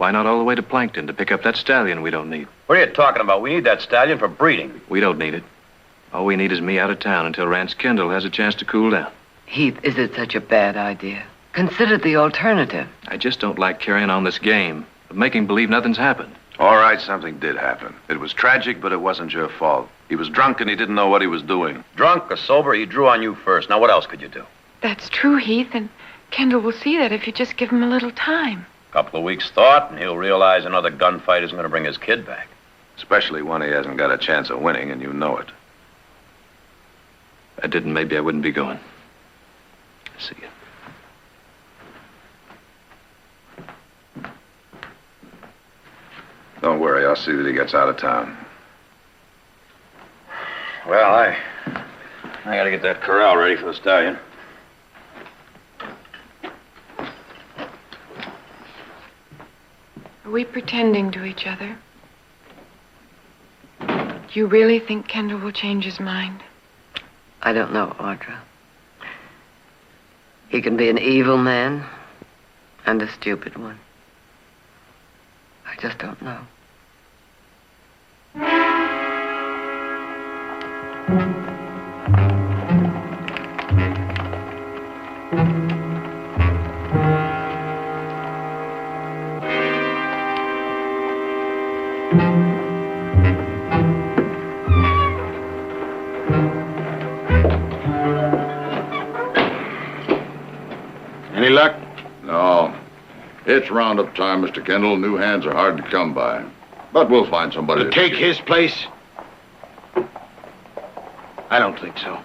Why not all the way to Plankton to pick up that stallion we don't need? What are you talking about? We need that stallion for breeding. We don't need it. All we need is me out of town until Rance Kendall has a chance to cool down. Heath, is it such a bad idea? Consider the alternative. I just don't like carrying on this game of making believe nothing's happened. All right, something did happen. It was tragic, but it wasn't your fault. He was drunk and he didn't know what he was doing. Drunk or sober, he drew on you first. Now, what else could you do? That's true, Heath, and Kendall will see that if you just give him a little time. Couple of weeks' thought, and he'll realize another gunfight isn't going to bring his kid back. Especially when he hasn't got a chance of winning, and you know it. If I didn't, maybe I wouldn't be going. See you. Don't worry, I'll see that he gets out of town. Well, I gotta get that corral ready for the stallion. Are we pretending to each other? Do you really think Kendall will change his mind? I don't know, Audra. He can be an evil man and a stupid one. I just don't know. Any luck? No. It's roundup time, Mr. Kendall. New hands are hard to come by. But we'll find somebody To take his place? I don't think so.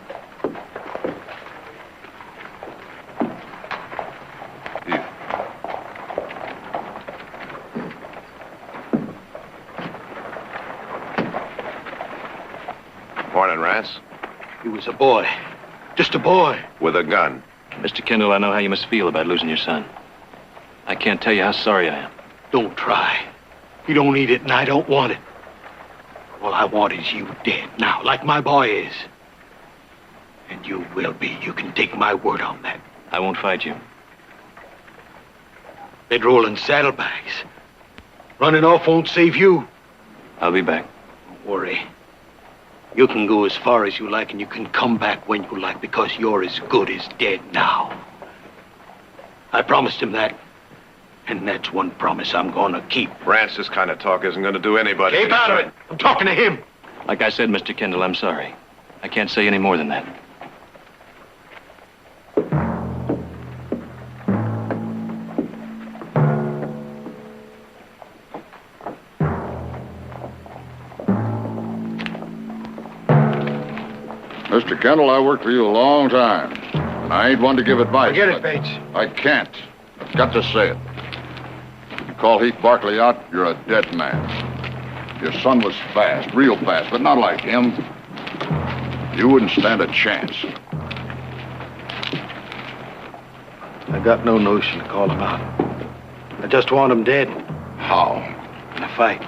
Morning, Rance. He was a boy. Just a boy. With a gun. Mr. Kendall, I know how you must feel about losing your son. I can't tell you how sorry I am. Don't try. You don't need it, and I don't want it. All I want is you dead now, like my boy is. And you will be. You can take my word on that. I won't fight you. Bedroll and saddlebags. Running off won't save you. I'll be back. Don't worry. You can go as far as you like, and you can come back when you like, because you're as good as dead now. I promised him that. And that's one promise I'm gonna keep. Rance, this kind of talk isn't going to do anybody. Keep out of it. I'm talking to him. Like I said, Mr. Kendall, I'm sorry. I can't say any more than that. Mr. Kendall, I worked for you a long time. And I ain't one to give advice. Forget it, Bates. I can't. I've got to say it. You call Heath Barkley out, you're a dead man. Your son was fast, real fast, but not like him. You wouldn't stand a chance. I got no notion to call him out. I just want him dead. How? In a fight.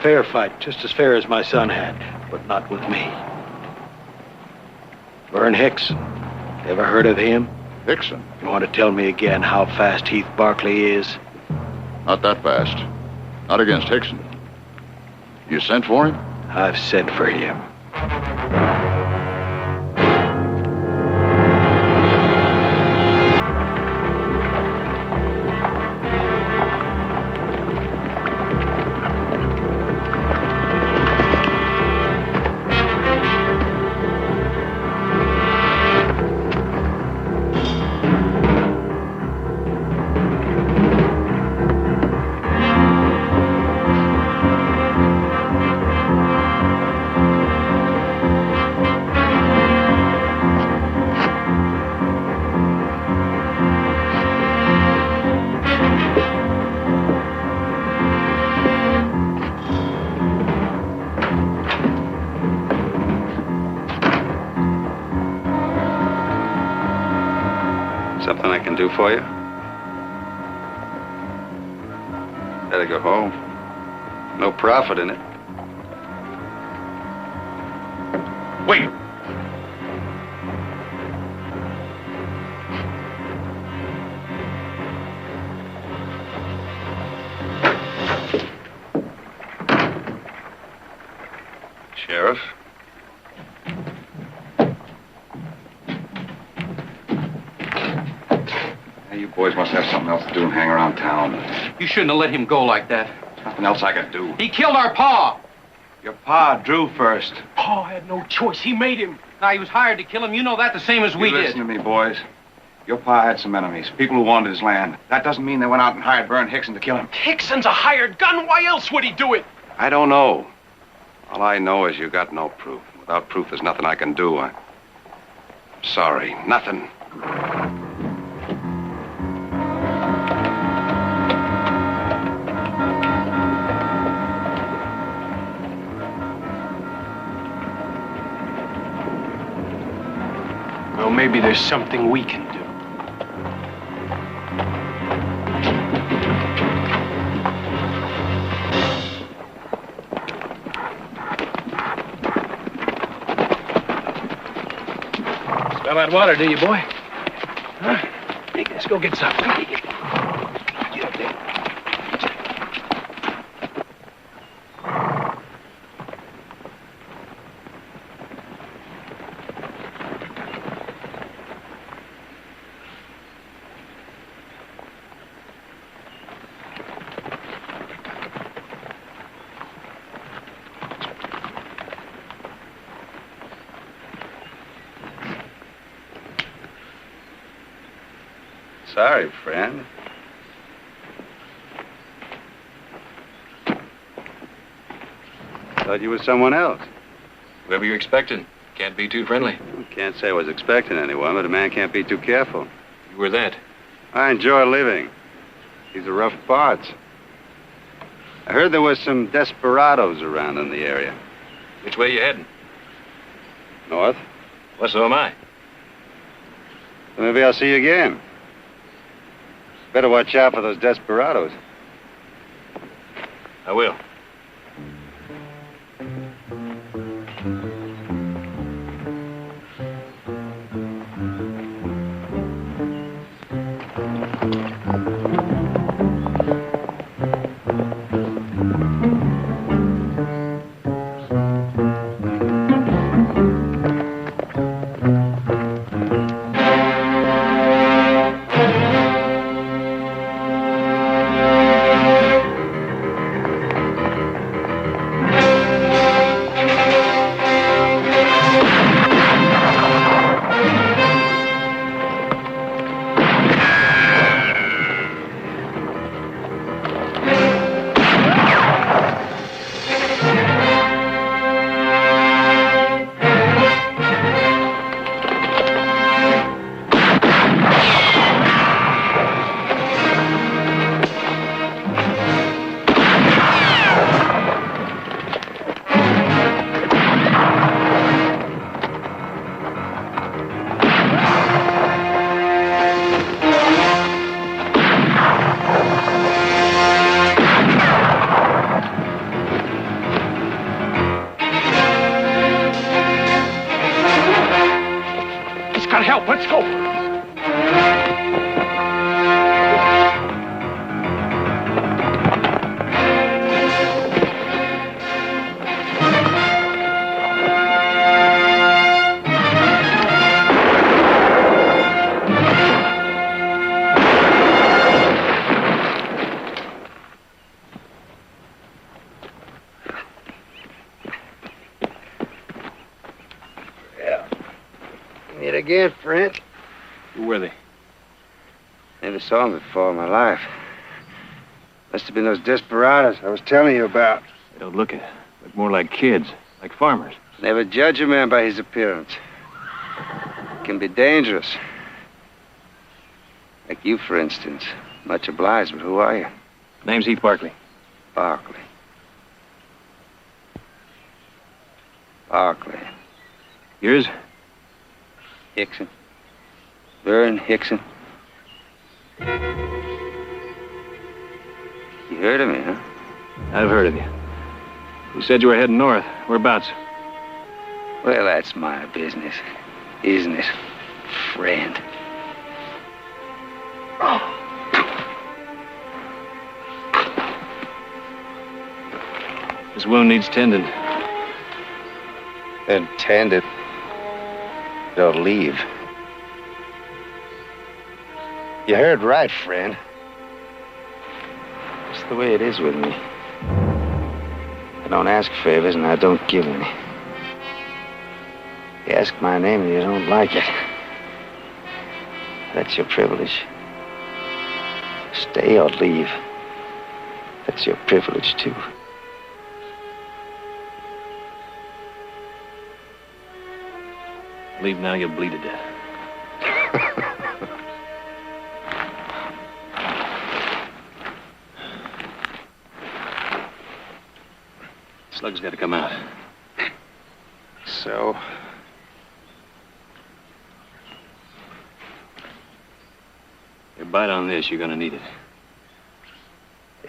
Fair fight, just as fair as my son had, but not with me. Vern Hickson. Ever heard of him? Hickson? You want to tell me again how fast Heath Barkley is? Not that fast. Not against Hickson. You sent for him? I've sent for him. Something I can do for you? Better go home. No profit in it. Wait. Boys must have something else to do and hang around town. You shouldn't have let him go like that. Nothing else I could do. He killed our pa. Your pa drew first. Pa had no choice. He made him. Now, he was hired to kill him. You know that the same as we You did. listen to me, boys. Your pa had some enemies, people who wanted his land. That doesn't mean they went out and hired Vern Hickson to kill him. Hickson's a hired gun. Why else would he do it? I don't know. All I know is you got no proof. Without proof, there's nothing I can do. I'm sorry, nothing. Well, maybe there's something we can do. Smell that water, do you, boy? Huh? Hey, let's go get some. Sorry, friend. Thought you were someone else. Whoever you're expecting. Can't be too friendly. Can't say I was expecting anyone, but a man can't be too careful. You were that. I enjoy living. These are rough parts. I heard there was some desperados around in the area. Which way you heading? North. Well, so am I. Maybe I'll see you again. Better watch out for those desperados. I will. Gotta help. Let's go. Meet again, friend. Who were they? Never saw them before in my life. Must have been those desperados I was telling you about. They don't look it. Look more like kids, like farmers. Never judge a man by his appearance. It can be dangerous. Like you, for instance. Much obliged, but who are you? Name's Heath Barkley. Barkley. Barkley. Yours? Hickson. Vern Hickson. You heard of me, huh? I've heard of you. You said you were heading north. Whereabouts? Well, that's my business, isn't it, friend? This wound needs tending. Then tend it. Don't leave. You heard right, friend. It's the way it is with me. I don't ask favors and I don't give any. You ask my name and you don't like it. That's your privilege. Stay or leave. That's your privilege, too. Leave now, you'll bleed to death. Slug's got to come out. So? You bite on this, you're gonna need it.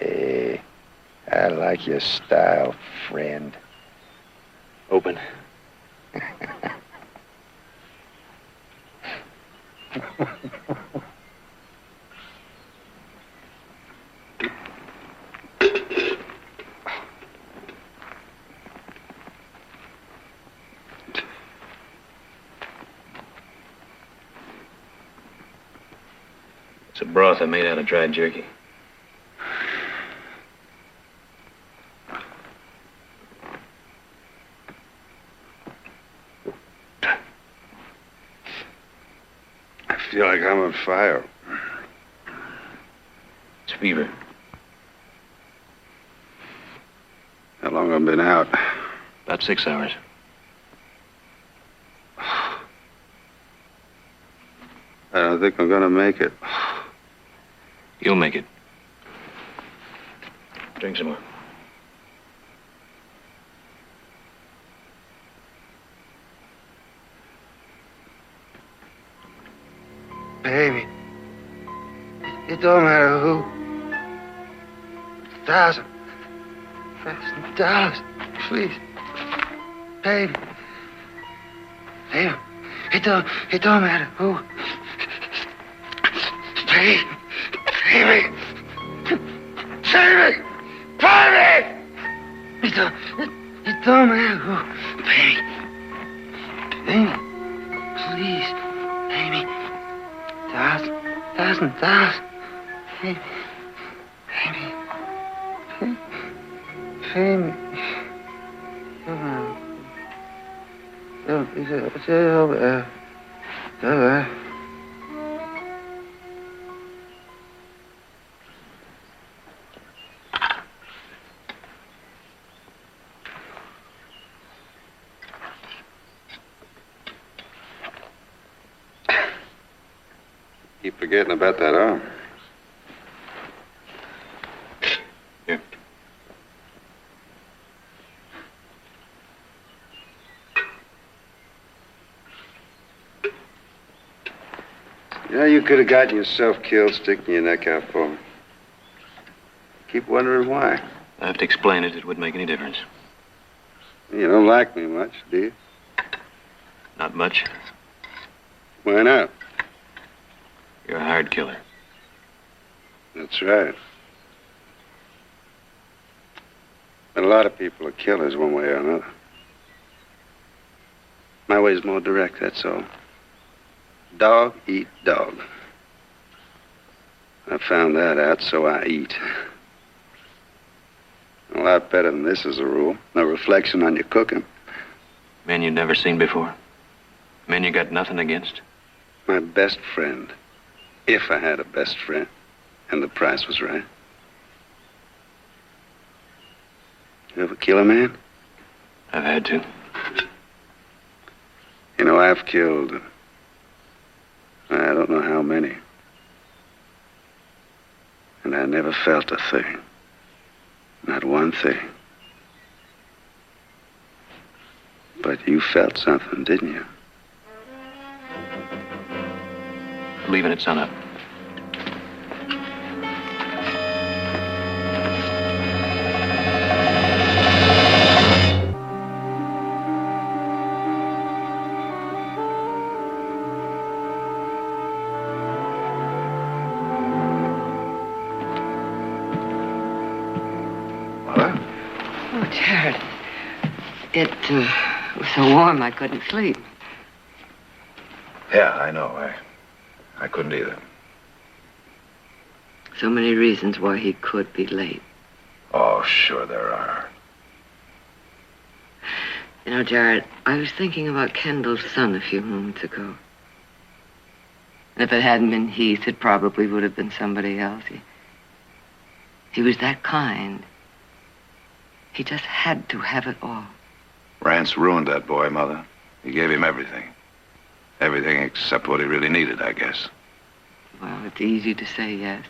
Hey, I like your style, friend. Open. It's a broth I made out of dried jerky. I feel like I'm on fire. It's fever. How long I've been out? About 6 hours. I don't think I'm gonna make it. You'll make it. Drink some more. Baby, it don't matter who. $1,000 please. Baby. Baby, it don't matter who. Baby. Baby! Baby! Baby! It don't matter who. Baby. Baby. Please. Baby. $1,000. Baby. Baby. Baby. Keep forgetting about that arm. Here. Yeah, you could have gotten yourself killed sticking your neck out for me. Keep wondering why. I have to explain it. It wouldn't make any difference. You don't like me much, do you? Not much. Why not? You're a hired killer. That's right. But a lot of people are killers one way or another. My way's more direct, that's all. Dog eat dog. I found that out, so I eat. A lot better than this as a rule. No reflection on your cooking. Men you'd never seen before. Men you got nothing against. My best friend. If I had a best friend. And the price was right. You ever kill a man? I've had to. You know, I've killed... I don't know how many. And I never felt a thing. Not one thing. But you felt something, didn't you? Leaving at sunup. Jared, it was so warm I couldn't sleep. Yeah, I know. I couldn't either. so many reasons why he could be late. Oh, sure there are. You know, Jared, I was thinking about Kendall's son a few moments ago. And if it hadn't been Heath, it probably would have been somebody else. He was that kind. He just had to have it all. Rance ruined that boy, Mother. He gave him everything. Everything except what he really needed, I guess. Well, it's easy to say yes.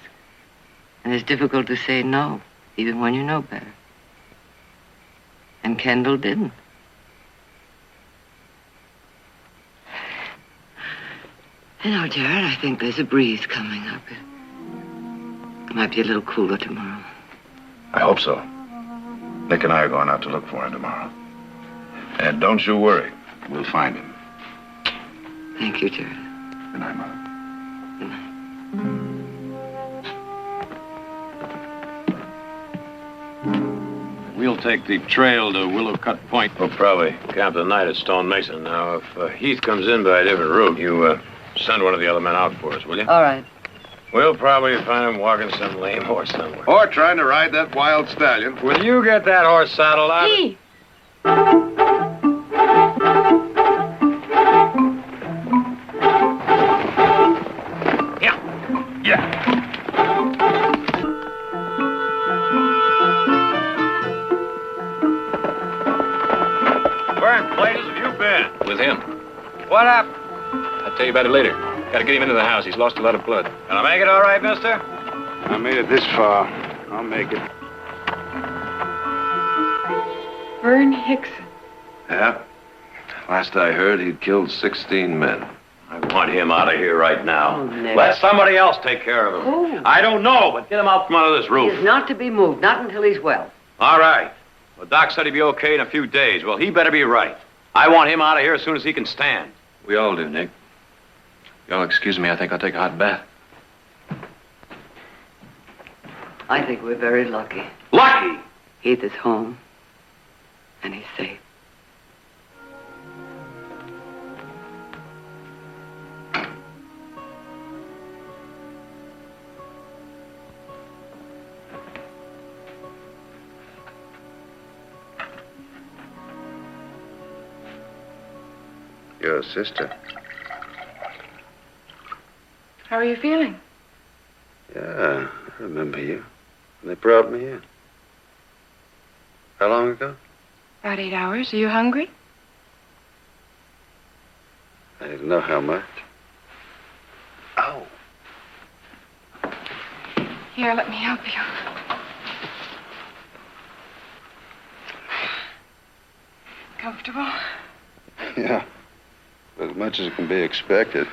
And it's difficult to say no, even when you know better. And Kendall didn't. You know, Jared, I think there's a breeze coming up. It might be a little cooler tomorrow. I hope so. Nick and I are going out to look for him tomorrow. And don't you worry. We'll find him. Thank you, Jared. Good night, Mother. Good night. We'll take the trail to Willow Cut Point. We'll probably camp the night at Stone Mason. Now, if Heath comes in by a different route, you send one of the other men out for us, will you? All right. We'll probably find him walking some lame horse somewhere. Or trying to ride that wild stallion. Will you get that horse saddled out? Heath! Where in places have you been? With him. What happened? I'll tell you about it later. Gotta get him into the house. He's lost a lot of blood. Can I make it all right, mister? I made it this far. I'll make it. Vern Hickson. Yeah? Last I heard, he'd killed 16 men. I want him out of here right now. Oh, Nick. Let somebody else take care of him. Who? I don't know, but get him out from under this He roof. is not to be moved, not until he's well. All right. Well, Doc said he'd be okay in a few days. Well, he better be right. I want him out of here as soon as he can stand. We all do, Nick. Y'all excuse me, I think I'll take a hot bath. I think we're very lucky. Lucky! Heath is home, and he's safe. Your sister. How are you feeling? Yeah, I remember you. They brought me in. How long ago? About 8 hours. Are you hungry? I didn't know how much. Oh. Here, let me help you. Comfortable? Yeah. As much as can be expected.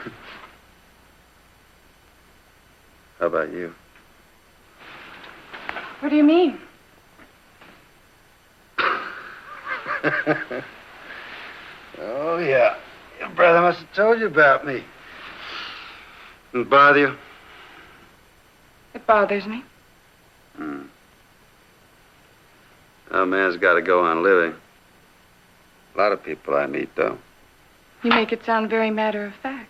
How about you? What do you mean? Oh, yeah. Your brother must have told you about me. Didn't bother you? It bothers me. A man's got to go on living. A lot of people I meet, though. You make it sound very matter of fact.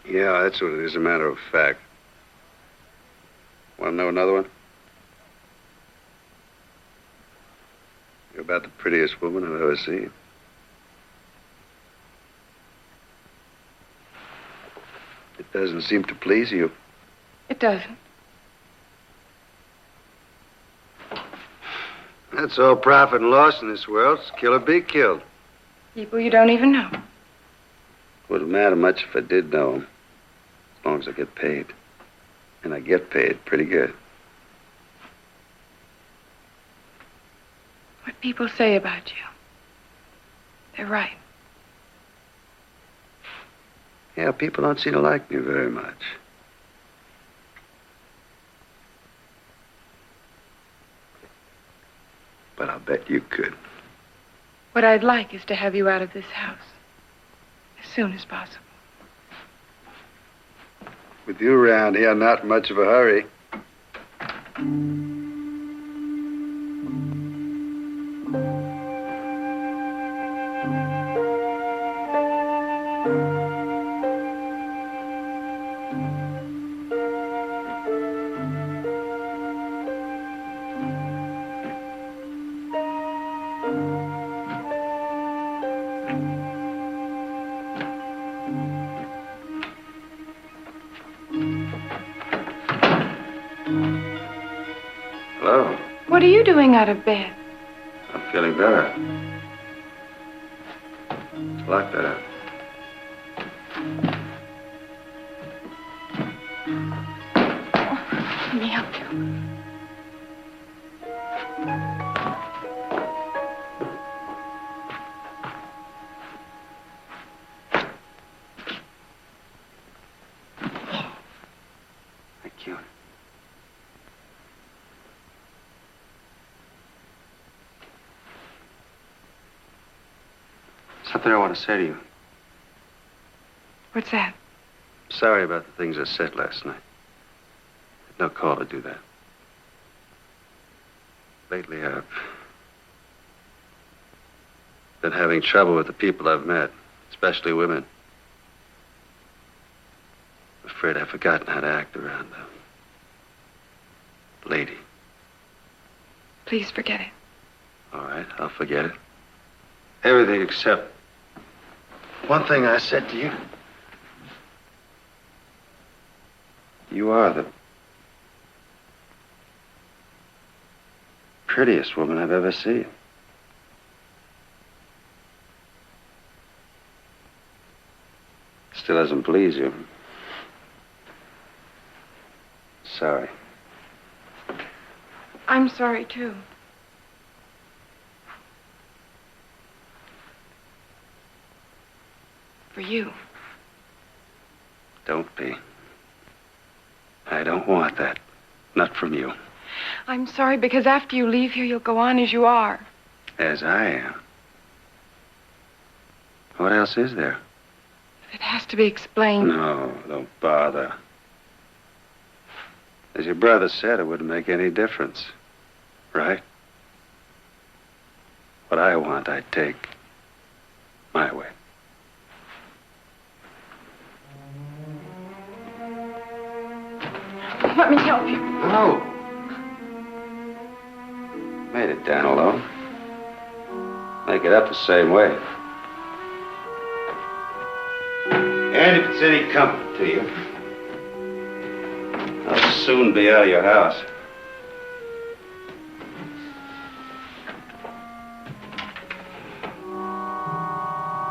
Yeah, that's what it is, a matter of fact. Want to know another one? You're about the prettiest woman I've ever seen. It doesn't seem to please you. It doesn't. That's all profit and loss in this world. It's kill or be killed. People you don't even know. Wouldn't matter much if I did know them. As long as I get paid. And I get paid pretty good. What people say about you, they're right. Yeah, people don't seem to like me very much. But I'll bet you could. What I'd like is to have you out of this house as soon as possible. With you around here, not much of a hurry. Hello. What are you doing out of bed? I'm feeling better. A lot better. Let me help you. Thank you. Something I want to say to you. What's that? Sorry about the things I said last night. Had no call to do that. Lately, I've been having trouble with the people I've met, especially women. I'm afraid I've forgotten how to act around a lady. Please forget it. All right, I'll forget it. Everything except one thing I said to you. You are the prettiest woman I've ever seen. Still doesn't please you. Sorry. I'm sorry, too. For you. Don't be. I don't want that. Not from you. I'm sorry because after you leave here, you'll go on as you are. As I am. What else is there? It has to be explained. No, don't bother. As your brother said, it wouldn't make any difference. Right? What I want, I take my way. Let me help you. No. Made it down alone. Make it up the same way. And if it's any comfort to you, I'll soon be out of your house.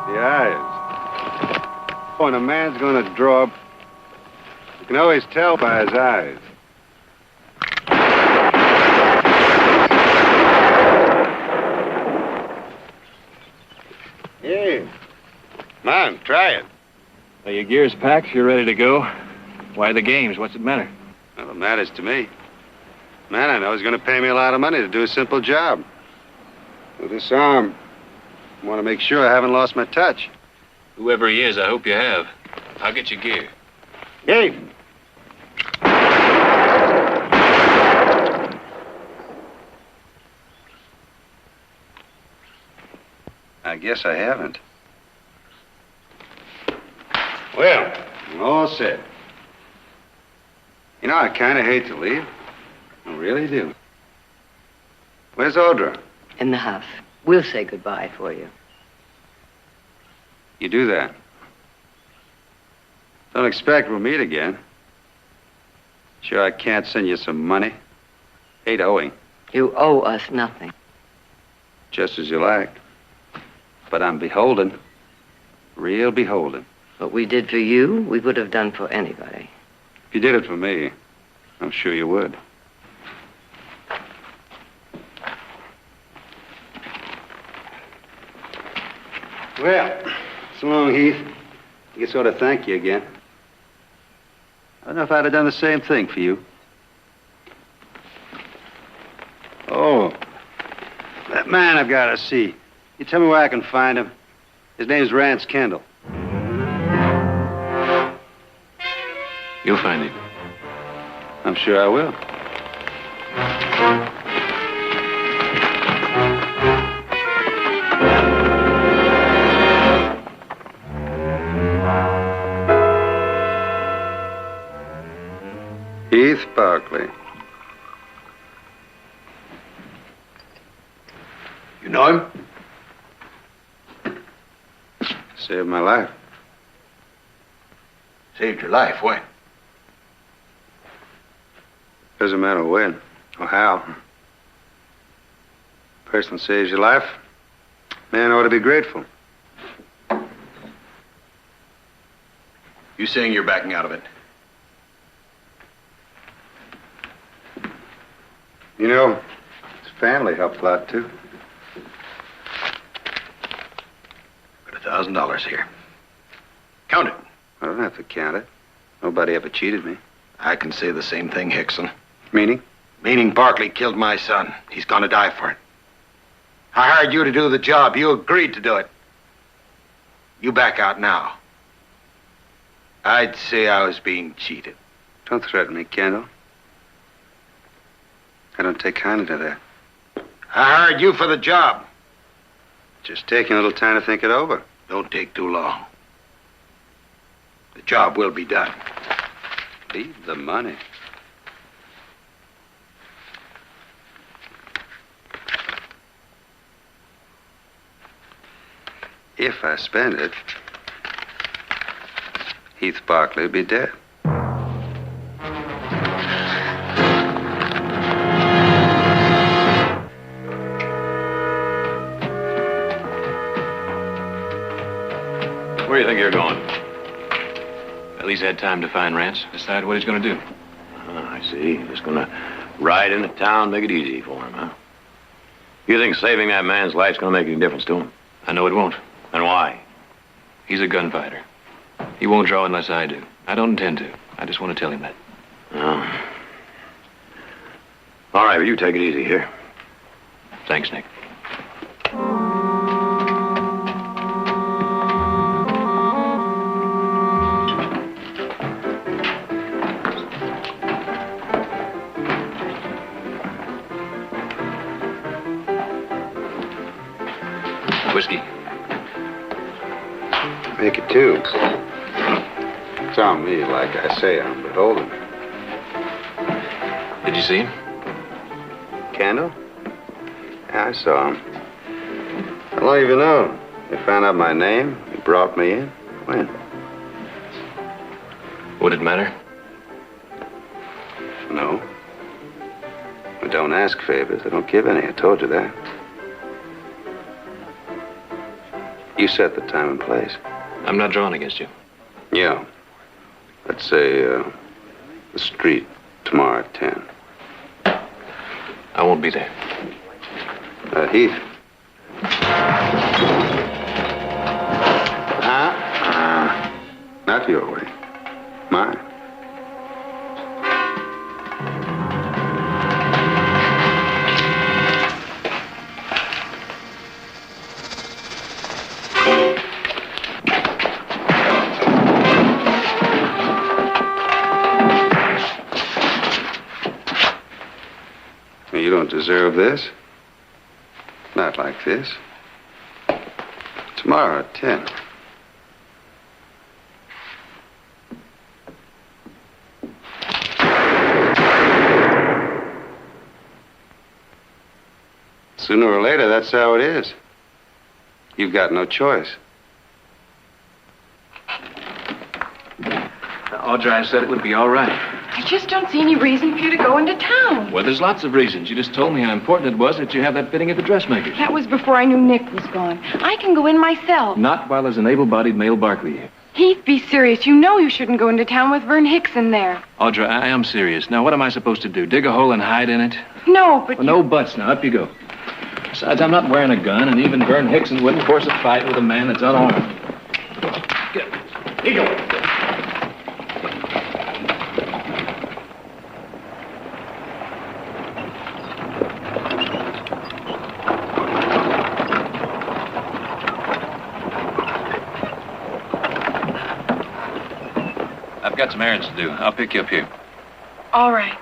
The eyes. When a man's going to draw, you can always tell by his eyes. Hey, come on, try it. Are your gears packed? You're ready to go? Why the games? What's it matter? Well, it matters to me. Man I know is going to pay me a lot of money to do a simple job. With this arm, I want to make sure I haven't lost my touch. Whoever he is, I hope you have. I'll get your gear. Hey! I guess I haven't. Well, I'm all set. You know, I kind of hate to leave. I really do. Where's Audra? In the house. We'll say goodbye for you. You do that. Don't expect we'll meet again. Sure I can't send you some money? Ain't owing. You owe us nothing. Just as you like. But I'm beholden. Real beholden. What we did for you, we would have done for anybody. If you did it for me, I'm sure you would. Well, so long, Heath. I guess I ought to thank you again. I don't know if I'd have done the same thing for you. Oh, that man I've got to see. You tell me where I can find him. His name's Rance Kendall. You'll find him. I'm sure I will. Heath Barkley. You know him? Saved my life. Saved your life. When? Doesn't matter when. Oh, how? Person saves your life, man ought to be grateful. You saying you're backing out of it? You know, his family helped a lot, too. Got $1,000 here. Count it. I don't have to count it. Nobody ever cheated me. I can say the same thing, Hickson. Meaning? Meaning Barkley killed my son. He's gonna die for it. I hired you to do the job. You agreed to do it. You back out now. I'd say I was being cheated. Don't threaten me, Kendall. I don't take kindly to that. I hired you for the job. Just taking a little time to think it over. Don't take too long. The job will be done. Leave the money. If I spend it, Heath Barkley will be dead. Where do you think you're going? Well, he's had time to find Rance, decide what he's going to do. I see. Just gonna ride into town, make it easy for him, huh? You think saving that man's life's gonna make any difference to him? I know it won't. And why? He's a gunfighter. He won't draw unless I do. I don't intend to. I just want to tell him that. Oh. All right, well, you take it easy here. Thanks, Nick. Whiskey. Make it two. It's on me, like I say, I'm beholden. Did you see him? Kendall? Yeah, I saw him. How long have you known? He found out my name. He brought me in. When? Would it matter? No. I don't ask favors. I don't give any. I told you that. You set the time and place. I'm not drawing against you. Yeah. Let's say, the street tomorrow at 10. I won't be there. Heath. Not your way. Mine. You don't deserve this. Not like this. Tomorrow at 10. Sooner or later, that's how it is. You've got no choice. Audrey said it would be all right. I just don't see any reason for you to go into town. Well, there's lots of reasons. You just told me how important it was that you have that fitting at the dressmaker's. That was before I knew Nick was gone. I can go in myself. Not while there's an able-bodied male Barkley here. Heath, be serious. You know you shouldn't go into town with Vern Hickson there. Audrey, I am serious. Now, what am I supposed to do? Dig a hole and hide in it? No, but Well, no buts. Now, up you go. Besides, I'm not wearing a gun, and even Vern Hickson wouldn't force a fight with a man that's unarmed. Get. Here you go. I've got some errands to do. I'll pick you up here. all right.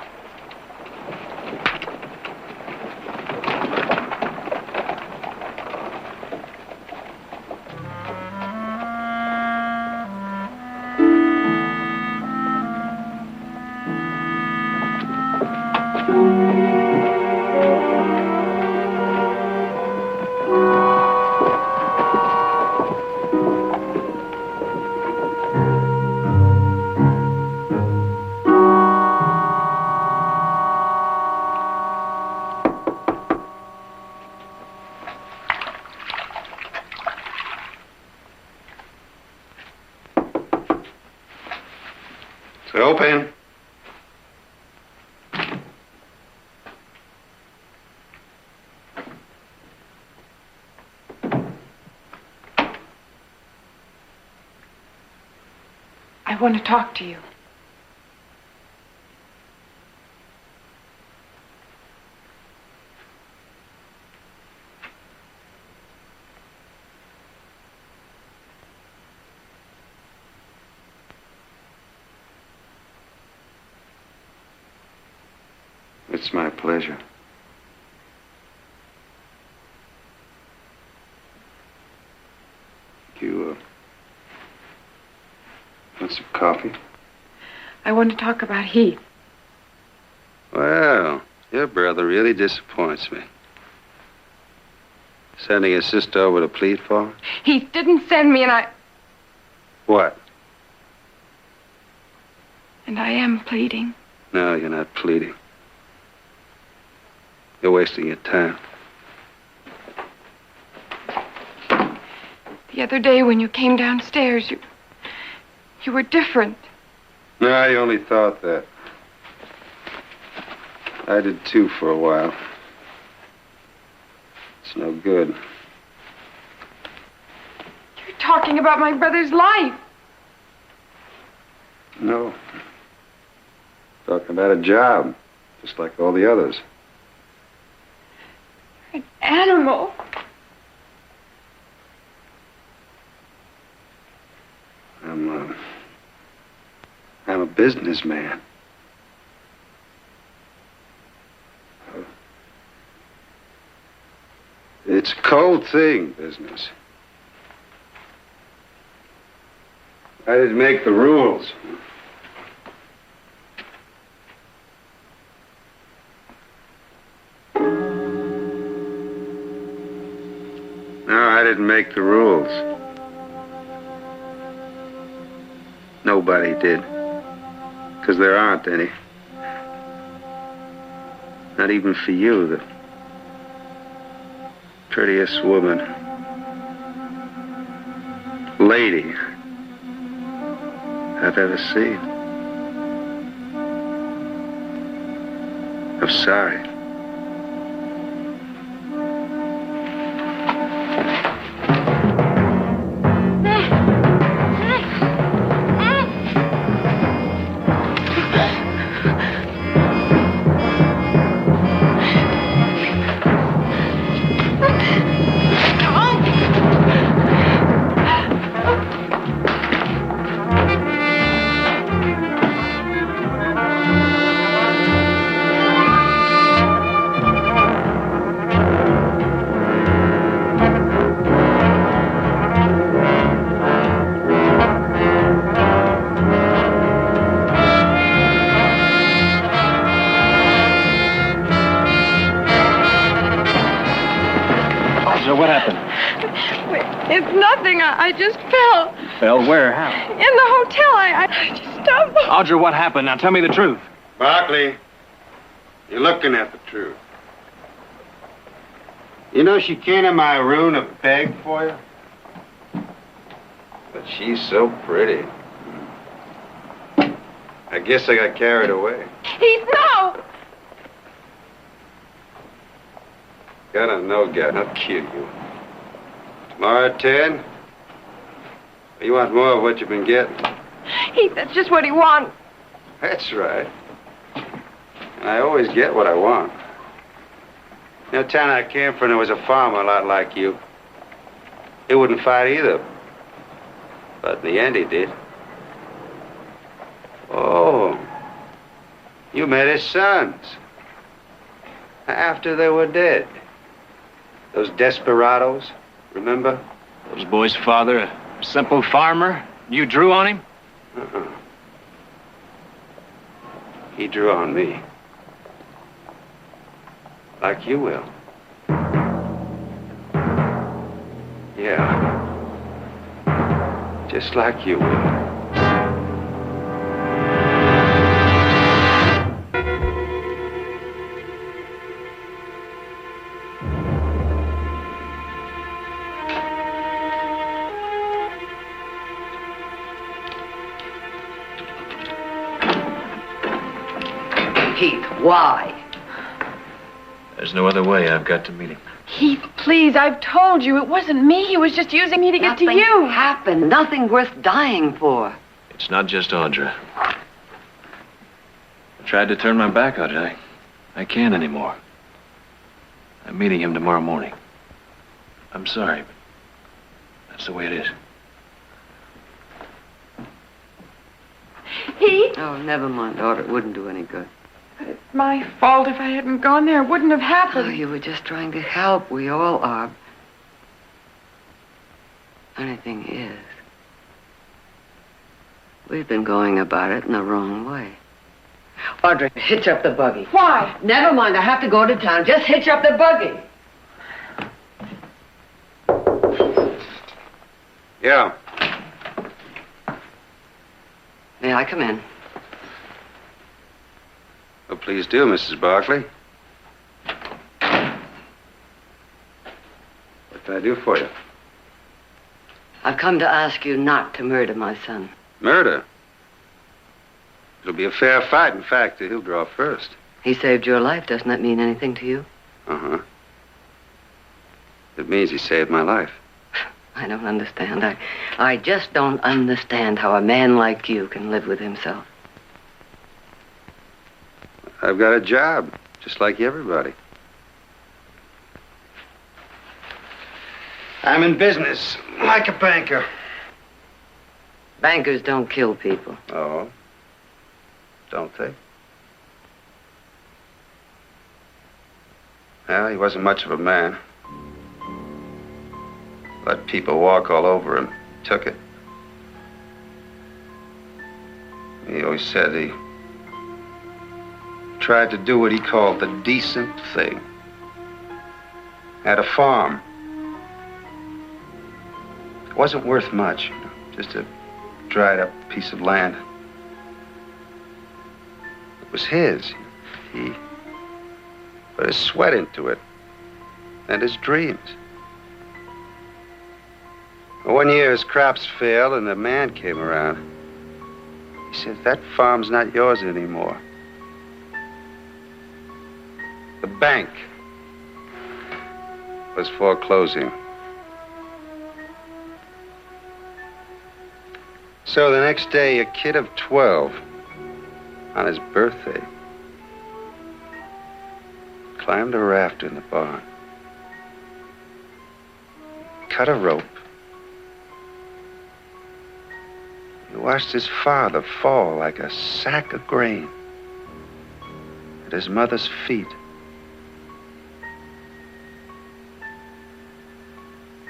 Open. I want to talk to you. It's my pleasure. You, want some coffee? I want to talk about Heath. Well, your brother really disappoints me. Sending his sister over to plead for him? Heath didn't send me, and I... What? And I am pleading. No, you're not pleading. You're wasting your time. The other day when you came downstairs, you were different. No, I only thought that. I did too for a while. It's no good. You're talking about my brother's life. No. Talking about a job, just like all the others. An animal. I'm a businessman. It's a cold thing, business. I didn't make the rules. No, I didn't make the rules. Nobody did. Because there aren't any. Not even for you, the prettiest woman. Lady I've ever seen. I'm sorry. What happened? It's nothing. I just fell. Fell where? How? In the hotel. I just stumbled. Audra, what happened? Now tell me the truth. Barkley, you're looking at the truth. You know she came to my room to beg for you? But she's so pretty. I guess I got carried away. Heath, no! Got no gun. I'll kill you. Tomorrow at 10? You want more of what you've been getting? Heath, that's just what he wants. That's right. And I always get what I want. You know, town I came from, there was a farmer a lot like you. He wouldn't fight either. But in the end, he did. Oh. You met his sons. After they were dead. Those desperados, remember? Those boys' father, a simple farmer. You drew on him? Uh-uh. He drew on me. Like you will. Yeah. Just like you will. Why? There's no other way. I've got to meet him. Heath, please, I've told you. It wasn't me. He was just using me to get to Nothing you. happened. Nothing worth dying for. It's not just Audra. I tried to turn my back on it. I can't anymore. I'm meeting him tomorrow morning. I'm sorry, but that's the way it is. Heath? Oh, never mind, daughter. It wouldn't do any good. It's my fault. If I hadn't gone there, it wouldn't have Oh, happened. you were just trying to help. We all are. Funny thing is, we've been going about it in the wrong way. Audrey, hitch up the buggy. Why? Never mind. I have to go to town. Just hitch up the buggy. Yeah. May I come in? Well, please do, Mrs. Barkley. What can I do for you? I've come to ask you not to murder my son. Murder? It'll be a fair fight. In fact, he'll draw first. He saved your life. Doesn't that mean anything to you? Uh-huh. It means he saved my life. I don't understand. I just don't understand how a man like you can live with himself. I've got a job, just like everybody. I'm in business, like a banker. Bankers don't kill people. Oh? Don't they? Well, he wasn't much of a man. Let people walk all over him. Took it. He always said he tried to do what he called the decent thing. Had a farm. It wasn't worth much, just a dried up piece of land. It was his. He put his sweat into it and his dreams. One year his crops failed and the man came around. He said, that farm's not yours anymore. The bank was foreclosing. So the next day, a kid of 12, on his birthday, climbed a raft in the barn, cut a rope. He watched his father fall like a sack of grain at his mother's feet.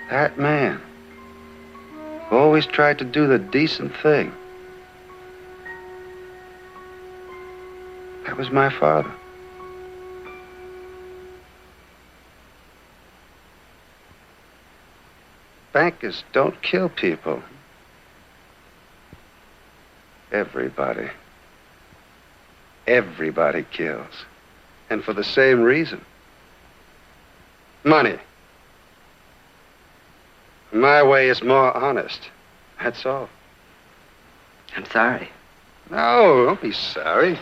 That man always tried to do the decent thing. That was my father. Bankers don't kill people. Everybody. Everybody kills. And for the same reason. Money. My way is more honest. That's all. I'm sorry. No, don't be sorry.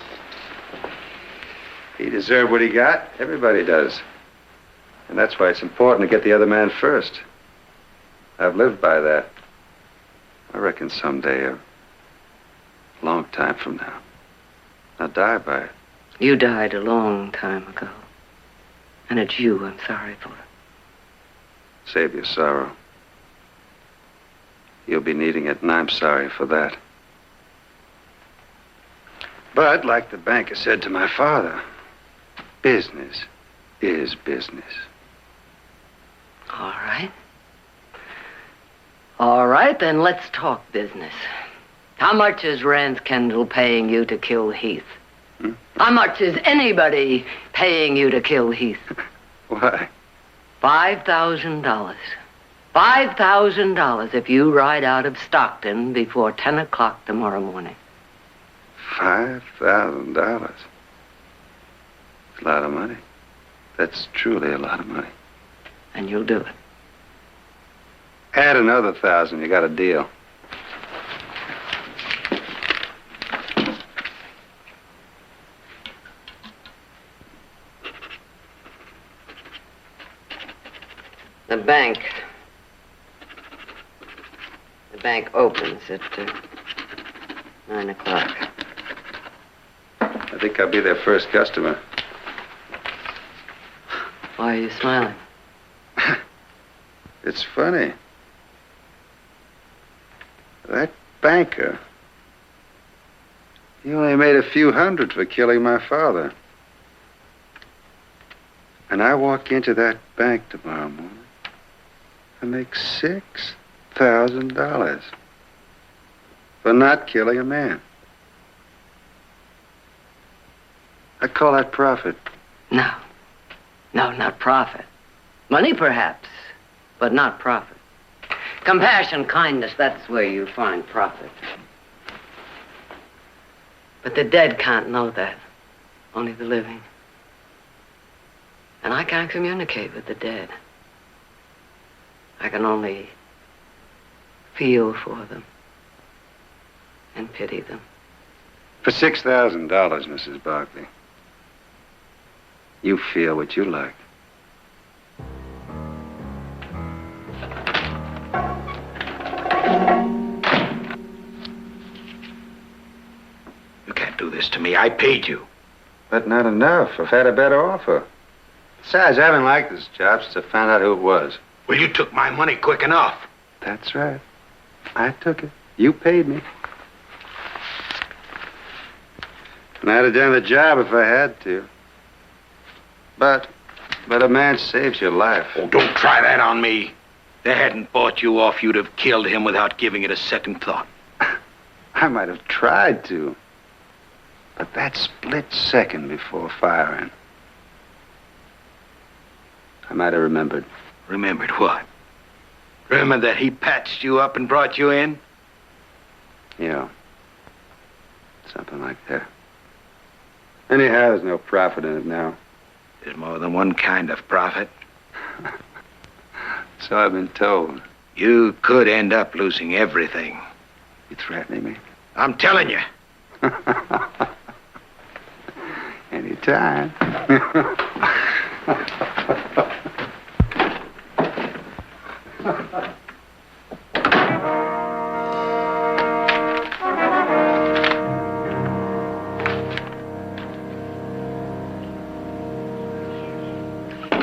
He deserved what he got. Everybody does. And that's why it's important to get the other man first. I've lived by that. I reckon someday, a long time from now, I'll die by it. You died a long time ago. And it's you I'm sorry for. Save your sorrow. You'll be needing it, and I'm sorry for that. But, like the banker said to my father, business is business. All right. All right, then let's talk business. How much is Rance Kendall paying you to kill Heath? How much is anybody paying you to kill Heath? Why? $5,000. $5,000 if you ride out of Stockton before 10 o'clock tomorrow morning. $5,000. It's a lot of money. That's truly a lot of money. And you'll do it. Add another 1,000, you got a deal. The bank. The bank opens at 9 o'clock. I think I'll be their first customer. Why are you smiling? It's funny. That banker, he only made a few hundred for killing my father. And I walk into that bank tomorrow morning and make $6,000 for not killing a man. I call that profit. No. No, not profit. Money, perhaps, but not profit. Compassion, kindness, that's where you find profit. But the dead can't know that. Only the living. And I can't communicate with the dead. I can only feel for them and pity them. For $6,000, Mrs. Barkley, you feel what you like. You can't do this to me. I paid you. But not enough. I've had a better offer. Besides, I haven't liked this job since I found out who it was. Well, you took my money quick enough. That's right. I took it. You paid me. And I'd have done the job if I had to. But a man saves your life. Oh, don't try that on me. They hadn't bought you off, you'd have killed him without giving it a second thought. I might have tried to. But that split second before firing, I might have remembered. Remembered what? Remember that he patched you up and brought you in? Yeah. Something like that. Anyhow, there's no profit in it now. There's more than one kind of profit. So I've been told. You could end up losing everything. You threatening me? I'm telling you. Anytime.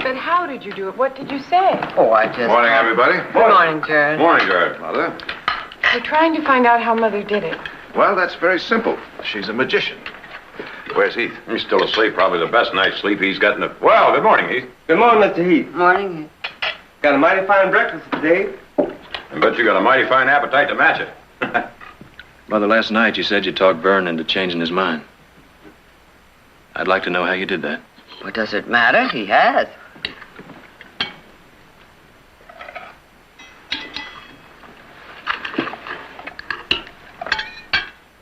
But how did you do it? What did you say? Oh, I just... Morning, everybody. Good morning, Jared. Morning, Jared. Mother. We're trying to find out how Mother did it. Well, that's very simple. She's a magician. Where's Heath? He's still asleep. Probably the best night's sleep he's gotten. Well, good morning, Heath. Good morning, Mr. Heath. Morning. Got a mighty fine breakfast today. I bet you got a mighty fine appetite to match it. Mother, last night you said you talked Vern into changing his mind. I'd like to know how you did that. What does it matter? He has.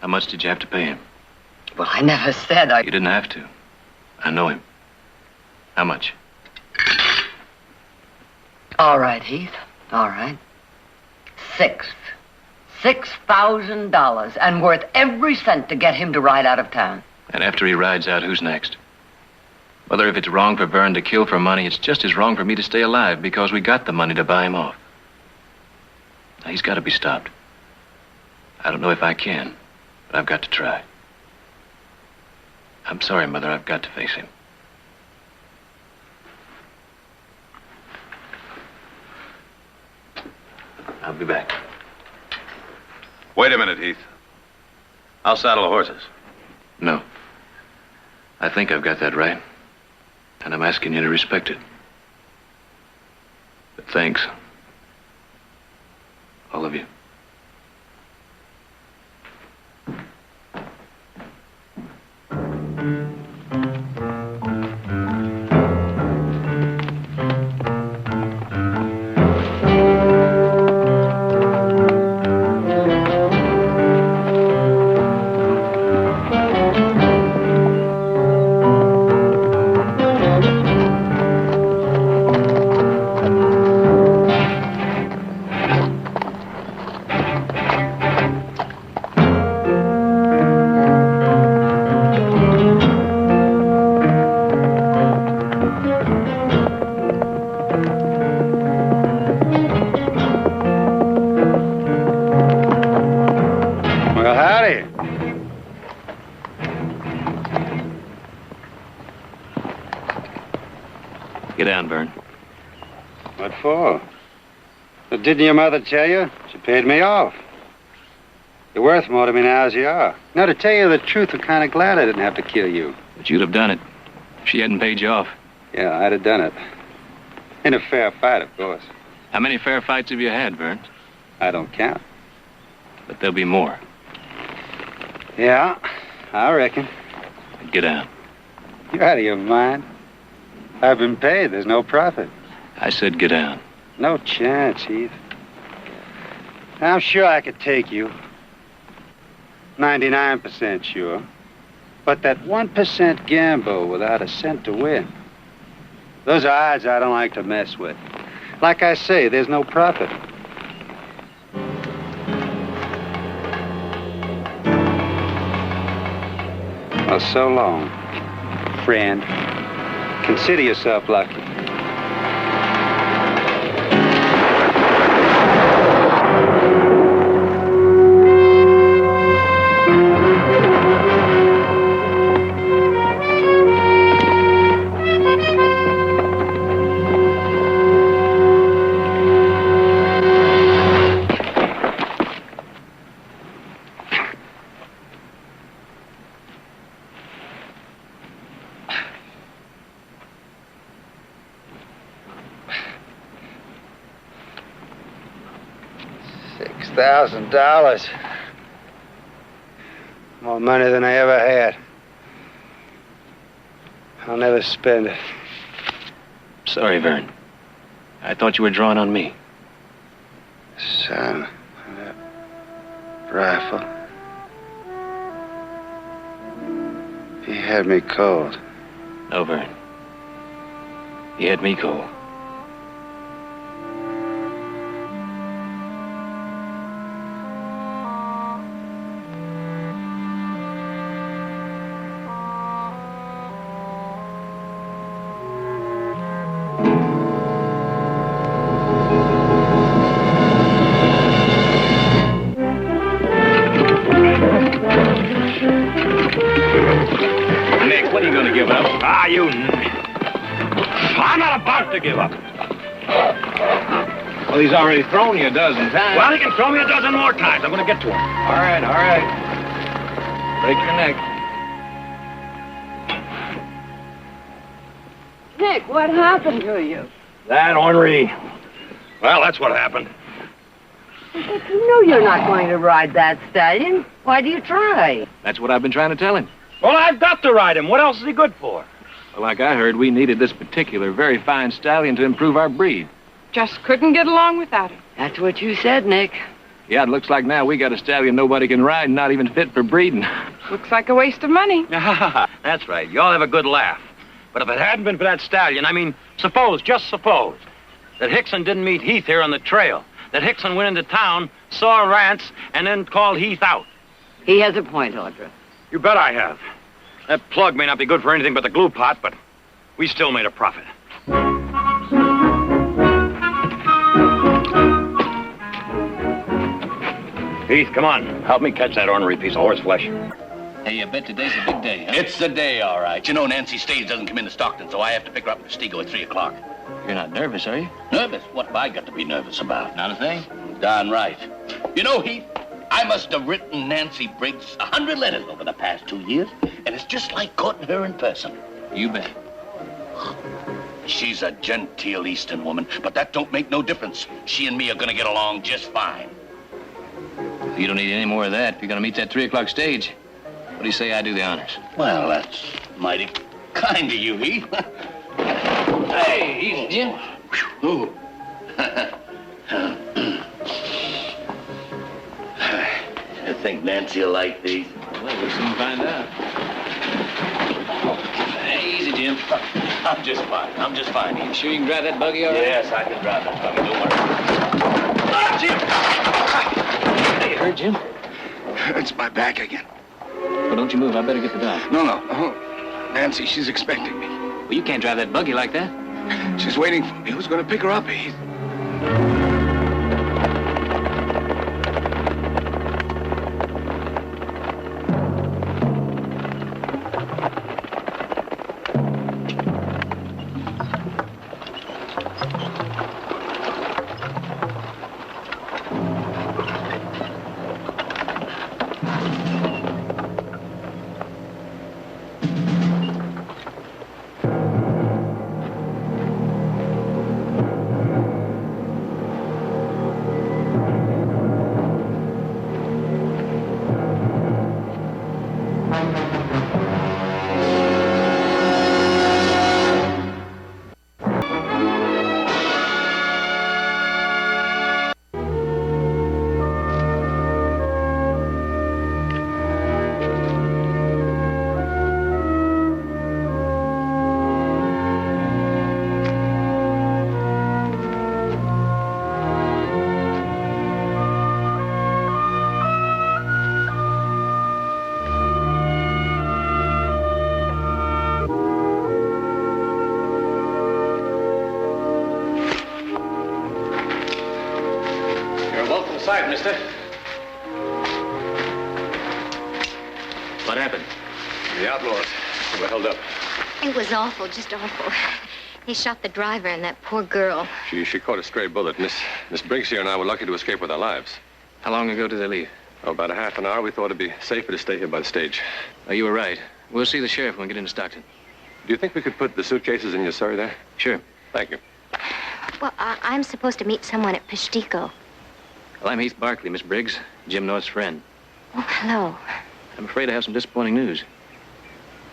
How much did you have to pay him? Well, I never said I... You didn't have to. I know him. How much? All right, Heath. All right. $6,000, and worth every cent to get him to ride out of town. And after he rides out, who's next? Mother, if it's wrong for Vern to kill for money, it's just as wrong for me to stay alive because we got the money to buy him off. Now, he's got to be stopped. I don't know if I can, but I've got to try. I'm sorry, Mother. I've got to face him. I'll be back. Wait a minute, Heath. I'll saddle the horses. No. I think I've got that right. And I'm asking you to respect it. But thanks. All of you. What for? Well, didn't your mother tell you? She paid me off. You're worth more to me now as you are. Now, to tell you the truth, I'm kind of glad I didn't have to kill you. But you'd have done it if she hadn't paid you off. Yeah, I'd have done it. In a fair fight, of course. How many fair fights have you had, Burns? I don't count. But there'll be more. Yeah, I reckon. Get down. You're out of your mind. I've been paid. There's no profit. I said get down. No chance, Heath. I'm sure I could take you. 99% sure. But that 1% gamble without a cent to win. Those are odds I don't like to mess with. Like I say, there's no profit. Well, so long, friend. Consider yourself lucky. $6,000. More money than I ever had. I'll never spend it. Sorry, Vern. I thought you were drawing on me. Son, that rifle. He had me cold. No, Vern. You had me cold. Nick, what are you going to give up? I'm not about to give up. Well, he's already thrown you a dozen times. Well, he can throw me a dozen more times. I'm going to get to him. All right. Break your neck. Nick, what happened to you? That ornery. Well, that's what happened. But you know you're not going to ride that stallion. Why do you try? That's what I've been trying to tell him. Well, I've got to ride him. What else is he good for? Well, like I heard, we needed this particular very fine stallion to improve our breed. Just couldn't get along without him. That's what you said, Nick. Yeah, it looks like now we got a stallion nobody can ride and not even fit for breeding. Looks like a waste of money. That's right. You all have a good laugh. But if it hadn't been for that stallion, just suppose, that Hickson didn't meet Heath here on the trail. That Hickson went into town, saw Rance, and then called Heath out. He has a point, Audra. You bet I have. That plug may not be good for anything but the glue pot, but we still made a profit. Heath, come on. Help me catch that ornery piece of horse flesh. Hey, I bet today's a big day, huh? It's the day, all right. You know Nancy Stage doesn't come into Stockton, so I have to pick her up at Stego at 3 o'clock. You're not nervous, are you? Nervous? What have I got to be nervous about? Not a thing. Darn right. You know, Heath, I must have written Nancy Briggs 100 letters over the past 2 years, and it's just like courting her in person. You bet. She's a genteel Eastern woman, but that don't make no difference. She and me are gonna get along just fine. You don't need any more of that if you're gonna meet that 3 o'clock stage. What do you say I do the honors? Well, that's mighty kind of you, Heath. Hey, easy, Jim. Ooh. I think Nancy'll like these. Well, we'll soon find out. Hey, easy, Jim. I'm just fine. You sure you can drive that buggy all right? Yes, I can drive that buggy. Don't worry. Ah, Jim! Hey, you hurt, Jim? It's my back again. Well, don't you move. I better get the doc. No. Nancy, she's expecting me. Well, you can't drive that buggy like that. She's waiting for me. Who's going to pick her up, Heath? Inside, mister. What happened? The outlaws were held up. It was awful, just awful. They shot the driver and that poor girl. She caught a stray bullet. Miss Briggs here and I were lucky to escape with our lives. How long ago did they leave? Oh, about a half an hour. We thought it'd be safer to stay here by the stage. Oh, you were right. We'll see the sheriff when we get into Stockton. Do you think we could put the suitcases in your surrey there? Sure. Thank you. Well, I'm supposed to meet someone at Pistico. Well, I'm Heath Barkley, Miss Briggs, Jim North's friend. Oh, hello. I'm afraid I have some disappointing news.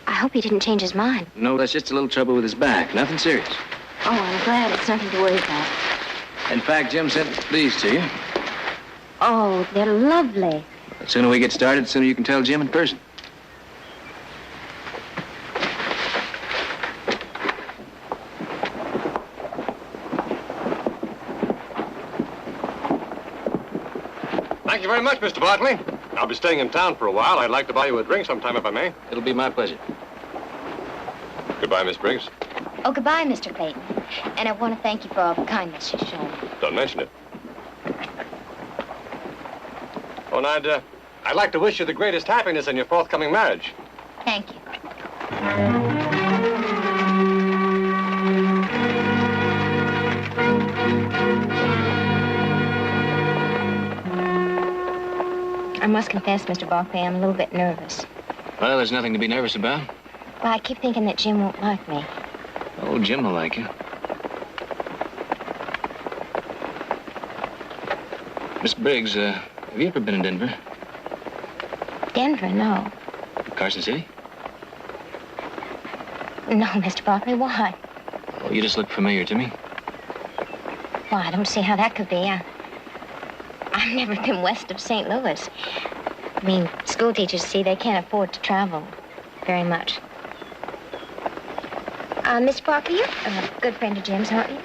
I hope he didn't change his mind. No, that's just a little trouble with his back. Nothing serious. Oh, I'm glad. It's nothing to worry about. In fact, Jim sent these to you. Oh, they're lovely. The sooner we get started, the sooner you can tell Jim in person. Thank you very much, Mr. Barkley. I'll be staying in town for a while. I'd like to buy you a drink sometime if I may. It'll be my pleasure. Goodbye, Miss Briggs. Oh, goodbye, Mr. Clayton. And I want to thank you for all the kindness you've shown. Don't mention it. Oh, and I'd like to wish you the greatest happiness in your forthcoming marriage. Thank you. I must confess, Mr. Barkley, I'm a little bit nervous. Well, there's nothing to be nervous about. Well, I keep thinking that Jim won't like me. Oh, Jim will like you. Miss Briggs, have you ever been in Denver? Denver, no. Carson City? No, Mr. Barkley, why? Well, you just look familiar to me. Well, I don't see how that could be. I've never been west of St. Louis. I mean, school teachers see they can't afford to travel very much. Miss Barkley, you're a good friend of Jim's, aren't you?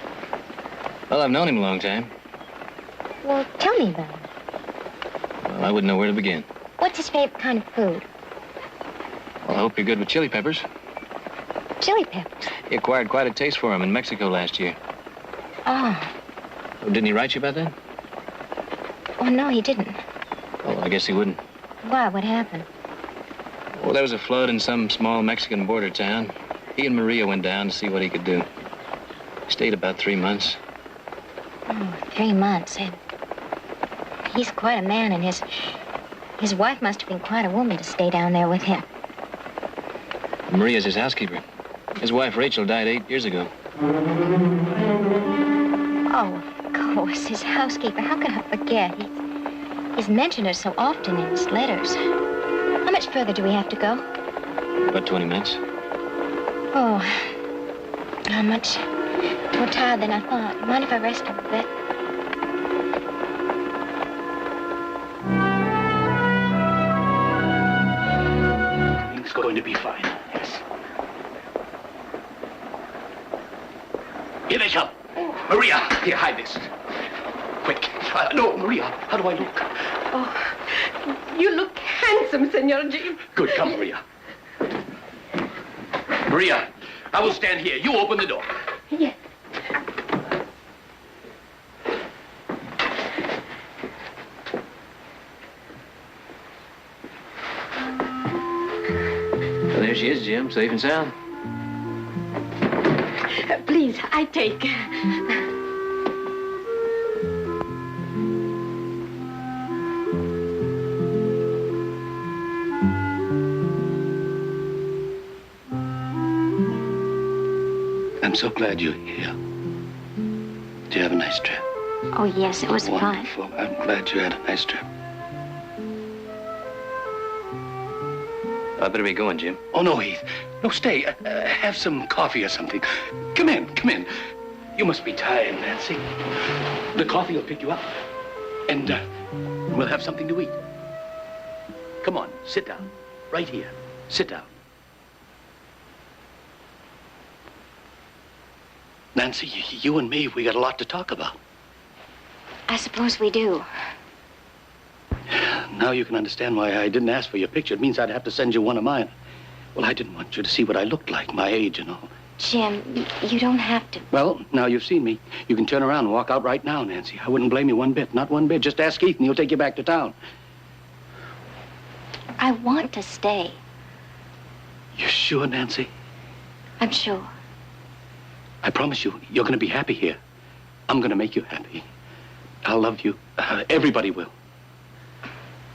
Well, I've known him a long time. Well, tell me about him. Well, I wouldn't know where to begin. What's his favorite kind of food? Well, I hope you're good with chili peppers. Chili peppers? He acquired quite a taste for them in Mexico last year. Oh. Oh, didn't he write you about that? Oh, no, he didn't. Well, I guess he wouldn't. Why? What happened? Well, there was a flood in some small Mexican border town. He and Maria went down to see what he could do. Stayed about 3 months. Oh, 3 months. He's quite a man, and his wife must have been quite a woman to stay down there with him. Maria's his housekeeper. His wife, Rachel, died 8 years ago. Oh, of course, his housekeeper. How could I forget? He's mentioned her so often in his letters. How much further do we have to go? About 20 minutes. Oh, I'm much more tired than I thought. Mind if I rest a bit? Everything's going to be fine, yes. Here they come. Maria, here, hide this. Quick. No, Maria, how do I look? Oh, you look handsome, Senor Jim. Good, come, Maria. Maria, I will stand here. You open the door. Yes. Well, there she is, Jim, safe and sound. Please, I take. I'm so glad you're here. Did you have a nice trip? Oh, yes, it was fun. Wonderful. I'm glad you had a nice trip. I better be going, Jim. Oh, no, Heath. No, stay. Have some coffee or something. Come in, come in. You must be tired, Nancy. The coffee will pick you up. And we'll have something to eat. Come on, sit down. Right here. Sit down. Nancy, you and me, we got a lot to talk about. I suppose we do. Now you can understand why I didn't ask for your picture. It means I'd have to send you one of mine. Well, I didn't want you to see what I looked like, my age and all. Jim, you don't have to. Well, now you've seen me. You can turn around and walk out right now, Nancy. I wouldn't blame you one bit, not one bit. Just ask Keith and he'll take you back to town. I want to stay. You're sure, Nancy? I'm sure. I promise you, you're going to be happy here. I'm going to make you happy. I'll love you. Everybody will.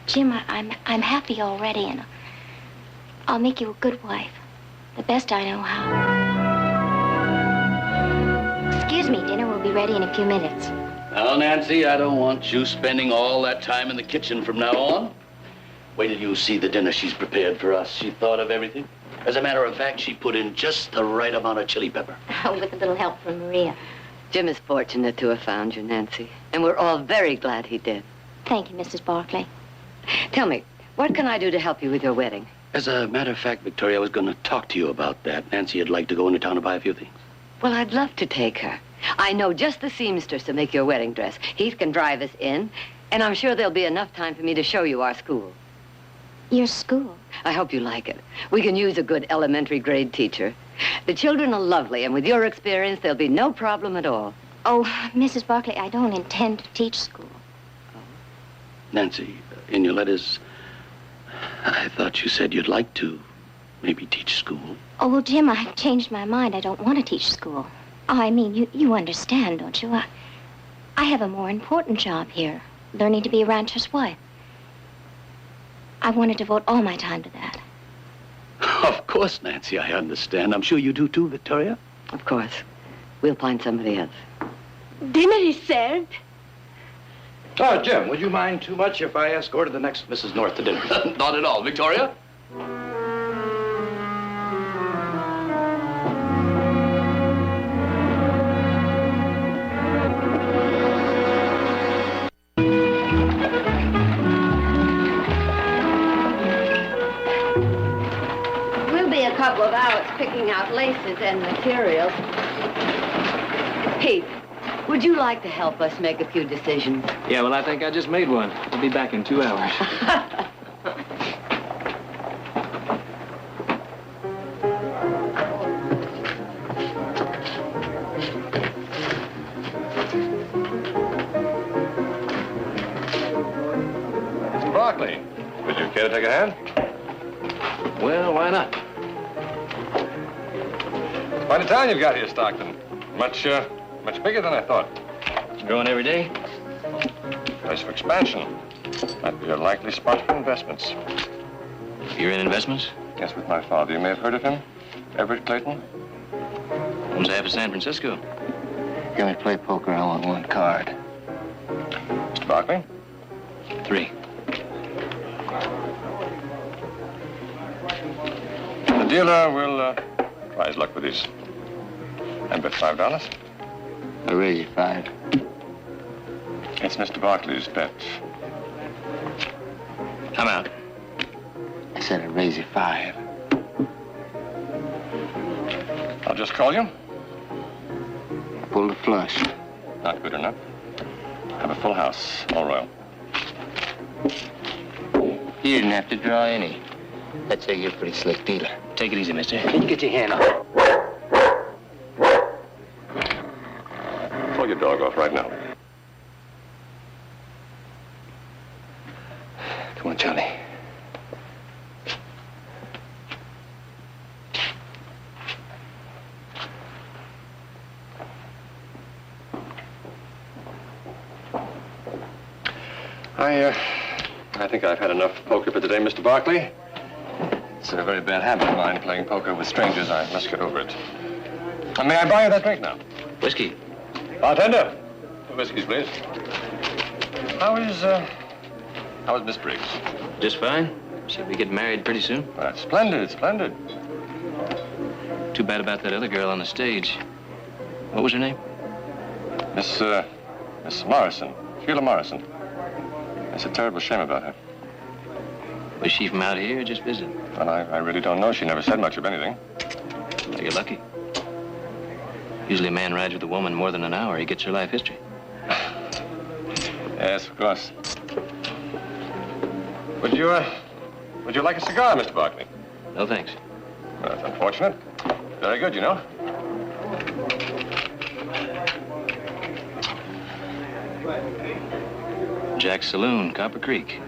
Jim, I'm happy already, and I'll make you a good wife. The best I know how. Excuse me, dinner will be ready in a few minutes. Now, Nancy, I don't want you spending all that time in the kitchen from now on. Wait till you see the dinner she's prepared for us. She thought of everything. As a matter of fact, she put in just the right amount of chili pepper. With a little help from Maria. Jim is fortunate to have found you, Nancy. And we're all very glad he did. Thank you, Mrs. Barclay. Tell me, what can I do to help you with your wedding? As a matter of fact, Victoria, I was going to talk to you about that. Nancy would like to go into town to buy a few things. Well, I'd love to take her. I know just the seamstress to make your wedding dress. Heath can drive us in, and I'm sure there'll be enough time for me to show you our school. Your school? I hope you like it. We can use a good elementary grade teacher. The children are lovely, and with your experience, there'll be no problem at all. Oh, Mrs. Barclay, I don't intend to teach school. Nancy, in your letters, I thought you said you'd like to maybe teach school. Oh, well, Jim, I've changed my mind. I don't want to teach school. Oh, I mean, you understand, don't you? I have a more important job here, learning to be a rancher's wife. I want to devote all my time to that. Of course, Nancy, I understand. I'm sure you do too, Victoria. Of course. We'll find somebody else. Dinner is served. Oh, Jim, would you mind too much if I escorted the next Mrs. North to dinner? Not at all. Victoria? A couple of hours picking out laces and materials. Pete, would you like to help us make a few decisions? Yeah, well, I think I just made one. I'll be back in 2 hours. Mr. Barclay, would you care to take a hand? Well, why not? Quite a town you've got here, Stockton. Much bigger than I thought. It's growing every day. Place for expansion. Might be a likely spot for investments. You're in investments? Yes, with my father. You may have heard of him. Everett Clayton. Owns half of San Francisco. Can we play poker? I want one card. Mr. Barclay? 3. The dealer will try his luck with these. And bet $5. I'll raise you 5. It's Mr. Barclay's bet. I'm out. I said I'd raise you 5. I'll just call you. Pull the flush. Not good enough. Have a full house, all royal. You didn't have to draw any. I'd say you're a pretty slick dealer. Take it easy, mister. Can you get your hand up? Pull your dog off right now. Come on, Johnny. I think I've had enough poker for today, Mr. Barclay. It's a very bad habit of mine, playing poker with strangers. I must get over it. May I buy you that drink now? Whiskey. Bartender. 2 whiskeys, please. How is Miss Briggs? Just fine. Should we get married pretty soon? Well, that's splendid, splendid. Too bad about that other girl on the stage. What was her name? Miss Morrison. Sheila Morrison. It's a terrible shame about her. Was she from out here or just visiting? Well, I really don't know. She never said much of anything. Well, you're lucky. Usually a man rides with a woman more than an hour. He gets her life history. Yes, of course. Would you like a cigar, Mr. Barclay? No, thanks. Well, that's unfortunate. Very good, you know. Jack's Saloon, Copper Creek.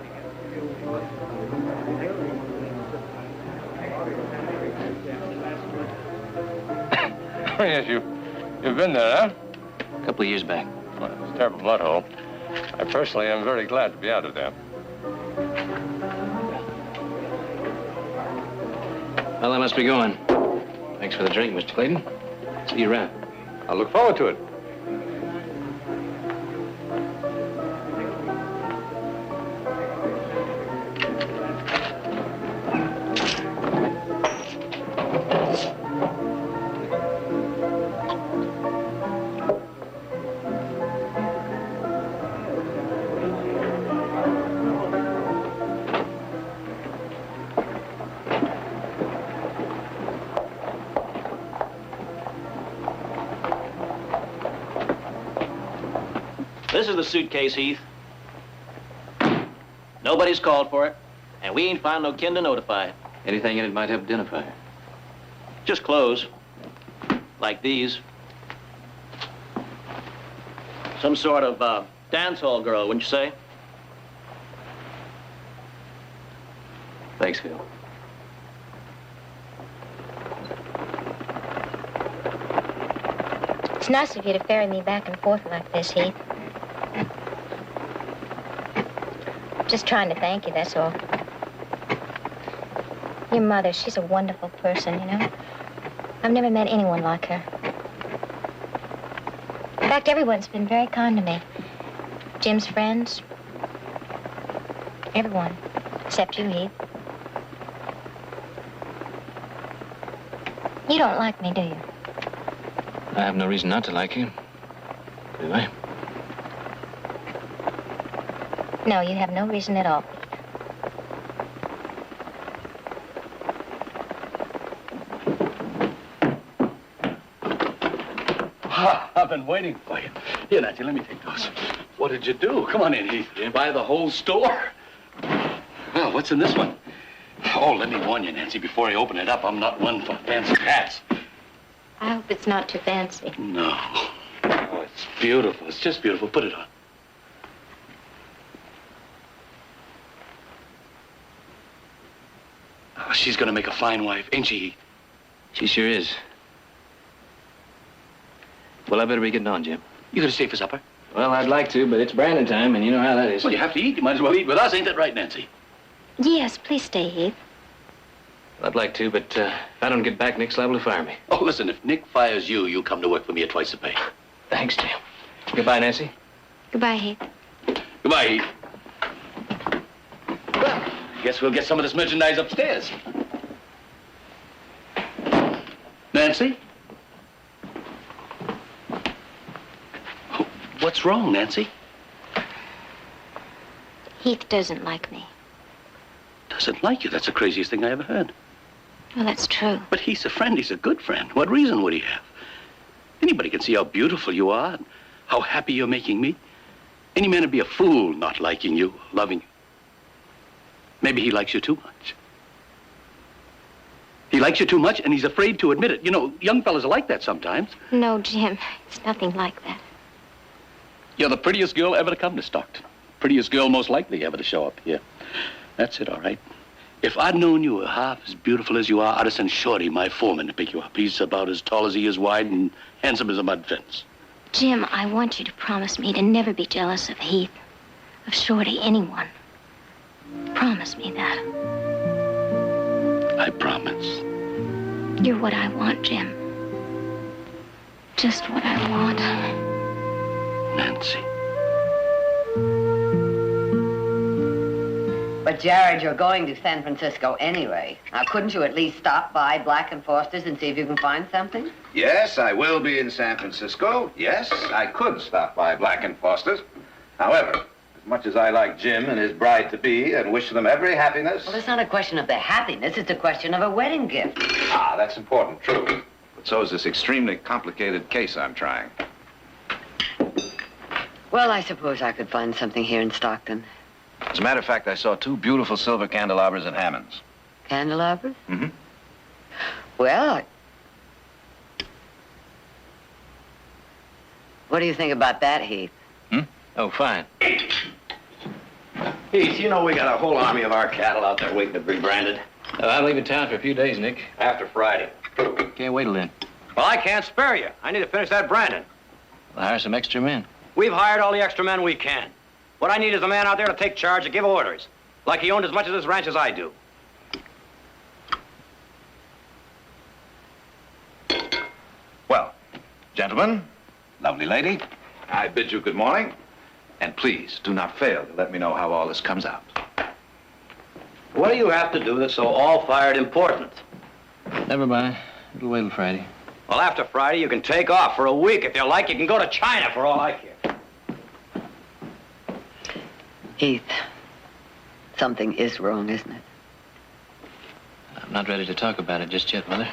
Oh, yes, you've been there, huh? A couple of years back. Well, it's a terrible mud hole. I personally am very glad to be out of there. Well, I must be going. Thanks for the drink, Mr. Clayton. See you around. I'll look forward to it. This is the suitcase, Heath. Nobody's called for it, and we ain't found no kin to notify it. Anything in it might help identify her. Just clothes. Like these. Some sort of dance hall girl, wouldn't you say? Thanks, Phil. It's nice of you to ferry me back and forth like this, Heath. Just trying to thank you, that's all. Your mother, she's a wonderful person, you know? I've never met anyone like her. In fact, everyone's been very kind to me. Jim's friends. Everyone. Except you, Heath. You don't like me, do you? I have no reason not to like you. Do I? No, you have no reason at all. I've been waiting for you. Here, Nancy, let me take those. What did you do? Come on in, Heath. You buy the whole store? Well, what's in this one? Oh, let me warn you, Nancy, before I open it up, I'm not one for fancy hats. I hope it's not too fancy. No. Oh, it's beautiful. It's just beautiful. Put it on. Oh, she's gonna make a fine wife, ain't she, Heath? She sure is. Well, I better be getting on, Jim. You gonna stay for supper? Well, I'd like to, but it's branding time, and you know how that is. Well, you have to eat. You might as well eat with us. Ain't that right, Nancy? Yes, please stay, Heath. I'd like to, but if I don't get back, Nick's liable to fire me. Oh, listen, if Nick fires you, you come to work for me at twice the pay. Thanks, Jim. Goodbye, Nancy. Goodbye, Heath. Goodbye, Heath. Well, guess we'll get some of this merchandise upstairs. Nancy? What's wrong, Nancy? Heath doesn't like me. Doesn't like you? That's the craziest thing I ever heard. Well, that's true. But he's a friend. He's a good friend. What reason would he have? Anybody can see how beautiful you are and how happy you're making me. Any man would be a fool not liking you, loving you. Maybe he likes you too much. He likes you too much, and he's afraid to admit it. You know, young fellas are like that sometimes. No, Jim. It's nothing like that. You're the prettiest girl ever to come to Stockton. Prettiest girl most likely ever to show up here. That's it, all right. If I'd known you were half as beautiful as you are, I'd have sent Shorty, my foreman, to pick you up. He's about as tall as he is wide and handsome as a mud fence. Jim, I want you to promise me to never be jealous of Heath, of Shorty, anyone. Promise me that. I promise. You're what I want, Jim. Just what I want. Nancy. But, Jared, you're going to San Francisco anyway. Now, couldn't you at least stop by Black & Foster's and see if you can find something? Yes, I will be in San Francisco. Yes, I could stop by Black & Foster's. However, as much as I like Jim and his bride-to-be and wish them every happiness... Well, it's not a question of their happiness. It's a question of a wedding gift. Ah, that's important, true. But so is this extremely complicated case I'm trying. Well, I suppose I could find something here in Stockton. As a matter of fact, I saw 2 beautiful silver candelabras at Hammond's. Candelabras? Mm-hmm. Well, what do you think about that, Heath? Hmm? Oh, fine. Heath, you know we got a whole army of our cattle out there waiting to be branded. I'm leaving town for a few days, Nick. After Friday. Can't wait till then. Well, I can't spare you. I need to finish that branding. I'll hire some extra men. We've hired all the extra men we can. What I need is a man out there to take charge and give orders. Like he owned as much of this ranch as I do. Well, gentlemen, lovely lady, I bid you good morning. And please, do not fail to let me know how all this comes out. What do you have to do that's so all-fired important? Never mind. It'll wait till Friday. Well, after Friday, you can take off for a week. If you like, you can go to China for all I care. Heath, something is wrong, isn't it? I'm not ready to talk about it just yet, Mother.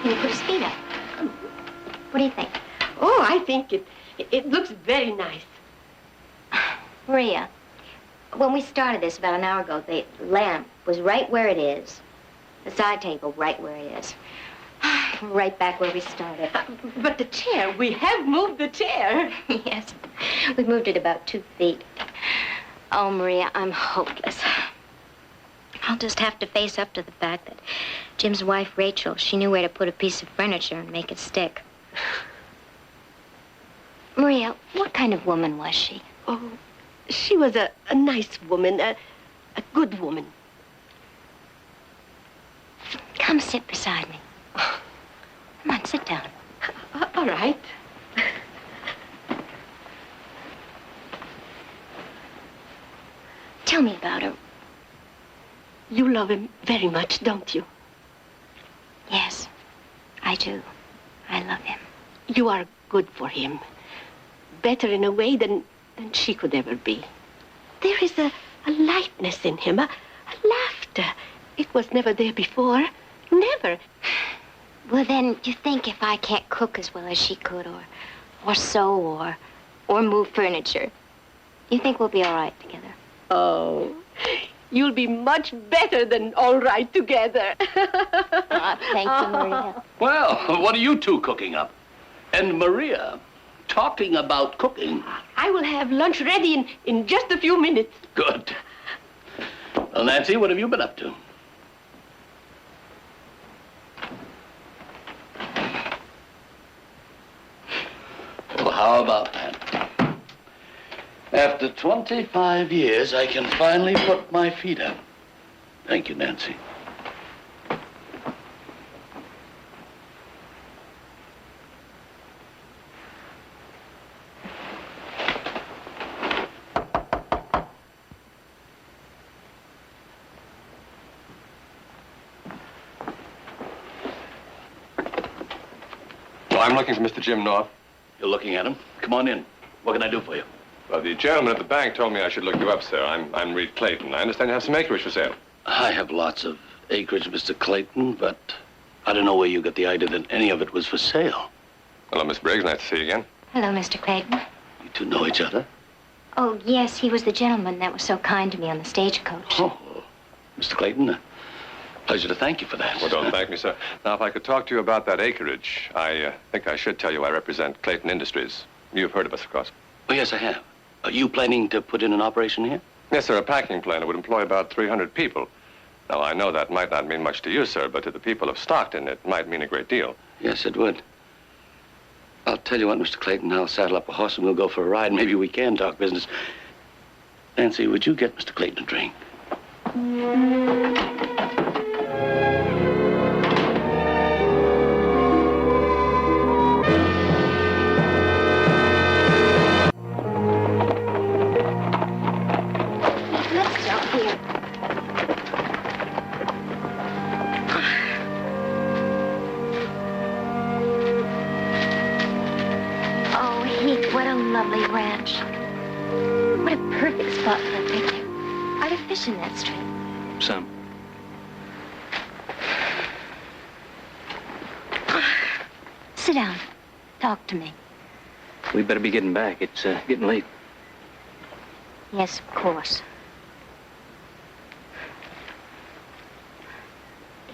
Can you put his feet up? What do you think? Oh, I think it looks very nice. Maria, when we started this about an hour ago, the lamp was right where it is. The side table right where it is. Right back where we started. But the chair, we have moved the chair. Yes, we moved it about 2 feet. Oh, Maria, I'm hopeless. I'll just have to face up to the fact that Jim's wife, Rachel, she knew where to put a piece of furniture and make it stick. Maria, what kind of woman was she? Oh, she was a nice woman, a good woman. Come sit beside me. Come on, sit down. All right. Tell me about her. You love him very much, don't you? Yes, I do. I love him. You are good for him. Better in a way than she could ever be. There is a lightness in him, a laughter. It was never there before. Never. Well, then, you think if I can't cook as well as she could, or sew, or move furniture, you think we'll be all right together? Oh, you'll be much better than all right together. Thank you, Maria. Well, what are you two cooking up? And Maria, talking about cooking. I will have lunch ready in just a few minutes. Good. Well, Nancy, what have you been up to? Well, how about that? After 25 years, I can finally put my feet up. Thank you, Nancy. Well, I'm looking for Mr. Jim North. You're looking at him? Come on in. What can I do for you? Well, the gentleman at the bank told me I should look you up, sir. I'm Reed Clayton. I understand you have some acreage for sale. I have lots of acreage, Mr. Clayton, but I don't know where you got the idea that any of it was for sale. Hello, Miss Briggs. Nice to see you again. Hello, Mr. Clayton. You two know each other? Oh, yes, he was the gentleman that was so kind to me on the stagecoach. Oh, Mr. Clayton, pleasure to thank you for that. Well, don't thank me, sir. Now, if I could talk to you about that acreage, I think I should tell you I represent Clayton Industries. You've heard of us, of course. Oh, yes, I have. Are you planning to put in an operation here? Yes, sir, a packing plant. It would employ about 300 people. Now, I know that might not mean much to you, sir, but to the people of Stockton, it might mean a great deal. Yes, it would. I'll tell you what, Mr. Clayton, I'll saddle up a horse and we'll go for a ride. Maybe we can talk business. Nancy, would you get Mr. Clayton a drink? Let's jump here. Oh, Heath, what a lovely ranch. What a perfect spot for a picnic. Are there fish in that stream? Some. Sit down. Talk to me. We better be getting back. It's getting late. Yes, of course.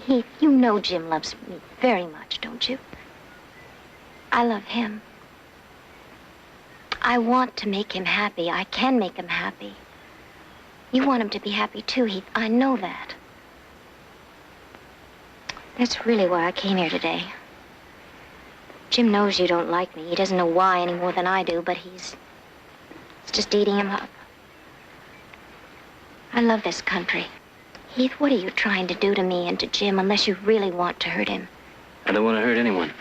Heath, you know Jim loves me very much, don't you? I love him. I want to make him happy. I can make him happy. You want him to be happy too, Heath. I know that. That's really why I came here today. Jim knows you don't like me. He doesn't know why any more than I do, but it's just eating him up. I love this country. Heath, what are you trying to do to me and to Jim unless you really want to hurt him? I don't want to hurt anyone.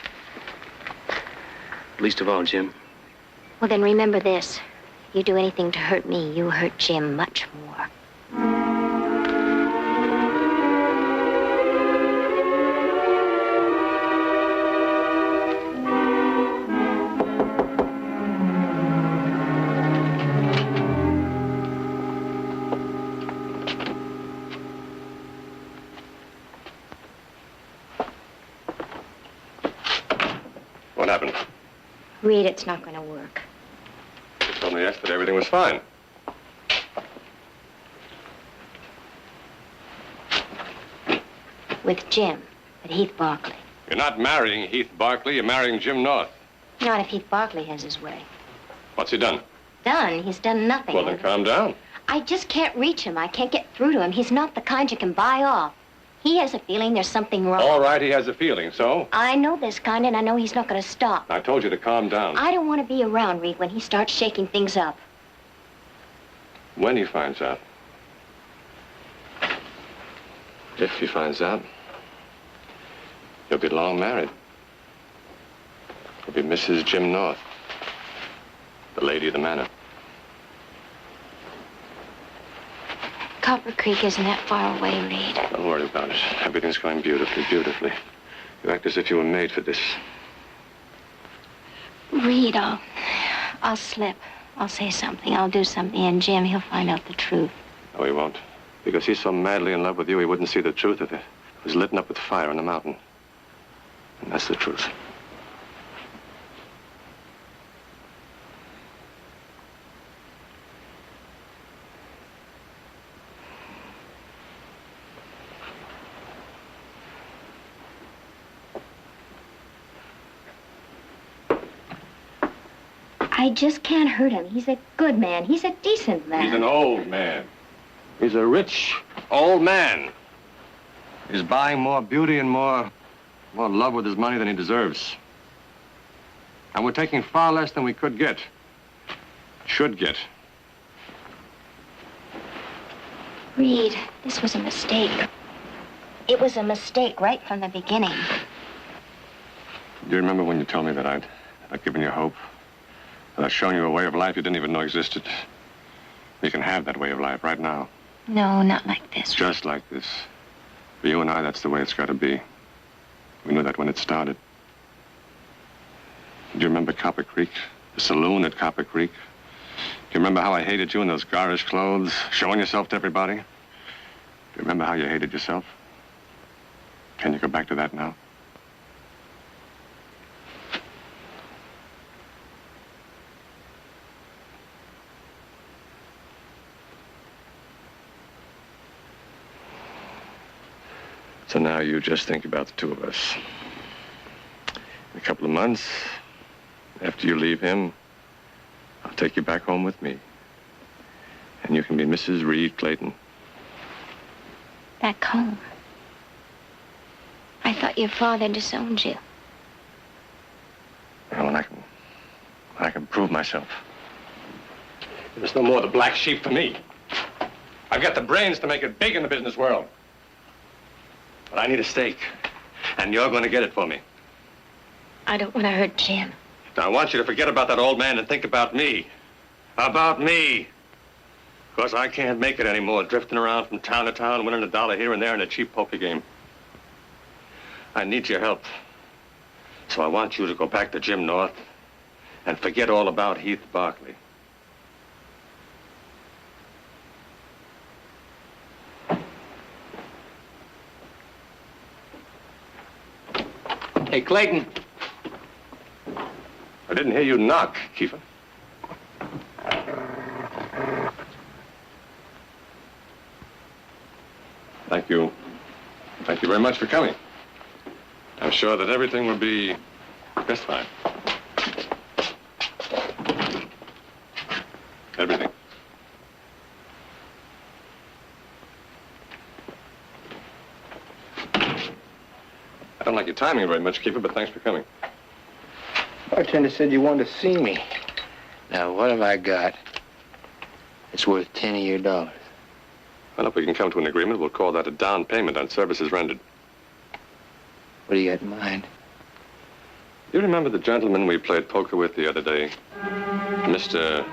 Least of all, Jim. Well, then remember this. If you do anything to hurt me, you hurt Jim much more. What happened? Reed, it's not going to work. You told me yesterday everything was fine. With Jim, but Heath Barkley. You're not marrying Heath Barkley, you're marrying Jim North. Not if Heath Barkley has his way. What's he done? Done? He's done nothing. Well, then calm down. I just can't reach him. I can't get through to him. He's not the kind you can buy off. He has a feeling there's something wrong. All right, he has a feeling, so? I know this kind, and I know he's not going to stop. I told you to calm down. I don't want to be around, Reed, when he starts shaking things up. When he finds out. If he finds out, you'll be long married. You'll be Mrs. Jim North, the lady of the manor. Copper Creek isn't that far away, Reed. Don't worry about it. Everything's going beautifully, beautifully. You act as if you were made for this. Reed, I'll slip. I'll say something. I'll do something, and Jim, he'll find out the truth. No, he won't. Because he's so madly in love with you, he wouldn't see the truth of it. It was lit up with fire on the mountain. And that's the truth. I just can't hurt him. He's a good man. He's a decent man. He's an old man. He's a rich old man. He's buying more beauty and more love with his money than he deserves. And we're taking far less than we could get. Should get. Reed, this was a mistake. It was a mistake right from the beginning. Do you remember when you told me that I'd given you hope? That I'd shown you a way of life you didn't even know existed? You can have that way of life right now. No, not like this. Just like this. For you and I, that's the way it's got to be. We knew that when it started. Do you remember Copper Creek? The saloon at Copper Creek? Do you remember how I hated you in those garish clothes, showing yourself to everybody? Do you remember how you hated yourself? Can you go back to that now? So now you just think about the two of us. In a couple of months, after you leave him, I'll take you back home with me. And you can be Mrs. Reed Clayton. Back home? I thought your father disowned you. Well, when I can prove myself. There's no more the black sheep for me. I've got the brains to make it big in the business world. But I need a stake, and you're going to get it for me. I don't want to hurt Jim. Now, I want you to forget about that old man and think about me. About me. Because I can't make it anymore, drifting around from town to town, winning $1 here and there in a cheap poker game. I need your help. So I want you to go back to Jim North and forget all about Heath Barkley. Hey, Clayton. I didn't hear you knock, Kiefer. Thank you. Thank you very much for coming. I'm sure that everything will be just fine. Everything. I don't like your timing very much, Keeper, but thanks for coming. Bartender said you wanted to see me. Now, what have I got? It's worth 10 of your dollars. Well, if we can come to an agreement, we'll call that a down payment on services rendered. What do you got in mind? You remember the gentleman we played poker with the other day? Mr.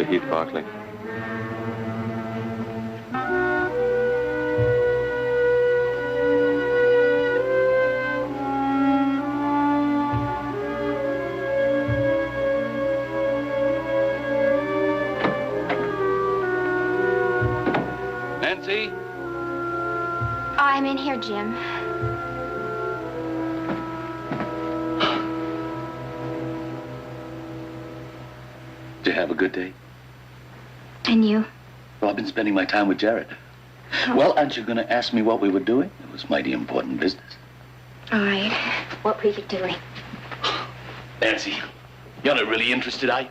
Heath Barkley? Nancy? I'm in here, Jim. Did you have a good day? And you? Well, I've been spending my time with Jared. Well, aren't you going to ask me what we were doing? It was mighty important business. All right. What were you doing? Nancy, you're not really interested, are you?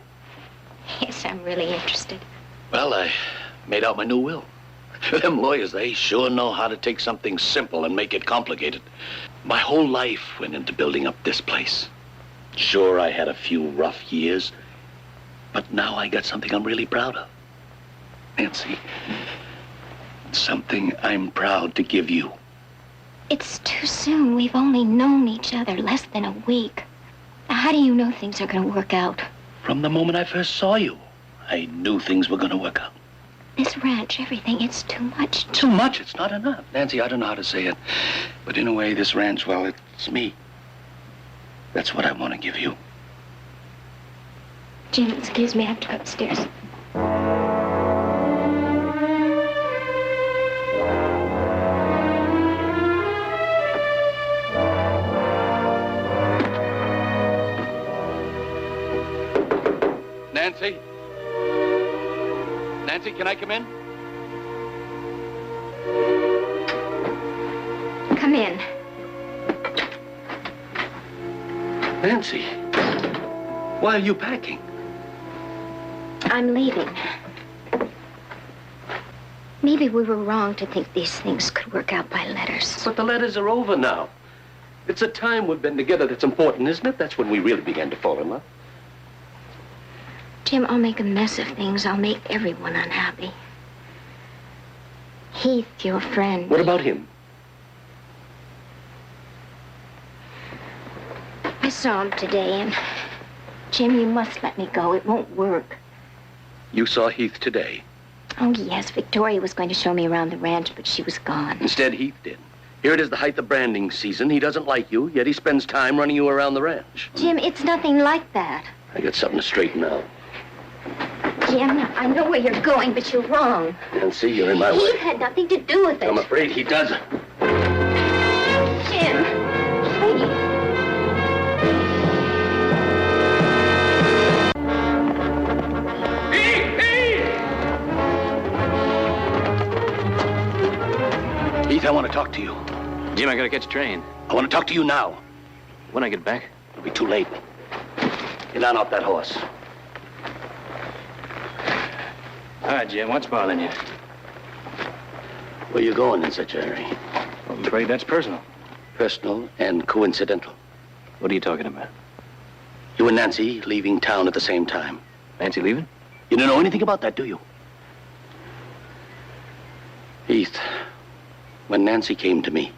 Yes, I'm really interested. Well, I made out my new will. Them lawyers, they sure know how to take something simple and make it complicated. My whole life went into building up this place. Sure, I had a few rough years, but now I got something I'm really proud of. Nancy, something I'm proud to give you. It's too soon. We've only known each other less than a week. How do you know things are going to work out? From the moment I first saw you, I knew things were going to work out. This ranch, everything, it's too much. Too much? It's not enough. Nancy, I don't know how to say it, but in a way, this ranch, well, it's me. That's what I want to give you. Jim, excuse me, I have to go upstairs. Nancy? Nancy, can I come in? Come in. Nancy, why are you packing? I'm leaving. Maybe we were wrong to think these things could work out by letters. But the letters are over now. It's a time we've been together that's important, isn't it? That's when we really began to fall in love. Jim, I'll make a mess of things. I'll make everyone unhappy. Heath, your friend. What about him? I saw him today, and Jim, you must let me go. It won't work. You saw Heath today. Oh, yes. Victoria was going to show me around the ranch, but she was gone. Instead, Heath did. Here it is the height of branding season. He doesn't like you, yet he spends time running you around the ranch. Jim, it's nothing like that. I got something to straighten out. Jim, I know where you're going, but you're wrong. Nancy, you're in my way. Heath had nothing to do with it. I'm afraid he doesn't. Jim, please. Heath, I want to talk to you. Jim, I gotta catch a train. I want to talk to you now. When I get back? It'll be too late. Get on off that horse. All right, Jim, what's bothering you? Where you going in such a hurry? I'm afraid that's personal. Personal and coincidental. What are you talking about? You and Nancy leaving town at the same time. Nancy leaving? You don't know anything about that, do you? Heath, when Nancy came to me,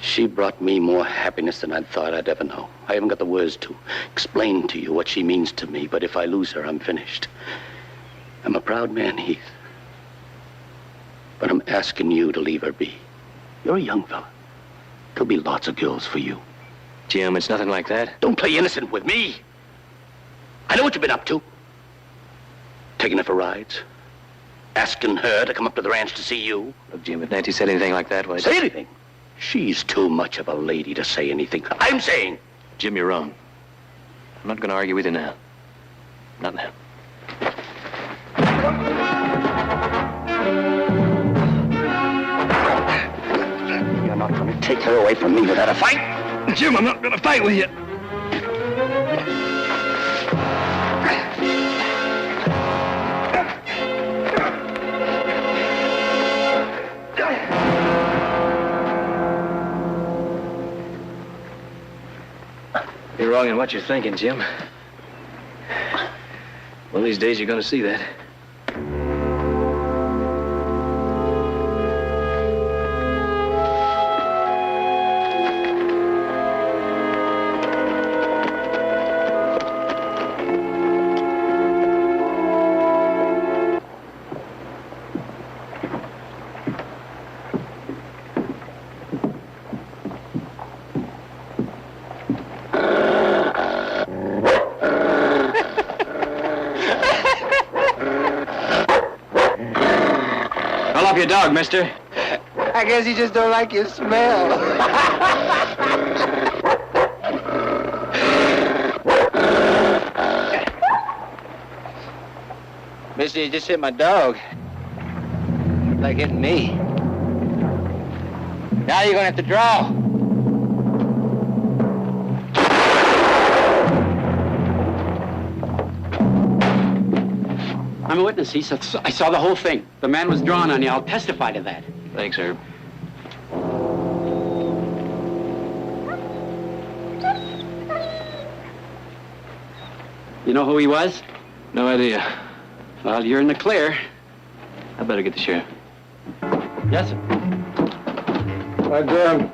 she brought me more happiness than I thought I'd ever know. I haven't got the words to explain to you what she means to me, but if I lose her, I'm finished. I'm a proud man, Heath. But I'm asking you to leave her be. You're a young fella. There'll be lots of girls for you. Jim, it's nothing like that. Don't play innocent with me. I know what you've been up to. Taking her for rides. Asking her to come up to the ranch to see you. Look, Jim, if Nancy said anything like that, why... Say anything? She's too much of a lady to say anything. I'm saying... Jim, you're wrong. I'm not going to argue with you now. Not now. take her away from me without a fight? Jim, I'm not gonna fight with you. You're wrong in what you're thinking, Jim. One of these days you're gonna see that. Your dog, mister. I guess he just don't like your smell. Mister, you just hit my dog. Like hitting me. Now you're gonna have to draw. I'm a witness. I saw the whole thing. The man was drawn on you. I'll testify to that. Thanks, Herb. You know who he was? No idea. Well, you're in the clear. I better get the sheriff. Yes, sir. Hi, John.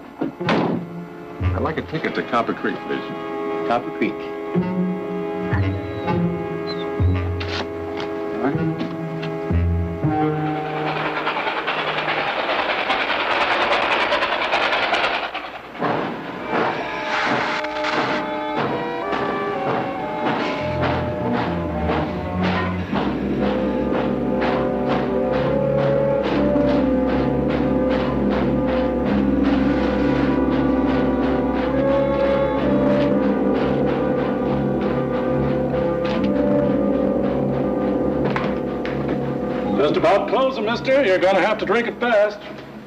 I'd like a ticket to Copper Creek, please. Copper Creek. Just about closing, mister. You're gonna have to drink it fast.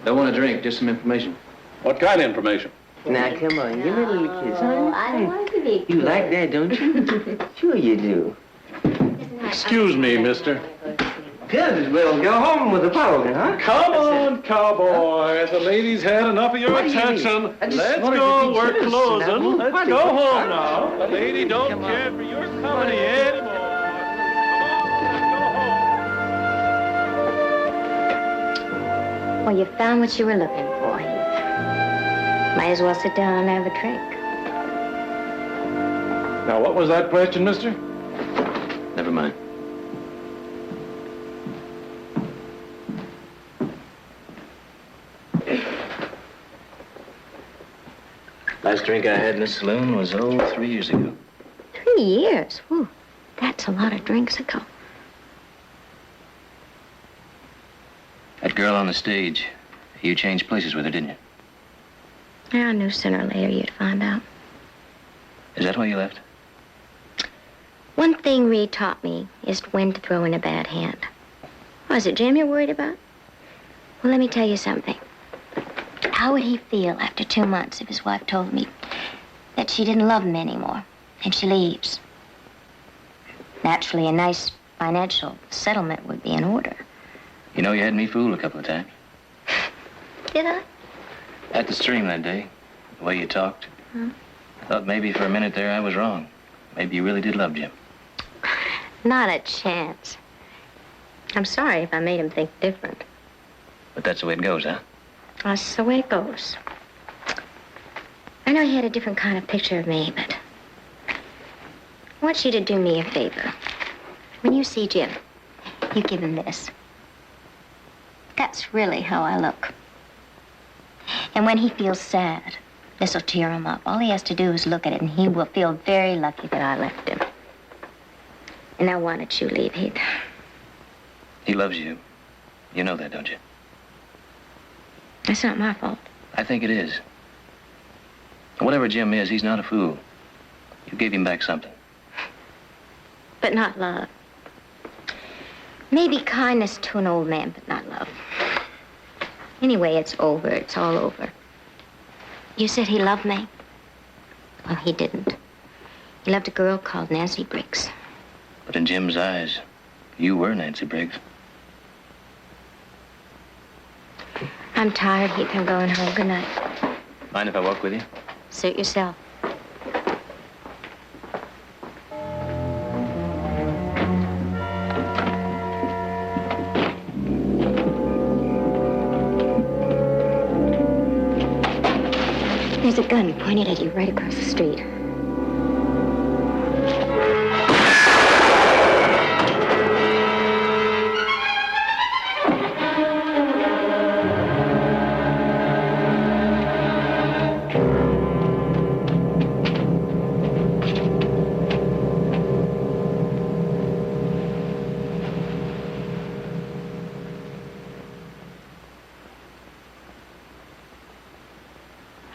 Don't want to drink, just some information. What kind of information? Now, come on, give me a little kiss, huh? I don't want to be. You like that, don't you? Sure you do. Excuse me, mister. Good. Well, go home with the powder, huh? Come on, cowboy. The lady's had enough of your attention. Let's go. We're closing. Let's go home now. The lady don't care for your company anymore. Well, you found what you were looking for, Heath. Might as well sit down and have a drink. Now, what was that question, mister? Never mind. Last drink I had in this saloon was, 3 years ago. 3 years? Whew, that's a lot of drinks ago. That girl on the stage, you changed places with her, didn't you? Yeah, I knew sooner or later you'd find out. Is that why you left? One thing Reed taught me is when to throw in a bad hand. Was it Jim you're worried about? Well, let me tell you something. How would he feel after 2 months if his wife told me that she didn't love him anymore and she leaves? Naturally, a nice financial settlement would be in order. You know, you had me fooled a couple of times. Did I? At the stream that day, the way you talked. Huh? I thought maybe for a minute there I was wrong. Maybe you really did love Jim. Not a chance. I'm sorry if I made him think different. But that's the way it goes, huh? That's the way it goes. I know he had a different kind of picture of me, but I want you to do me a favor. When you see Jim, you give him this. That's really how I look. And when he feels sad, this'll cheer him up. All he has to do is look at it, and he will feel very lucky that I left him. And now why don't you leave, Heath? He loves you. You know that, don't you? That's not my fault. I think it is. Whatever Jim is, he's not a fool. You gave him back something. But not love. Maybe kindness to an old man, but not love. Anyway, it's over. It's all over. You said he loved me. Well, he didn't. He loved a girl called Nancy Briggs. But in Jim's eyes, you were Nancy Briggs. I'm tired, Heath. I'm going home. Good night. Mind if I walk with you? Suit yourself. There's a gun pointed at you right across the street.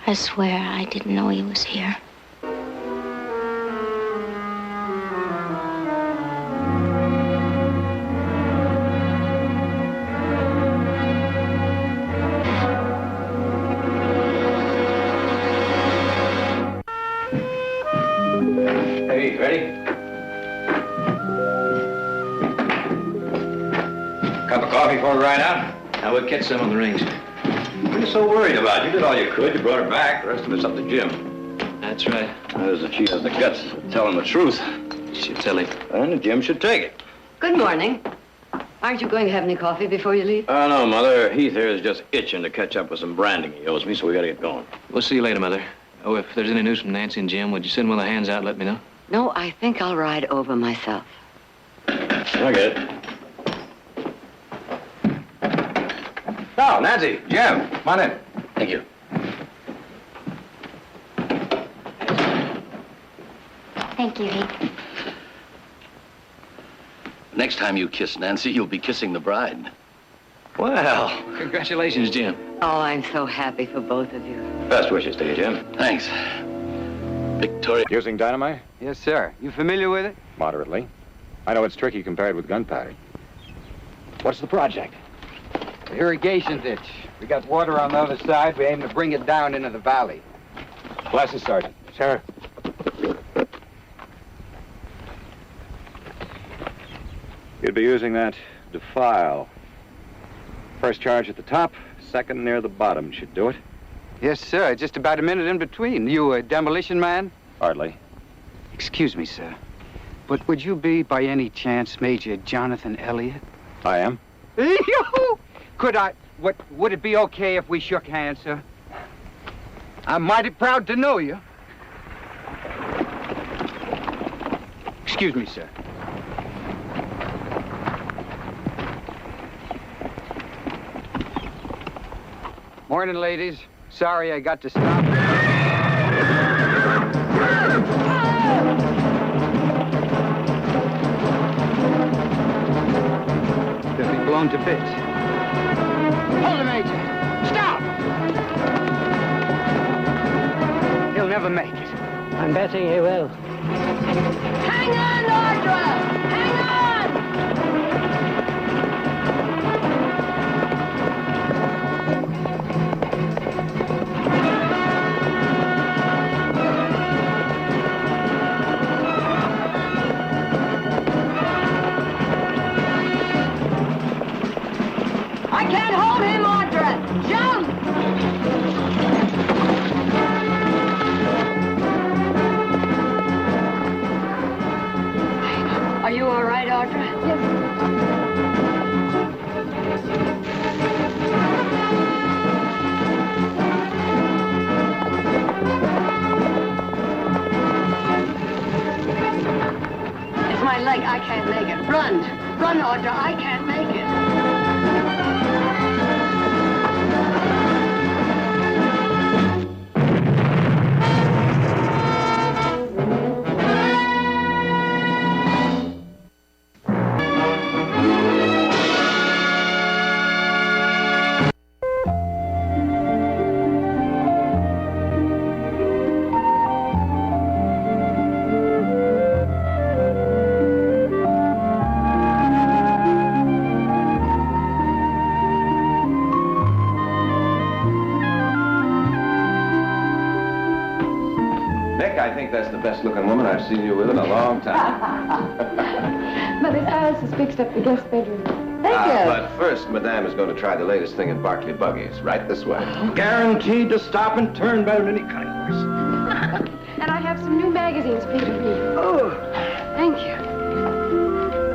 I swear I didn't know he was here. Hey, ready? Cup of coffee before we ride out? I would catch some on the range. What are you so worried about? You did all you could. You brought her back. The rest of it's up to Jim. That's right. As if she has the guts to tell him the truth. She'll tell him. And Jim should take it. Good morning. Aren't you going to have any coffee before you leave? Oh, no, Mother. Heath here is just itching to catch up with some branding he owes me, so we gotta get going. We'll see you later, Mother. Oh, if there's any news from Nancy and Jim, would you send one of the hands out and let me know? No, I think I'll ride over myself. I get it. Now, Nancy, Jim, come on in. Thank you. Thank you, Heath. Next time you kiss Nancy, you'll be kissing the bride. Well, congratulations, Jim. Oh, I'm so happy for both of you. Best wishes to you, Jim. Thanks. Victoria. Using dynamite? Yes, sir. You familiar with it? Moderately. I know it's tricky compared with gunpowder. What's the project? The irrigation ditch. We got water on the other side. We aim to bring it down into the valley. Glasses, Sergeant. Sir. You'd be using that defile. First charge at the top, second near the bottom should do it. Yes, sir. Just about a minute in between. You a demolition man? Hardly. Excuse me, sir. But would you be, by any chance, Major Jonathan Elliott? I am. Could I... Would it be okay if we shook hands, sir? I'm mighty proud to know you. Excuse me, sir. Morning, ladies. Sorry I got to stop. They'll be blown to bits. Hold it, Major. Stop! He'll never make it. I'm betting he will. Hang on, Audra! Hang on! I can't hold him, Audra! Jump! Are you all right, Audra? Yes. It's my leg. I can't make it. Run. Run, Audra. I can't make it. I think that's the best-looking woman I've seen you with in a long time. Mother Silas has fixed up the guest bedroom. Thank you. But first, Madame is going to try the latest thing in Barclay buggies. Right this way. Guaranteed to stop and turn better than any kind horse. And I have some new magazines for you to read. Oh, thank you.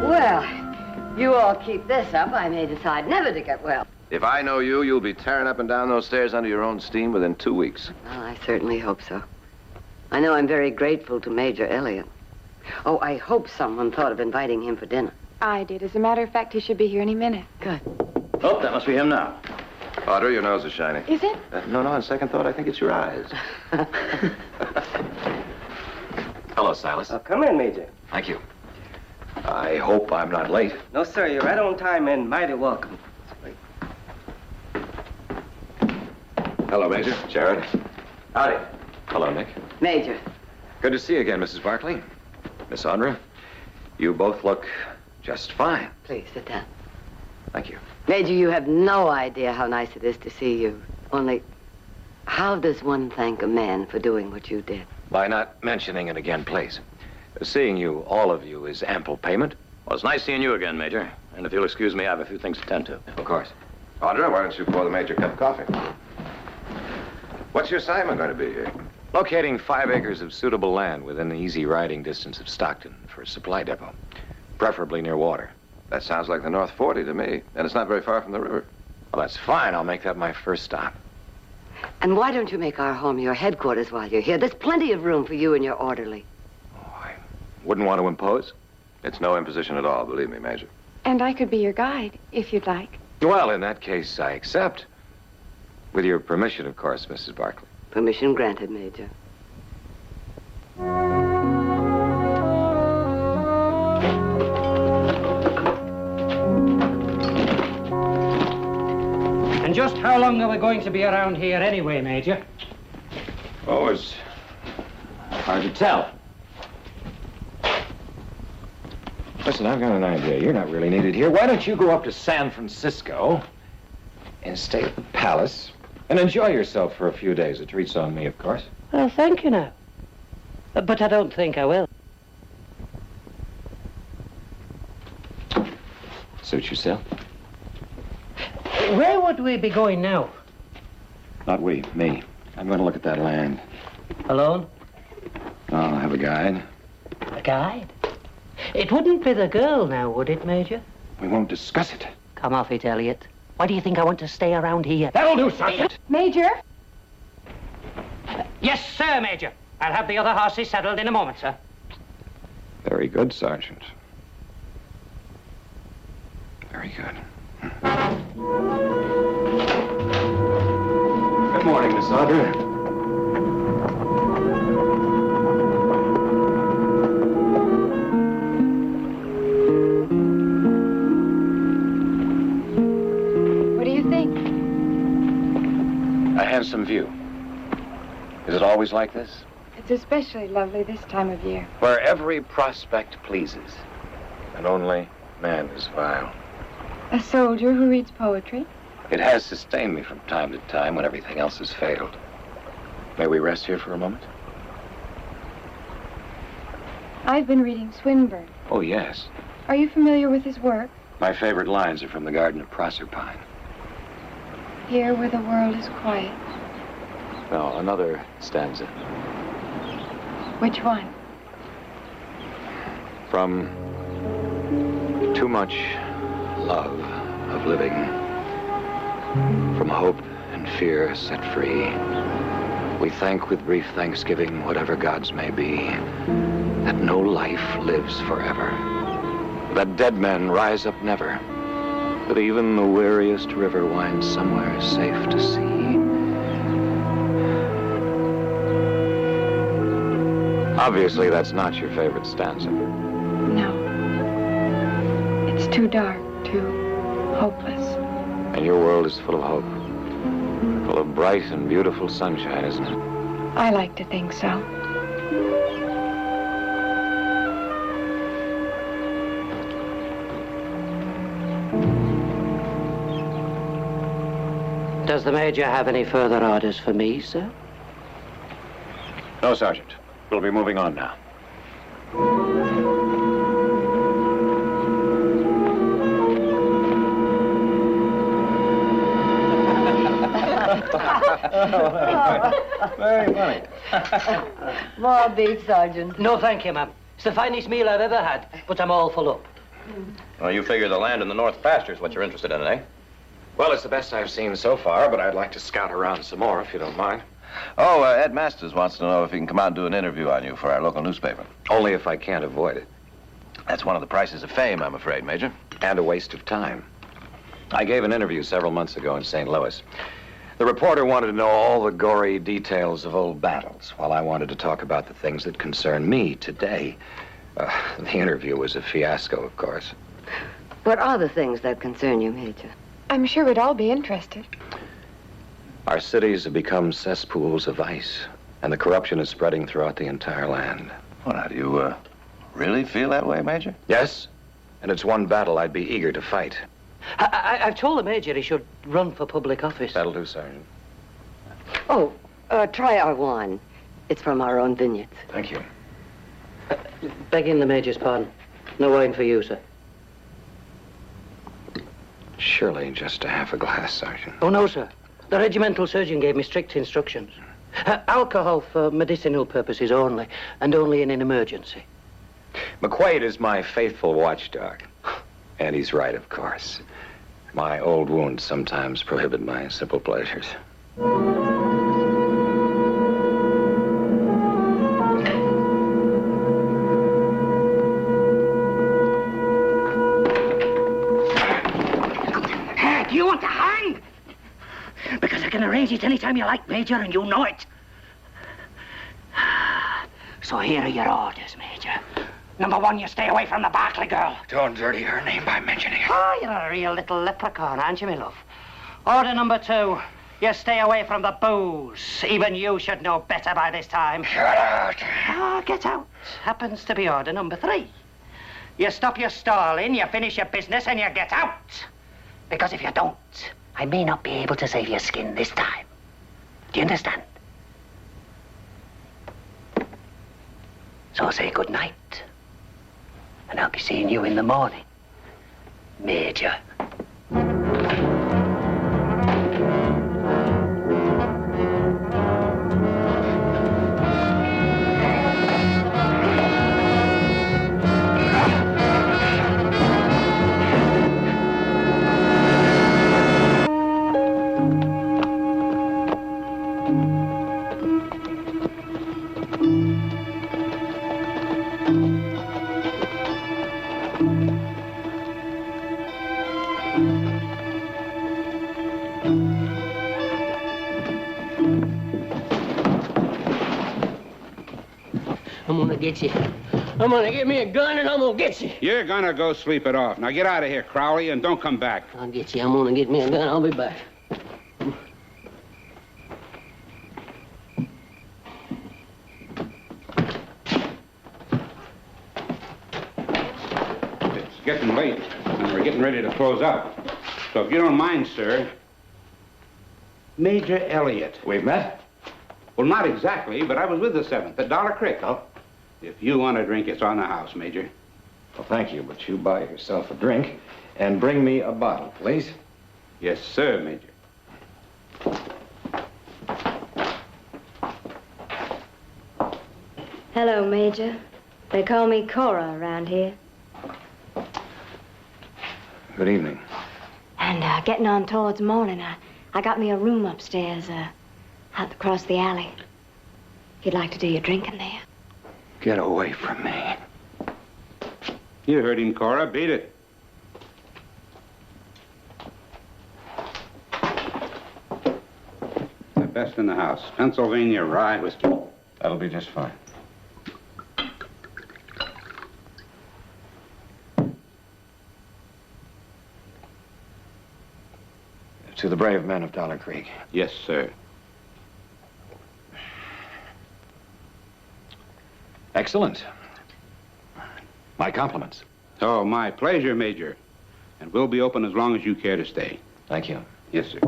Well, you all keep this up, I may decide never to get well. If I know you, you'll be tearing up and down those stairs under your own steam within 2 weeks. Well, I certainly hope so. I know I'm very grateful to Major Elliott. Oh, I hope someone thought of inviting him for dinner. I did. As a matter of fact, he should be here any minute. Good. Oh, that must be him now. Audrey, your nose is shiny. Is it? No, on second thought, I think it's your eyes. Hello, Silas. Come in, Major. Thank you. I hope I'm not late. No, sir, you're right on time and mighty welcome. Hello, Major. Jared. Howdy. Hello, Nick. Major. Good to see you again, Mrs. Barclay. Miss Audra, you both look just fine. Please, sit down. Thank you. Major, you have no idea how nice it is to see you. Only, how does one thank a man for doing what you did? By not mentioning it again, please. Seeing you, all of you, is ample payment. Well, it's nice seeing you again, Major. And if you'll excuse me, I have a few things to tend to. Of course. Audra, why don't you pour the Major a cup of coffee? What's your assignment going to be here? Locating 5 acres of suitable land within the easy riding distance of Stockton for a supply depot, preferably near water. That sounds like the North 40 to me, and it's not very far from the river. Well, that's fine. I'll make that my first stop. And why don't you make our home your headquarters while you're here? There's plenty of room for you and your orderly. Wouldn't want to impose? It's no imposition at all, believe me, Major. And I could be your guide, if you'd like. Well, in that case, I accept. With your permission, of course, Mrs. Barclay. Permission granted, Major. And just how long are we going to be around here anyway, Major? Oh, it's hard to tell. Listen, I've got an idea. You're not really needed here. Why don't you go up to San Francisco and stay at the Palace and enjoy yourself for a few days? A treat's on me, of course. Well, thank you now. But I don't think I will. Suit yourself. Where would we be going now? Not we, me. I'm going to look at that land. Alone? I'll have a guide. A guide? It wouldn't be the girl now, would it, Major? We won't discuss it. Come off it, Elliot. Why do you think I want to stay around here? That'll do, Sergeant. Major? Yes, sir, Major. I'll have the other horses saddled in a moment, sir. Very good, Sergeant. Very good. Good morning, Miss Audra. Handsome view. Is it always like this? It's especially lovely this time of year. Where every prospect pleases, and only man is vile. A soldier who reads poetry? It has sustained me from time to time when everything else has failed. May we rest here for a moment? I've been reading Swinburne. Oh, yes. Are you familiar with his work? My favorite lines are from the Garden of Proserpine. Here where the world is quiet. No, another stanza. Which one? From too much love of living, from hope and fear set free, we thank with brief thanksgiving whatever gods may be, that no life lives forever, that dead men rise up never, that even the weariest river winds somewhere safe to sea. Obviously, that's not your favorite stanza. No. It's too dark, too hopeless. And your world is full of hope. Full of bright and beautiful sunshine, isn't it? I like to think so. Does the Major have any further orders for me, sir? No, Sergeant. We'll be moving on now. Very funny. More beef, Sergeant. No, thank you, ma'am. It's the finest meal I've ever had, but I'm all full up. Well, you figure the land in the North Pasture is what you're interested in, eh? Well, it's the best I've seen so far, but I'd like to scout around some more, if you don't mind. Oh, Ed Masters wants to know if he can come out and do an interview on you for our local newspaper. Only if I can't avoid it. That's one of the prices of fame, I'm afraid, Major. And a waste of time. I gave an interview several months ago in St. Louis. The reporter wanted to know all the gory details of old battles, while I wanted to talk about the things that concern me today. The interview was a fiasco, of course. What are the things that concern you, Major? I'm sure we'd all be interested. Our cities have become cesspools of ice, and the corruption is spreading throughout the entire land. Well, now, do you really feel that way, Major? Yes, and it's one battle I'd be eager to fight. I've told the Major he should run for public office. That'll do, Sergeant. Oh, try our wine. It's from our own vineyards. Thank you. Begging the Major's pardon. No wine for you, sir. Surely just a half a glass, Sergeant. Oh, no, sir. The regimental surgeon gave me strict instructions. Alcohol for medicinal purposes only, and only in an emergency. McQuaid is my faithful watchdog. And he's right, of course. My old wounds sometimes prohibit my simple pleasures. Do you want to hang? Because I can arrange it any time you like, Major, and you know it. So here are your orders, Major. Number 1, you stay away from the Barclay girl. Don't dirty her name by mentioning it. Oh, you're a real little leprechaun, aren't you, my love? Order number 2, you stay away from the booze. Even you should know better by this time. Get out. Oh, get out. Happens to be order number 3. You stop your stalling, you finish your business, and you get out. Because if you don't, I may not be able to save your skin this time. Do you understand? So say good night. And I'll be seeing you in the morning, Major. I'm gonna get you. I'm gonna get me a gun and I'm gonna get you. You're gonna go sleep it off. Now get out of here, Crowley, and don't come back. I'll get you. I'm gonna get me a gun. I'll be back. It's getting late, and we're getting ready to close up. So if you don't mind, sir, Major Elliott. We've met? Well, not exactly, but I was with the 7th at Dollar Creek. Oh. If you want a drink, it's on the house, Major. Well, thank you, but you buy yourself a drink and bring me a bottle, please. Yes, sir, Major. Hello, Major. They call me Cora around here. Good evening. And getting on towards morning, I got me a room upstairs, out across the alley. If you'd like to do your drinking there. Get away from me. You heard him, Cora. Beat it. The best in the house. Pennsylvania rye whiskey. That'll be just fine. To the brave men of Dollar Creek. Yes, sir. Excellent. My compliments. Oh, my pleasure, Major. And we'll be open as long as you care to stay. Thank you. Yes, sir.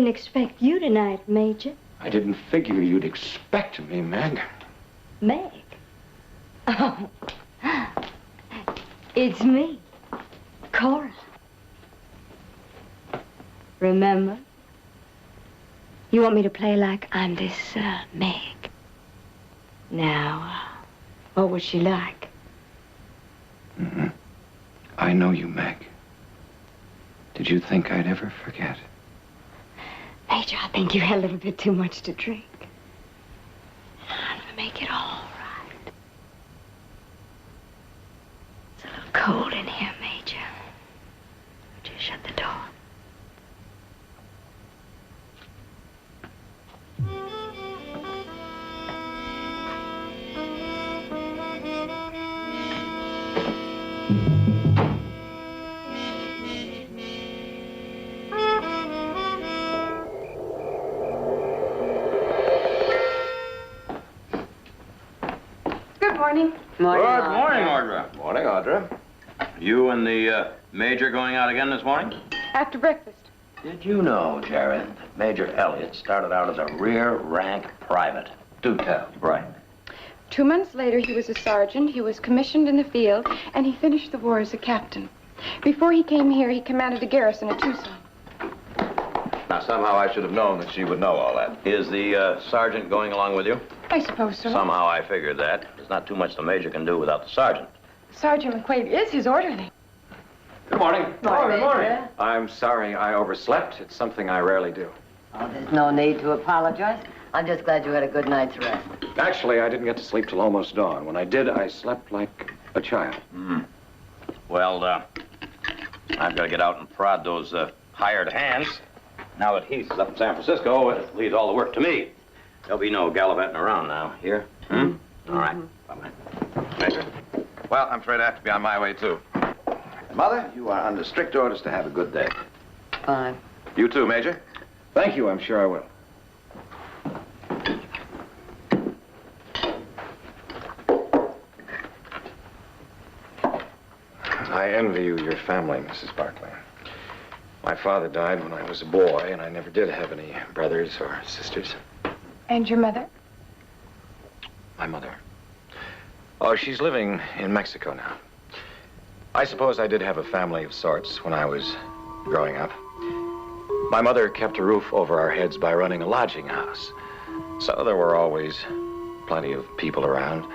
didn't expect you tonight, Major. I didn't figure you'd expect me, Meg. Meg? Oh, it's me, Cora. Remember? You want me to play like I'm this, Meg. Now, what was she like? Mm-hmm. I know you, Meg. Did you think I'd ever forget? Major, I think you had a little bit too much to drink. I'm gonna make it all right. It's a little cold in here, Major. Would you shut the door? Morning. Good morning, Audra. Morning, Audra. You and the Major going out again this morning? After breakfast. Did you know, Jared, that Major Elliott started out as a rear rank private? Do tell. Right. 2 months later, he was a sergeant, he was commissioned in the field, and he finished the war as a captain. Before he came here, he commanded a garrison at Tucson. Now, somehow I should have known that she would know all that. Is the sergeant going along with you? I suppose so. Somehow I figured that. There's not too much the Major can do without the sergeant. Sergeant McQuaid is his orderly. Good morning. Morning. I'm sorry I overslept. It's something I rarely do. Oh, there's no need to apologize. I'm just glad you had a good night's rest. Actually, I didn't get to sleep till almost dawn. When I did, I slept like a child. Well, I've got to get out and prod those hired hands. Now that Heath is up in San Francisco, it leaves all the work to me. There'll be no gallivanting around now. Here? All right. Bye-bye. Major. Well, I'm afraid I have to be on my way, too. Mother, you are under strict orders to have a good day. Fine. You too, Major. Thank you. I'm sure I will. I envy you your family, Mrs. Barclay. My father died when I was a boy, and I never did have any brothers or sisters. And your mother? My mother. Oh, she's living in Mexico now. I suppose I did have a family of sorts when I was growing up. My mother kept a roof over our heads by running a lodging house. So there were always plenty of people around.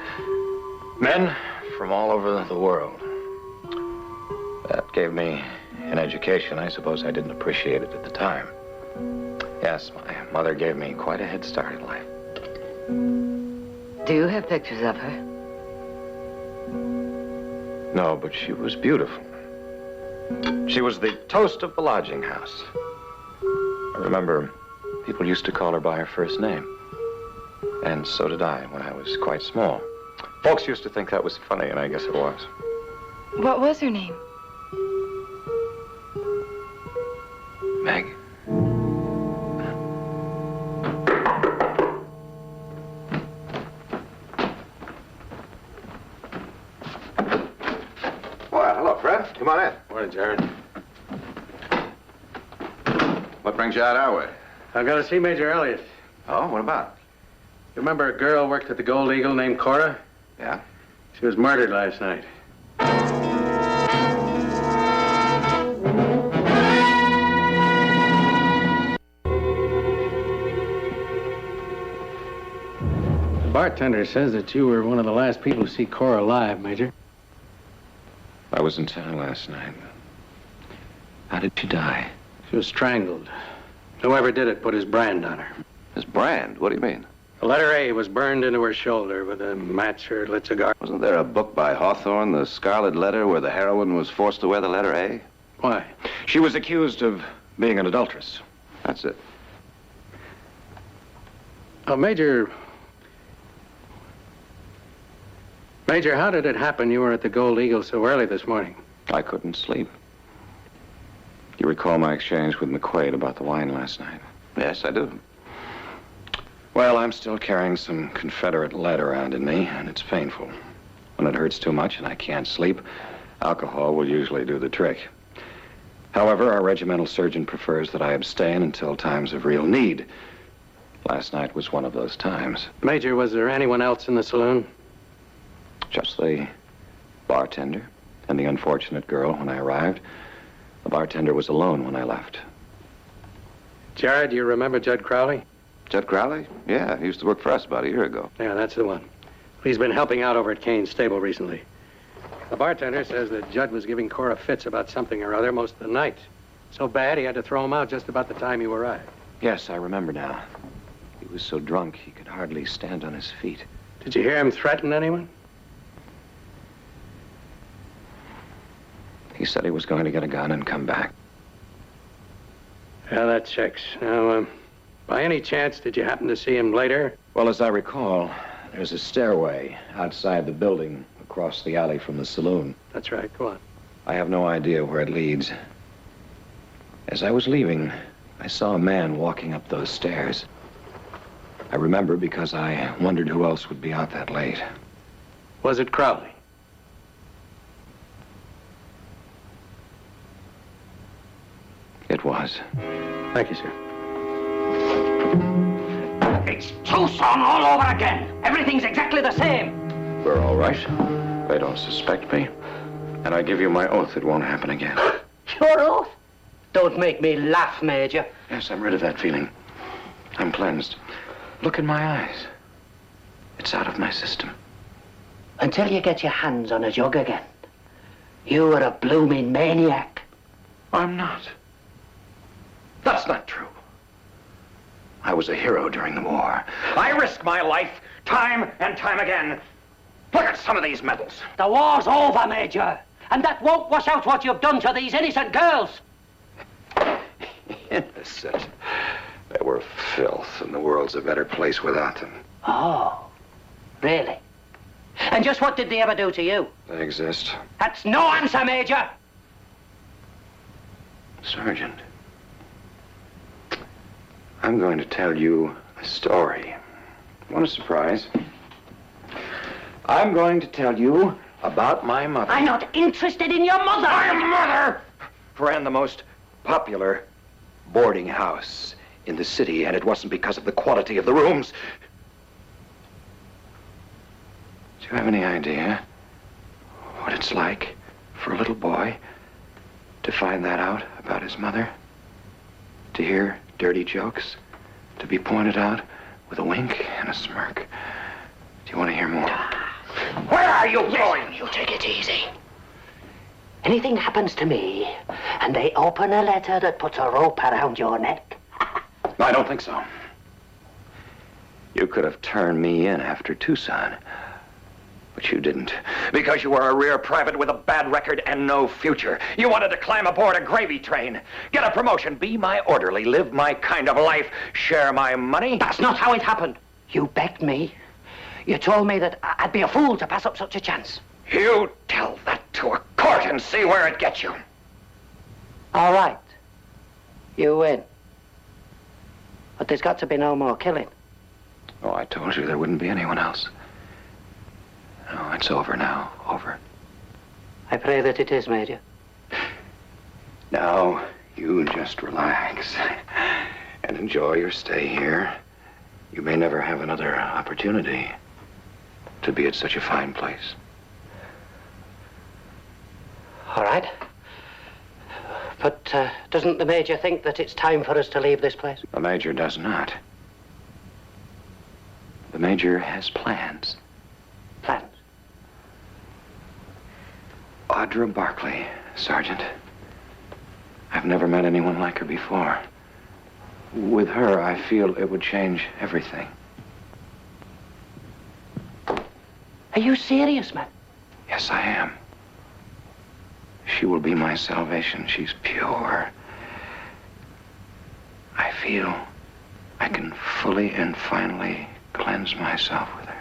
Men from all over the world. That gave me an education. I suppose I didn't appreciate it at the time. Yes, my mother gave me quite a head start in life. Do you have pictures of her? No, but she was beautiful. She was the toast of the lodging house. I remember people used to call her by her first name. And so did I when I was quite small. Folks used to think that was funny, and I guess it was. What was her name? Meg. Well, hello, Fred. Come on in. Morning, Jared. What brings you out our way? I've got to see Major Elliott. Oh, what about? You remember a girl worked at the Gold Eagle named Cora? Yeah? She was murdered last night. The bartender says that you were one of the last people to see Cora alive, Major. I was in town last night. How did she die? She was strangled. Whoever did it put his brand on her. His brand? What do you mean? The letter A was burned into her shoulder with a match or lit cigar. Wasn't there a book by Hawthorne, The Scarlet Letter, where the heroine was forced to wear the letter A? Why? She was accused of being an adulteress. That's it. Oh, Major, how did it happen you were at the Gold Eagle so early this morning? I couldn't sleep. You recall my exchange with McQuaid about the wine last night? Yes, I do. Well, I'm still carrying some Confederate lead around in me, and it's painful. When it hurts too much and I can't sleep, alcohol will usually do the trick. However, our regimental surgeon prefers that I abstain until times of real need. Last night was one of those times. Major, was there anyone else in the saloon? Just the bartender and the unfortunate girl when I arrived. The bartender was alone when I left. Jared, do you remember Judd Crowley? Judd Crowley? Yeah, he used to work for us about a year ago. Yeah, that's the one. He's been helping out over at Kane's stable recently. The bartender says that Judd was giving Cora fits about something or other most of the night. So bad he had to throw him out just about the time you arrived. Yes, I remember now. He was so drunk he could hardly stand on his feet. Did you hear him threaten anyone? He said he was going to get a gun and come back. Yeah, that checks. Now, by any chance, did you happen to see him later? Well, as I recall, there's a stairway outside the building across the alley from the saloon. That's right. Go on. I have no idea where it leads. As I was leaving, I saw a man walking up those stairs. I remember because I wondered who else would be out that late. Was it Crowley? It was. Thank you, sir. It's Tucson all over again. Everything's exactly the same. We're all right. They don't suspect me. And I give you my oath it won't happen again. Your oath? Don't make me laugh, Major. Yes, I'm rid of that feeling. I'm cleansed. Look in my eyes. It's out of my system. Until you get your hands on a jug again. You are a blooming maniac. I'm not. That's not true. I was a hero during the war. I risked my life time and time again. Look at some of these medals. The war's over, Major. And that won't wash out what you've done to these innocent girls. Innocent. They were filth, and the world's a better place without them. Oh, really? And just what did they ever do to you? They exist. That's no answer, Major. Sergeant, I'm going to tell you a story. Want a surprise? I'm going to tell you about my mother. I'm not interested in your mother. My mother ran the most popular boarding house in the city, and it wasn't because of the quality of the rooms. Do you have any idea what it's like for a little boy to find that out about his mother? To hear dirty jokes? To be pointed out with a wink and a smirk? Do you want to hear more? Where are you going? You take it easy. Anything happens to me, and they open a letter that puts a rope around your neck. I don't think so. You could have turned me in after Tucson, but you didn't. Because you were a rear private with a bad record and no future. You wanted to climb aboard a gravy train, get a promotion, be my orderly, live my kind of life, share my money. That's not how it happened. You begged me. You told me that I'd be a fool to pass up such a chance. You tell that to a court and see where it gets you. All right. You win. But there's got to be no more killing. Oh, I told you there wouldn't be anyone else. No, it's over now. Over. I pray that it is, Major. Now, you just relax and enjoy your stay here. You may never have another opportunity to be at such a fine place. All right. But doesn't the Major think that it's time for us to leave this place? The Major does not. The Major has plans. Plans? Audra Barkley, Sergeant. I've never met anyone like her before. With her, I feel it would change everything. Are you serious, man? Yes, I am. She will be my salvation. She's pure. I feel I can fully and finally cleanse myself with her.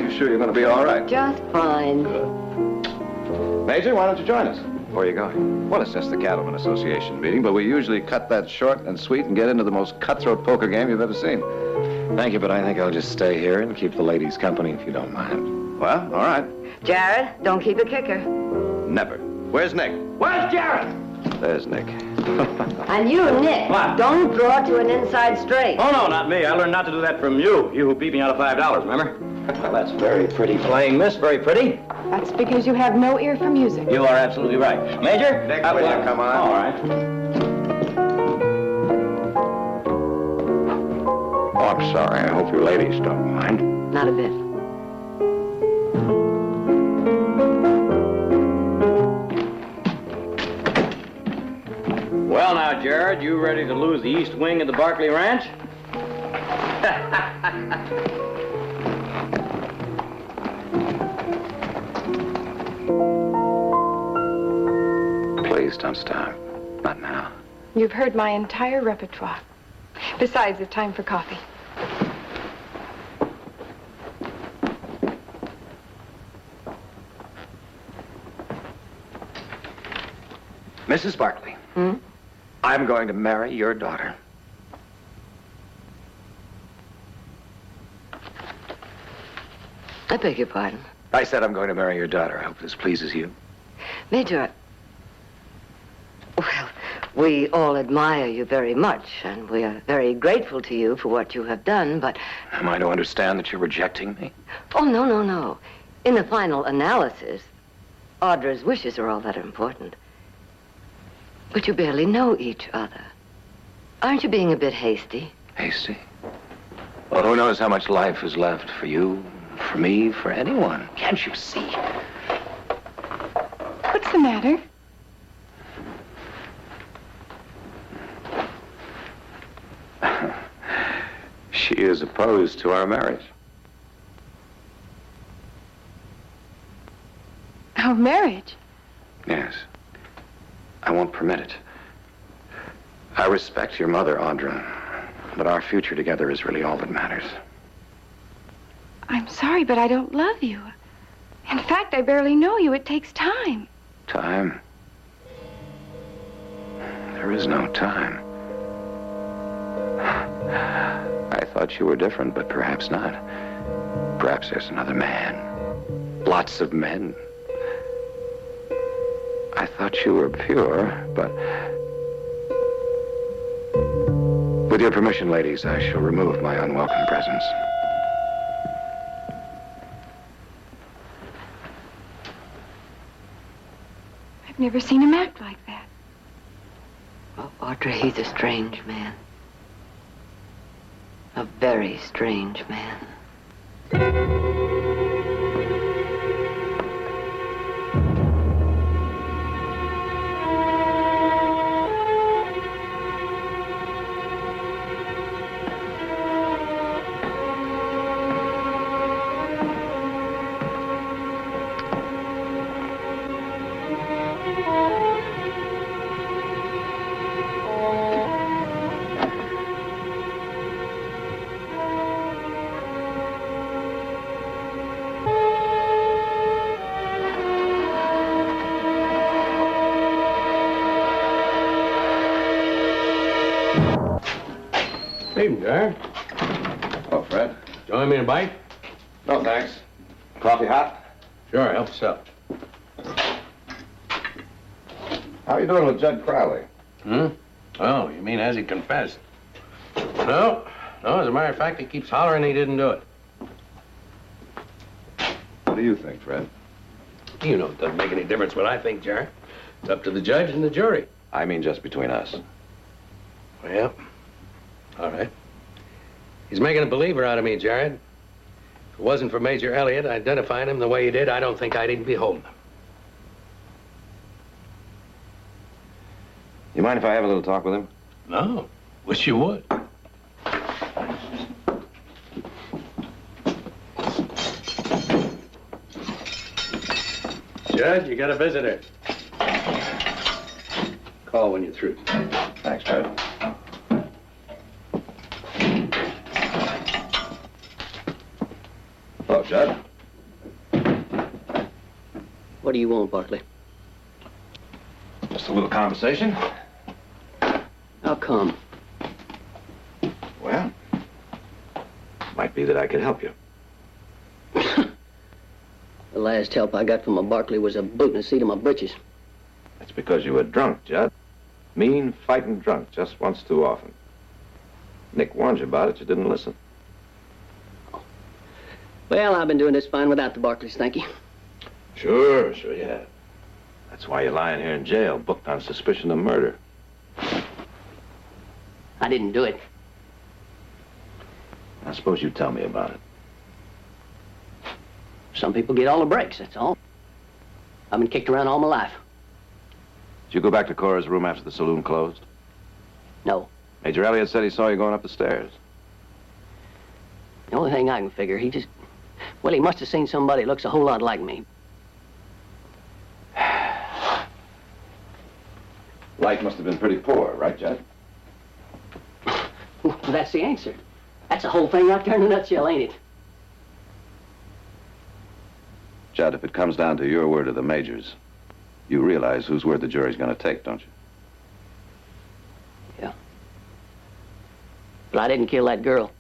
you sure you're going to be all right? Just fine. Major, why don't you join us? Where are you going? Well, it's just the Cattlemen Association meeting, but we usually cut that short and sweet and get into the most cutthroat poker game you've ever seen. Thank you, but I think I'll just stay here and keep the ladies company if you don't mind. Well, all right. Jared, don't keep a kicker. Never. Where's Nick? Where's Jared? There's Nick. And you, Nick, don't draw to an inside straight. Oh, no, not me. I learned not to do that from you. You who beat me out of $5, remember? Well, that's very pretty playing, miss. Very pretty. That's because you have no ear for music. You are absolutely right. Major? Nick, will you come on? All right. Oh, I'm sorry. I hope you ladies don't mind. Not a bit. Well, now, Jared, you ready to lose the east wing of the Barkley Ranch? Please don't stop. Not now. You've heard my entire repertoire. Besides, it's time for coffee. Mrs. Barkley. Hmm? I'm going to marry your daughter. I beg your pardon. I said I'm going to marry your daughter. I hope this pleases you. Major, well, we all admire you very much, and we are very grateful to you for what you have done, but... Am I to understand that you're rejecting me? Oh, no, no, no. In the final analysis, Audra's wishes are all that are important. But you barely know each other. Aren't you being a bit hasty? Hasty? Well, who knows how much life is left for you, for me, for anyone? Can't you see? What's the matter? She is opposed to our marriage. Our marriage? Yes. I won't permit it. I respect your mother, Audra, but our future together is really all that matters. I'm sorry, but I don't love you. In fact, I barely know you. It takes time. Time? There is no time. I thought you were different, but perhaps not. Perhaps there's another man. Lots of men. I thought you were pure, but... With your permission, ladies, I shall remove my unwelcome presence. I've never seen him act like that. Oh, Audra, he's a strange man. A very strange man. Evening, Jared. Oh, Fred. Join me in a bite? No, thanks. Coffee hot? Sure, help yourself. How are you doing with Judd Crowley? Hmm? Oh, you mean has he confessed? No, as a matter of fact, he keeps hollering he didn't do it. What do you think, Fred? You know it doesn't make any difference what I think, Jared. It's up to the judge and the jury. I mean just between us. Well, all right. He's making a believer out of me, Jared. If it wasn't for Major Elliott identifying him the way he did, I don't think I'd even be holding him. You mind if I have a little talk with him? No. Wish you would. Judge, you got a visitor. Call when you're through. Thanks, Fred. Hello, Judd. What do you want, Barkley? Just a little conversation. How come? Well, might be that I could help you. The last help I got from a Barkley was a boot in the seat of my britches. That's because you were drunk, Judd. Mean, fighting drunk, just once too often. Nick warned you about it, you didn't listen. Well, I've been doing this fine without the Barkleys, thank you. Sure you have. That's why you're lying here in jail, booked on suspicion of murder. I didn't do it. I suppose you tell me about it. Some people get all the breaks, that's all. I've been kicked around all my life. Did you go back to Cora's room after the saloon closed? No. Major Elliott said he saw you going up the stairs. The only thing I can figure, he must have seen somebody that looks a whole lot like me. Light must have been pretty poor, right, Judd? Well, that's the answer. That's the whole thing right there in a nutshell, ain't it? Judd, if it comes down to your word or the Major's, you realize whose word the jury's going to take, don't you? Yeah. But I didn't kill that girl.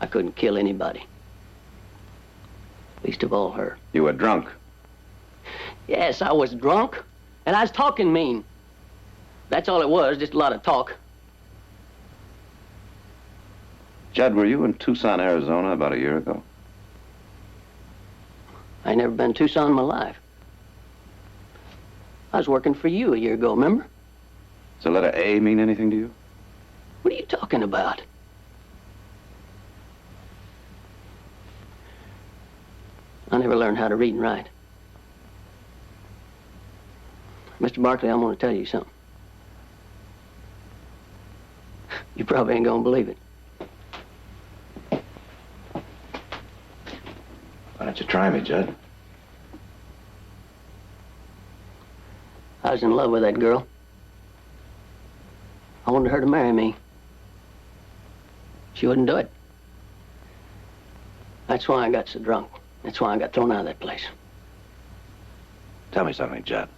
I couldn't kill anybody. Least of all her. You were drunk. Yes, I was drunk. And I was talking mean. That's all it was, just a lot of talk. Judd, were you in Tucson, Arizona about a year ago? I ain't never been to Tucson in my life. I was working for you a year ago, remember? Does the letter A mean anything to you? What are you talking about? I never learned how to read and write. Mr. Barkley, I'm going to tell you something. You probably ain't going to believe it. Why don't you try me, Judd? I was in love with that girl. I wanted her to marry me. She wouldn't do it. That's why I got so drunk. That's why I got thrown out of that place. Tell me something, Judd.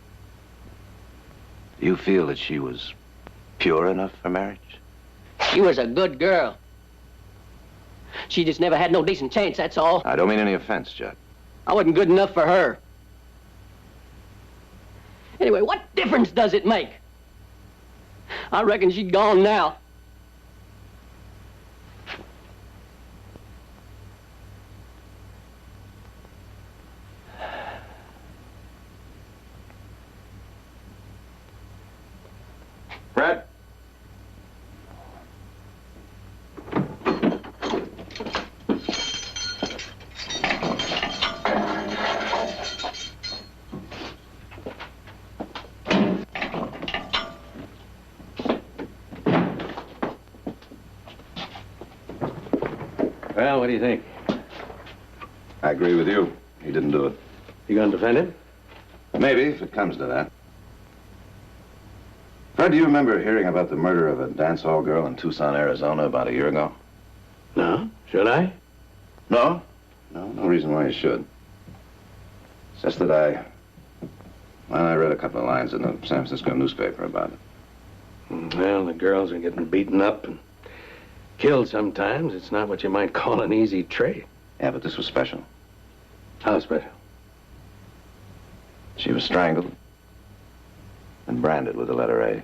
Do you feel that she was pure enough for marriage? She was a good girl. She just never had no decent chance, that's all. I don't mean any offense, Judd. I wasn't good enough for her. Anyway, what difference does it make? I reckon she's gone now. Fred? Well, what do you think? I agree with you. He didn't do it. You gonna defend him? Maybe, if it comes to that. Fred, do you remember hearing about the murder of a dance hall girl in Tucson, Arizona about a year ago? No. Should I? No? No reason why you should. It's just that I read a couple of lines in the San Francisco newspaper about it. Well, the girls are getting beaten up and killed sometimes. It's not what you might call an easy trade. Yeah, but this was special. How special? She was strangled and branded with the letter A.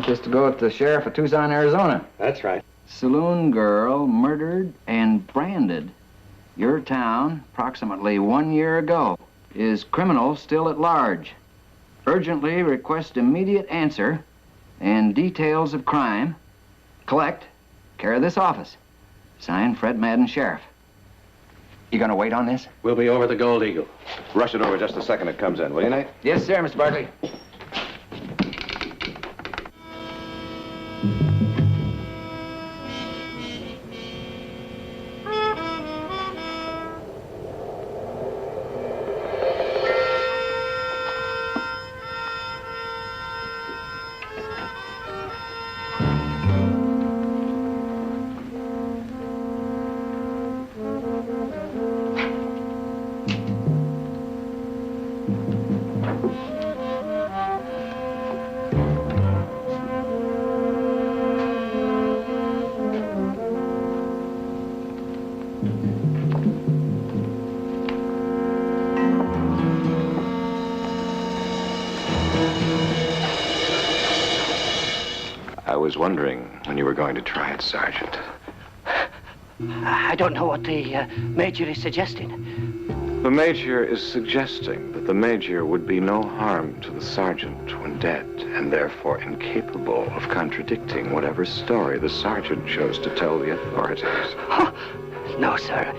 Just to go with the sheriff of Tucson, Arizona. That's right. Saloon girl murdered and branded. Your town, approximately 1 year ago. Is criminal still at large? Urgently request immediate answer and details of crime. Collect. Care of this office. Signed, Fred Madden, Sheriff. You gonna wait on this? We'll be over the Gold Eagle. Rush it over just the second it comes in, will you, Nate? Yes, sir, Mr. Barkley. I was wondering when you were going to try it, Sergeant. I don't know what the Major is suggesting. The Major is suggesting that the Major would be no harm to the Sergeant when dead, and therefore incapable of contradicting whatever story the Sergeant chose to tell the authorities. No, sir.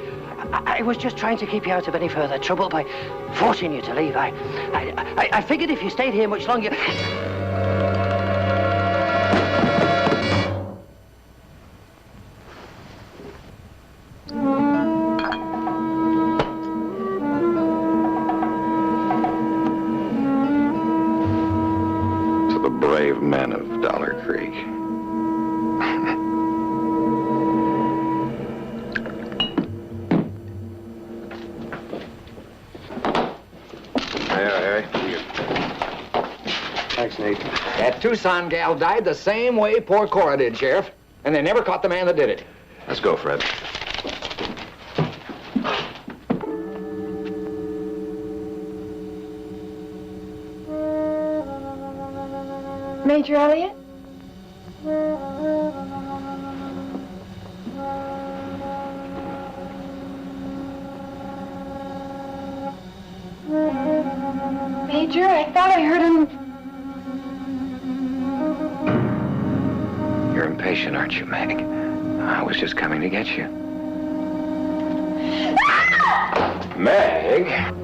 I was just trying to keep you out of any further trouble by forcing you to leave. I figured if you stayed here much longer... Brave men of Dollar Creek. There, Harry. Thanks, Nate. That Tucson gal died the same way poor Cora did, Sheriff. And they never caught the man that did it. Let's go, Fred. Major Elliott? Major, I thought I heard him. You're impatient, aren't you, Meg? I was just coming to get you. Meg?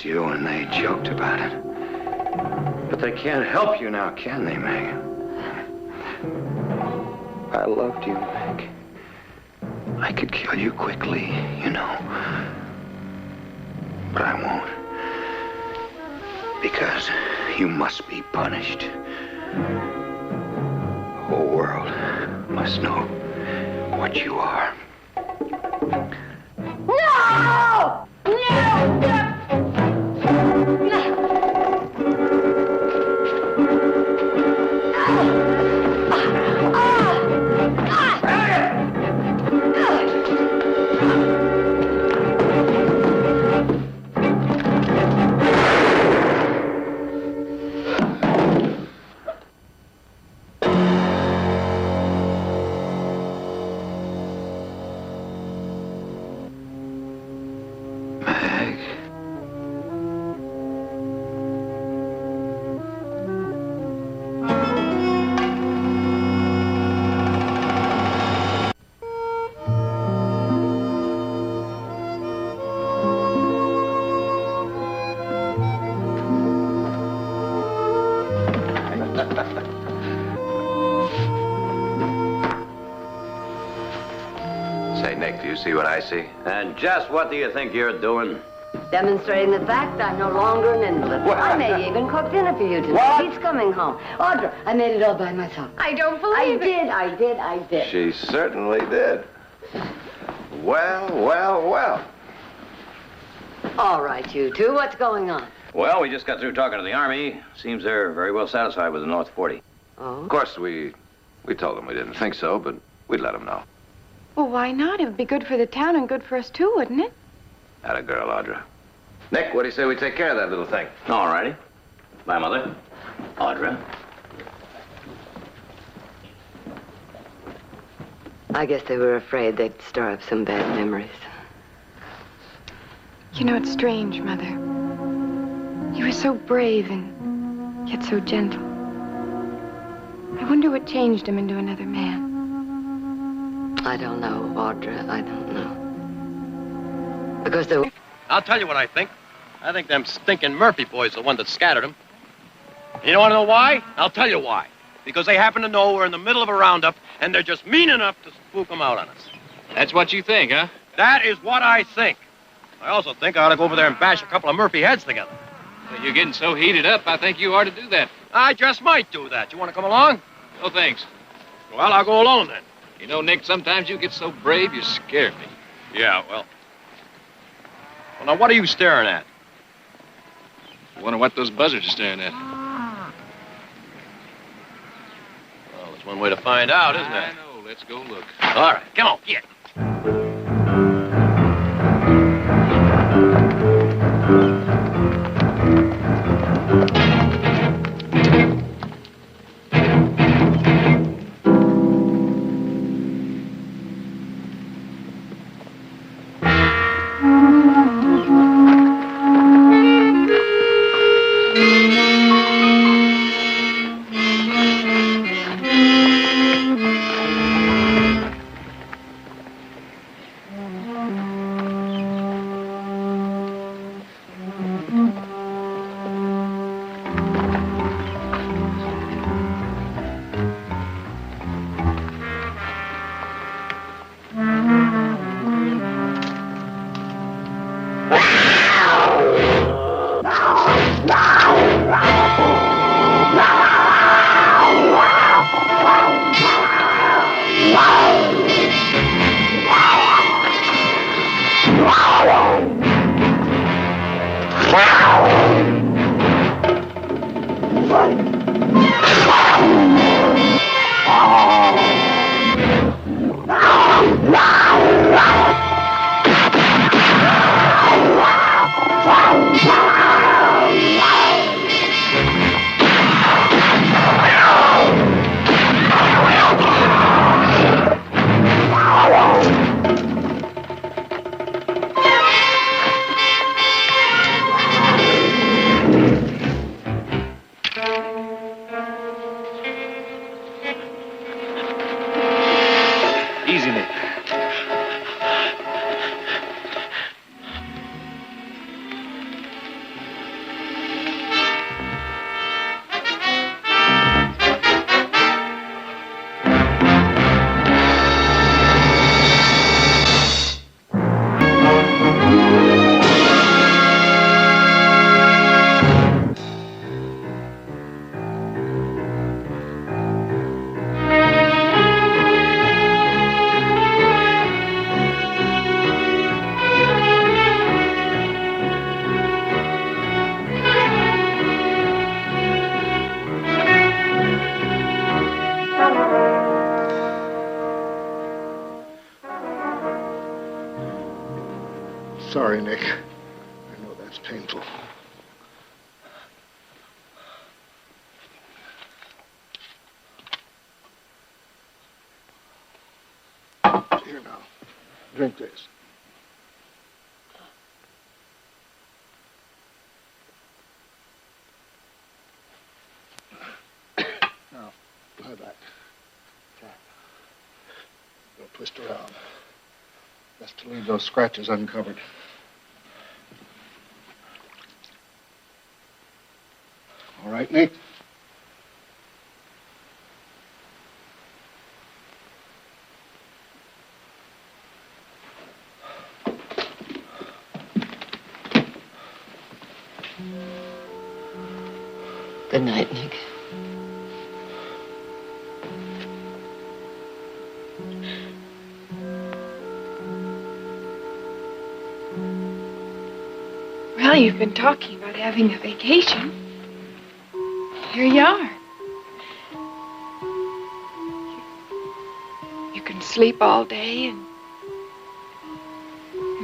You and they joked about it. But they can't help you now, can they, Meg? I loved you, Meg. I could kill you quickly, you know. But I won't. Because you must be punished. The whole world must know what you are. No! No! see what I see? And just what do you think you're doing? Demonstrating the fact I'm no longer an invalid. I may even cook dinner for you tonight. He's coming home. Audra, I made it all by myself. I don't believe it. I did. She certainly did. Well. All right, you two, what's going on? Well, we just got through talking to the Army. Seems they're very well satisfied with the North 40. Oh? Of course, we told them we didn't think so, but we'd let them know. Well, why not? It would be good for the town and good for us, too, wouldn't it? Atta girl, Audra. Nick, what do you say we take care of that little thing? All righty. Bye, Mother. Audra. I guess they were afraid they'd stir up some bad memories. You know, it's strange, Mother. He was so brave and yet so gentle. I wonder what changed him into another man. I don't know, Audra. I don't know. Because they were... I'll tell you what I think. I think them stinking Murphy boys are the one that scattered him. You don't want to know why? I'll tell you why. Because they happen to know we're in the middle of a roundup, and they're just mean enough to spook them out on us. That's what you think, huh? That is what I think. I also think I ought to go over there and bash a couple of Murphy heads together. Well, you're getting so heated up, I think you ought to do that. I just might do that. You want to come along? No, thanks. Well, I'll go alone then. You know, Nick, sometimes you get so brave you scare me. Yeah, well, now what are you staring at? I wonder what those buzzards are staring at. Well, there's one way to find out, isn't there? I know. Let's go look. All right, come on, get. Easy, Nick. Sorry, Nick. I know that's painful. Here now. Drink this. Now, lie back. Don't twist around. Best to leave those scratches uncovered. All right, Nick? Good night, Nick. Well, you've been talking about having a vacation. Here you are. You can sleep all day and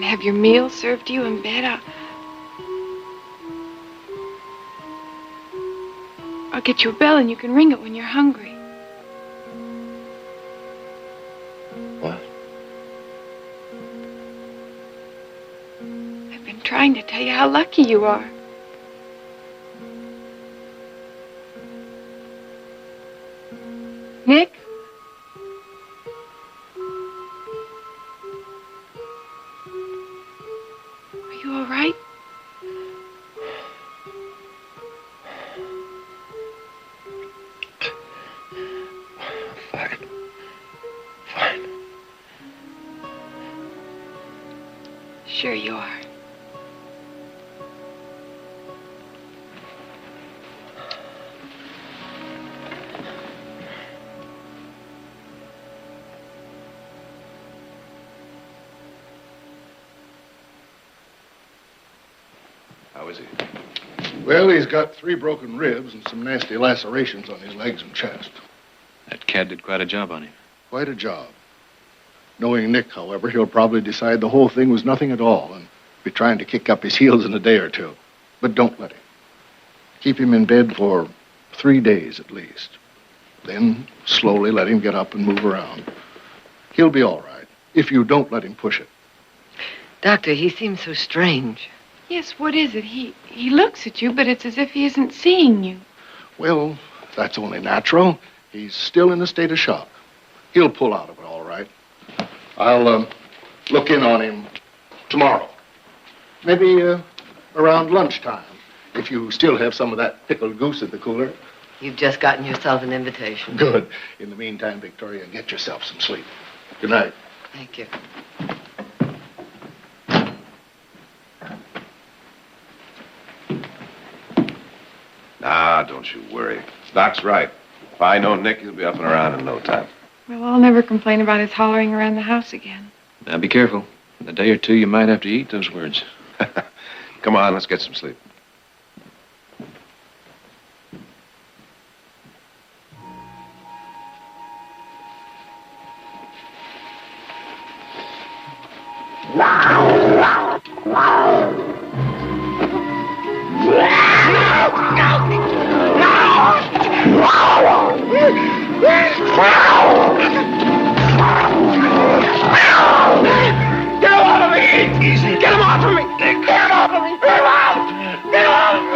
have your meal served to you in bed. I'll get you a bell and you can ring it when you're hungry. What? I've been trying to tell you how lucky you are. Nick? Are you all right? Fine. Fine. Sure you are. How is he? Well, he's got 3 broken ribs and some nasty lacerations on his legs and chest. That cat did quite a job on him. Quite a job. Knowing Nick, however, he'll probably decide the whole thing was nothing at all and be trying to kick up his heels in a day or two. But don't let him. Keep him in bed for 3 days at least. Then slowly let him get up and move around. He'll be all right if you don't let him push it. Doctor, he seems so strange. Yes, what is it? He looks at you, but it's as if he isn't seeing you. Well, that's only natural. He's still in a state of shock. He'll pull out of it all right. I'll look in on him tomorrow. Maybe around lunchtime, if you still have some of that pickled goose in the cooler. You've just gotten yourself an invitation. Good. In the meantime, Victoria, get yourself some sleep. Good night. Thank you. Ah, don't you worry. Doc's right. If I know Nick, he'll be up and around in no time. Well, I'll never complain about his hollering around the house again. Now, be careful. In a day or two, you might have to eat those words. Come on, let's get some sleep. Get him off of me! Get him off of me! Get him off of me! Get him off! Get him off of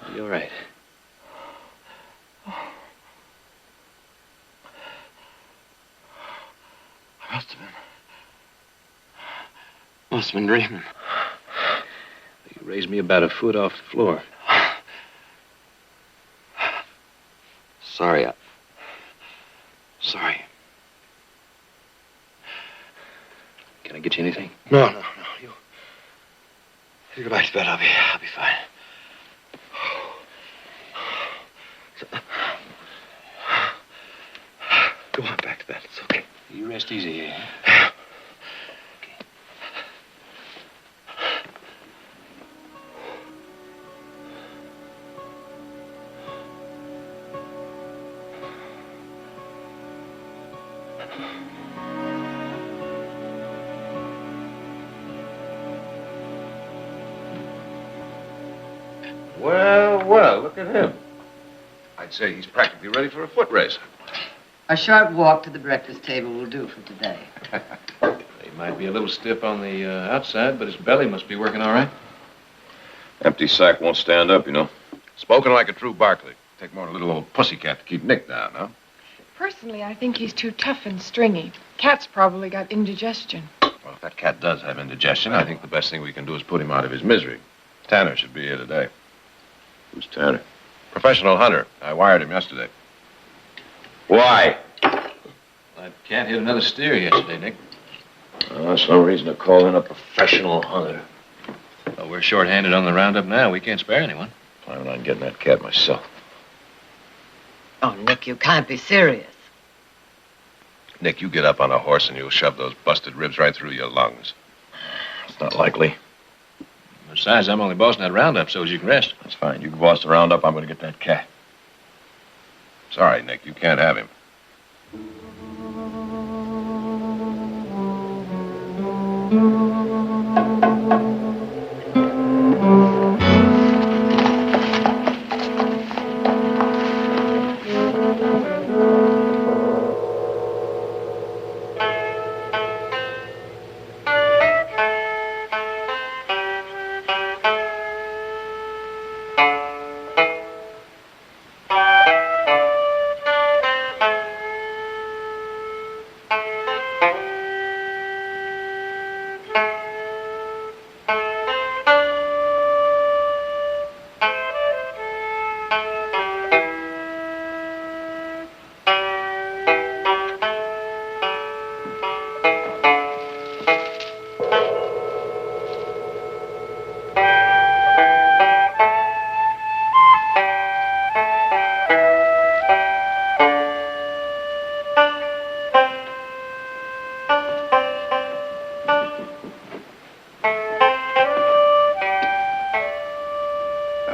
me! You're right. Must have been dreaming. You raised me about a foot off the floor. Sorry. Sorry. Can I get you anything? No. You go back to bed. I'll be fine. Go on back to bed. It's okay. You rest easy here. Well, look at him. I'd say he's practically ready for a foot race. A short walk to the breakfast table will do for today. He might be a little stiff on the outside, but his belly must be working all right. Empty sack won't stand up, you know. Spoken like a true Barkley. Take more than a little old pussycat to keep Nick down, huh? Personally, I think he's too tough and stringy. Cat's probably got indigestion. Well, if that cat does have indigestion, I think the best thing we can do is put him out of his misery. Tanner should be here today. Who's Tanner? Professional hunter. I wired him yesterday. Why? That cat hit another steer yesterday, Nick. That's no reason to call in a professional hunter. Well, we're short-handed on the roundup now. We can't spare anyone. Planning on getting that cat myself. Oh, Nick, you can't be serious. Nick, you get up on a horse and you'll shove those busted ribs right through your lungs. It's not likely. Besides, I'm only bossing that roundup so as you can rest. That's fine. You can boss the roundup. I'm going to get that cat. Sorry, Nick. You can't have him.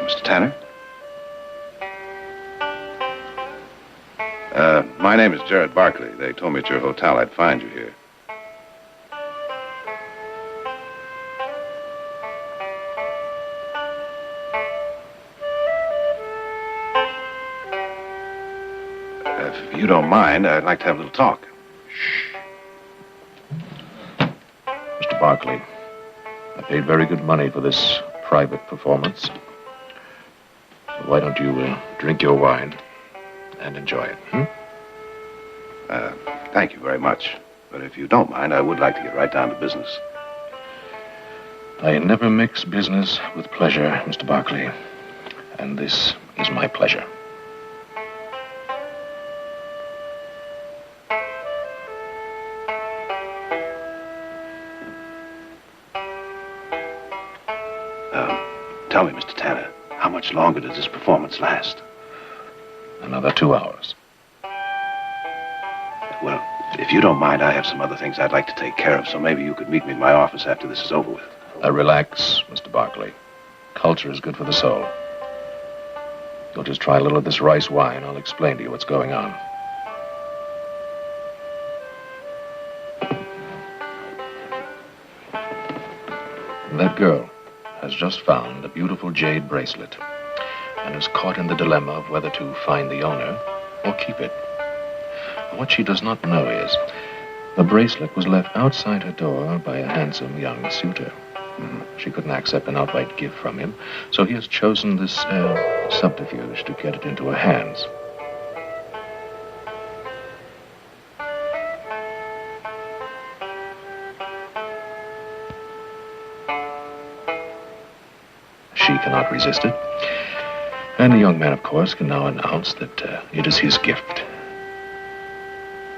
Mr. Tanner? My name is Jared Barkley. They told me at your hotel I'd find you here. If you don't mind, I'd like to have a little talk. Mr. Barkley, I paid very good money for this private performance. So why don't you drink your wine and enjoy it, Thank you very much. But if you don't mind, I would like to get right down to business. I never mix business with pleasure, Mr. Barkley. And this is my pleasure. Tell me, Mr. Tanner, how much longer does this performance last? Another 2 hours. Well, if you don't mind, I have some other things I'd like to take care of, so maybe you could meet me in my office after this is over with. Relax, Mr. Barkley. Culture is good for the soul. You'll just try a little of this rice wine. I'll explain to you what's going on. That girl has just found a beautiful jade bracelet and is caught in the dilemma of whether to find the owner or keep it. What she does not know is the bracelet was left outside her door by a handsome young suitor. She couldn't accept an outright gift from him, so he has chosen this subterfuge to get it into her hands. She cannot resist it. And the young man, of course, can now announce that it is his gift.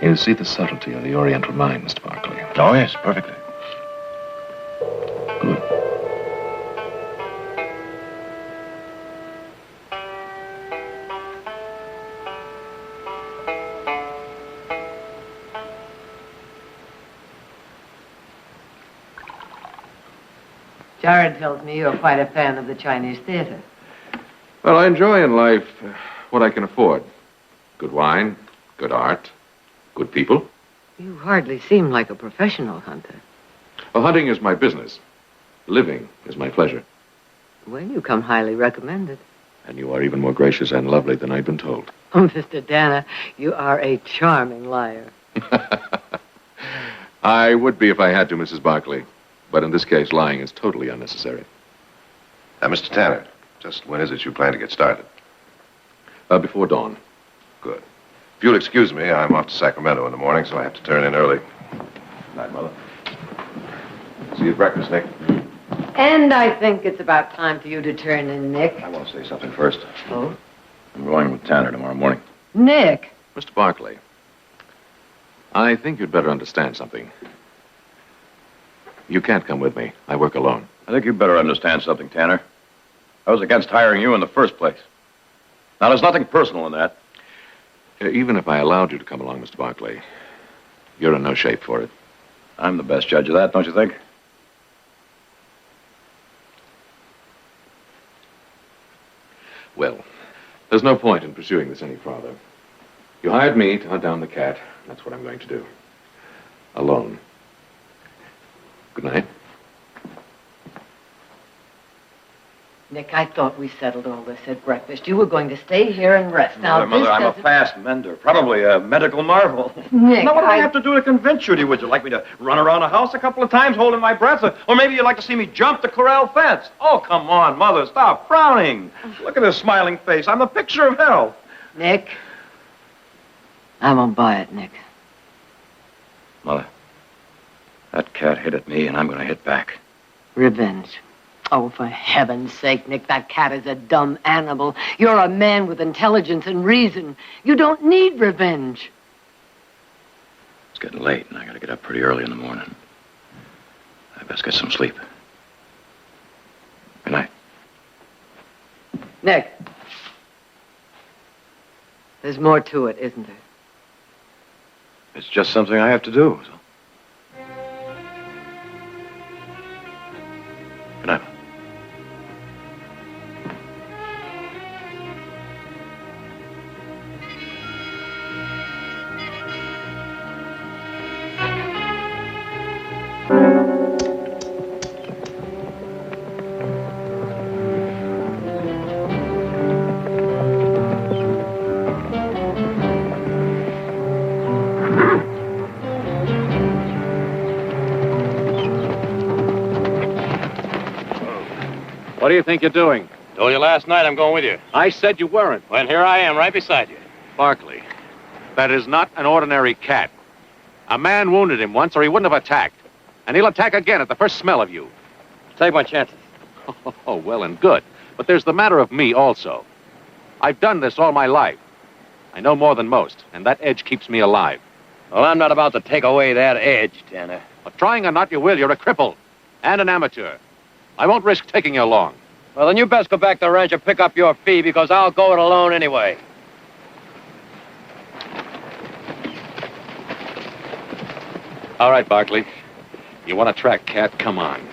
You see the subtlety of the Oriental mind, Mr. Barkley. Oh, yes, perfectly. Good. Jared tells me you're quite a fan of the Chinese theater. Well, I enjoy in life what I can afford. Good wine, good art, good people. You hardly seem like a professional hunter. Well, hunting is my business. Living is my pleasure. Well, you come highly recommended. And you are even more gracious and lovely than I'd been told. Oh, Mr. Danner, you are a charming liar. I would be if I had to, Mrs. Barkley. But in this case, lying is totally unnecessary. Mr. Tanner, just when is it you plan to get started? Before dawn. Good. If you'll excuse me, I'm off to Sacramento in the morning, so I have to turn in early. Good night, Mother. See you at breakfast, Nick. And I think it's about time for you to turn in, Nick. I want to say something first. Oh? I'm going with Tanner tomorrow morning. Nick, Mr. Barkley, I think you'd better understand something. You can't come with me. I work alone. I think you better understand something, Tanner. I was against hiring you in the first place. Now, there's nothing personal in that. Even if I allowed you to come along, Mr. Barkley, you're in no shape for it. I'm the best judge of that, don't you think? Well, there's no point in pursuing this any farther. You hired me to hunt down the cat. That's what I'm going to do. Alone. Good night. Nick, I thought we settled all this at breakfast. You were going to stay here and rest. Now, Mother, this I'm a doesn't- fast mender. Probably a medical marvel. Nick, Now, what do I have to do to convince you? Would you like me to run around the house a couple of times holding my breath? Or maybe you'd like to see me jump the corral fence? Oh, come on, Mother, stop frowning. Look at this smiling face. I'm the picture of health. Nick. I won't buy it, Nick. Mother, that cat hit at me, and I'm going to hit back. Revenge. Oh, for heaven's sake, Nick, that cat is a dumb animal. You're a man with intelligence and reason. You don't need revenge. It's getting late, and I got to get up pretty early in the morning. I best get some sleep. Good night. Nick. There's more to it, isn't there? It's just something I have to do. So. Good night. What do you think you're doing? Told you last night I'm going with you. I said you weren't. Well, here I am, right beside you. Barkley, that is not an ordinary cat. A man wounded him once, or he wouldn't have attacked. And he'll attack again at the first smell of you. Take my chances. Oh, well and good. But there's the matter of me also. I've done this all my life. I know more than most, and that edge keeps me alive. Well, I'm not about to take away that edge, Tanner. But trying or not you will, you're a cripple and an amateur. I won't risk taking you along. Well, then you best go back to the ranch and pick up your fee, because I'll go it alone anyway. All right, Barkley. You want to track Cat? Come on.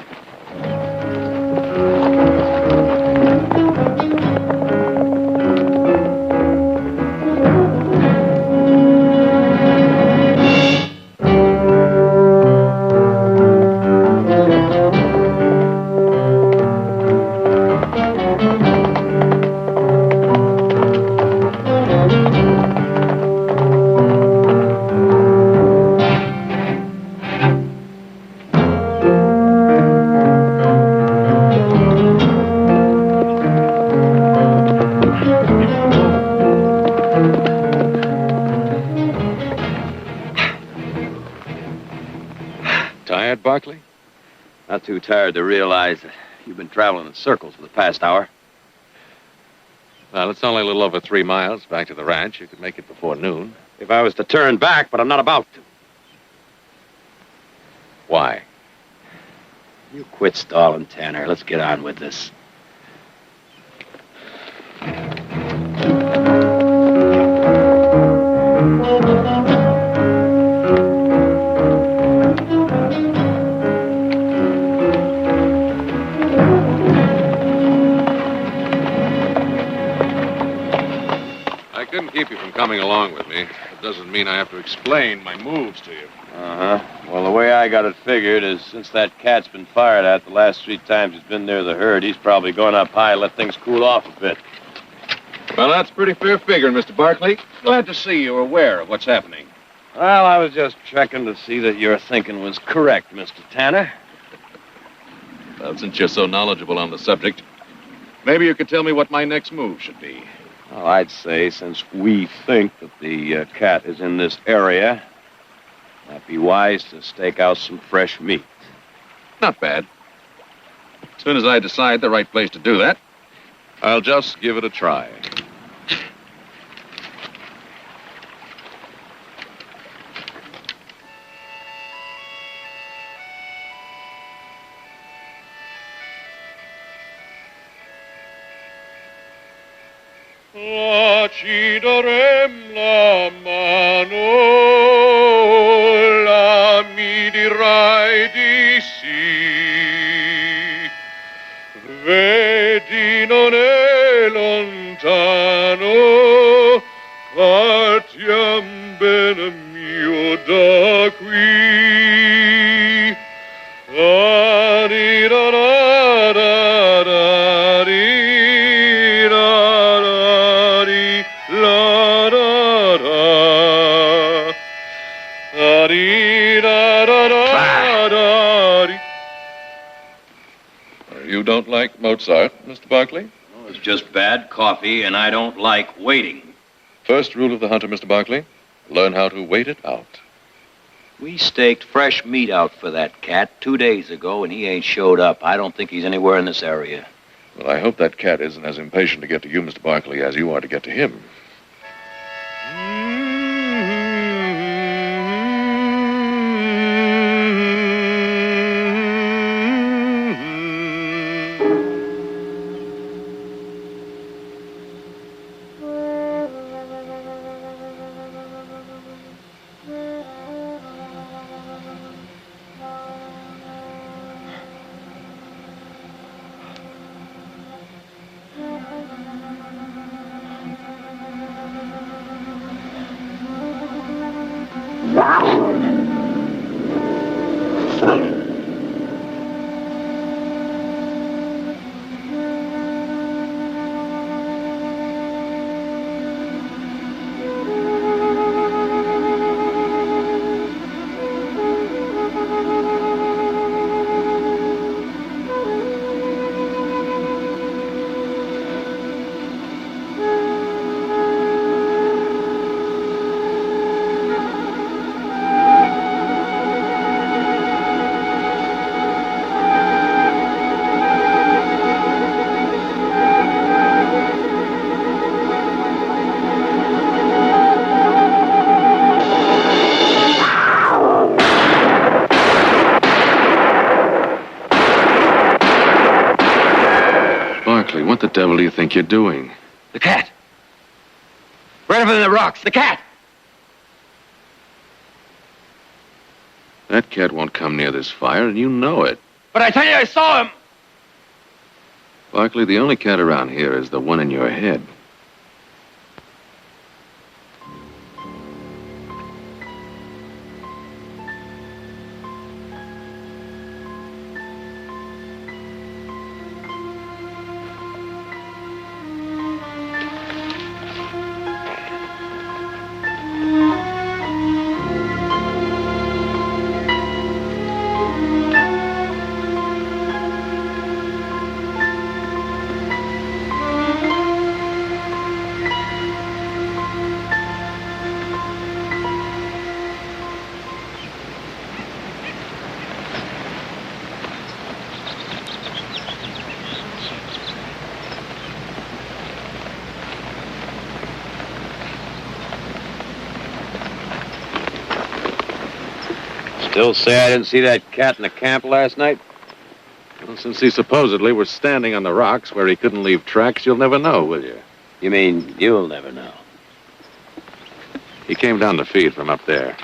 Tired, Barkley? Not too tired to realize that you've been traveling in circles for the past hour. Well, it's only a little over 3 miles back to the ranch. You could make it before noon. If I was to turn back, but I'm not about to. Why? You quit stalling, Tanner. Let's get on with this. I couldn't keep you from coming along with me. It doesn't mean I have to explain my moves to you. Uh-huh. Well, the way I got it figured is since that cat's been fired at the last 3 times he's been near the herd, he's probably gone up high and let things cool off a bit. Well, that's pretty fair figuring, Mr. Barkley. Glad to see you're aware of what's happening. Well, I was just checking to see that your thinking was correct, Mr. Tanner. Well, since you're so knowledgeable on the subject, maybe you could tell me what my next move should be. Well, I'd say since we think that the cat is in this area, it'd be wise to stake out some fresh meat. Not bad. As soon as I decide the right place to do that, I'll just give it a try. La ci darem la mano, la mi dirai di sì. Vedi non è lontano, partiam bene mio da qui. You don't like Mozart, Mr. Barkley? Well, it's just bad coffee, and I don't like waiting. First rule of the hunter, Mr. Barkley, learn how to wait it out. We staked fresh meat out for that cat 2 days ago, and he ain't showed up. I don't think he's anywhere in this area. Well, I hope that cat isn't as impatient to get to you, Mr. Barkley, as you are to get to him. Barkley, what the devil do you think you're doing? The cat. Right over in the rocks. The cat. That cat won't come near this fire, and you know it. But I tell you, I saw him. Barkley, the only cat around here is the one in your head. Still say I didn't see that cat in the camp last night? Well, since he supposedly was standing on the rocks where he couldn't leave tracks, you'll never know, will you? You mean you'll never know? He came down to feed from up there.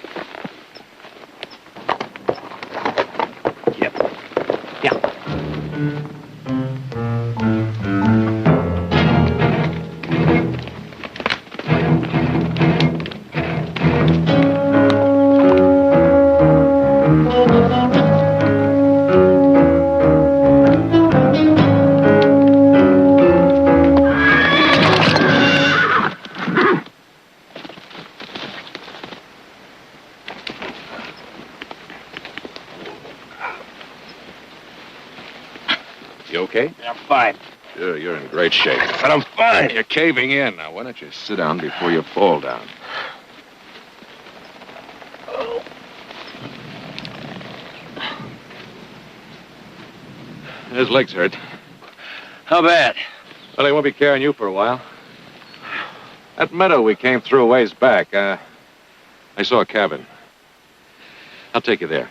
You okay? Yeah, I'm fine. Sure, you're in great shape. But I'm fine. You're caving in. Now, why don't you sit down before you fall down? His legs hurt. How bad? Well, he won't be carrying you for a while. That meadow we came through a ways back, I saw a cabin. I'll take you there.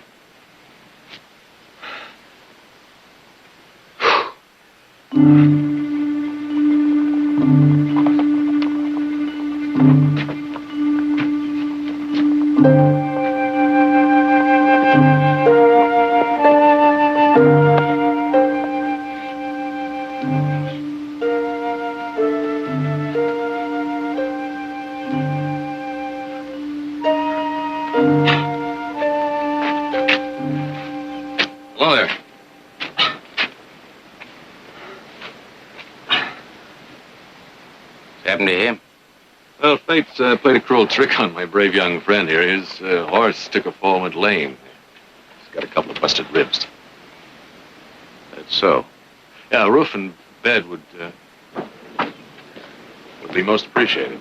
Hello there. What happened to him? Well, fate's played a cruel trick on my brave young friend here. His horse took a fall and went lame. He's got a couple of busted ribs. That's so. Yeah, a roof and bed would be most appreciated.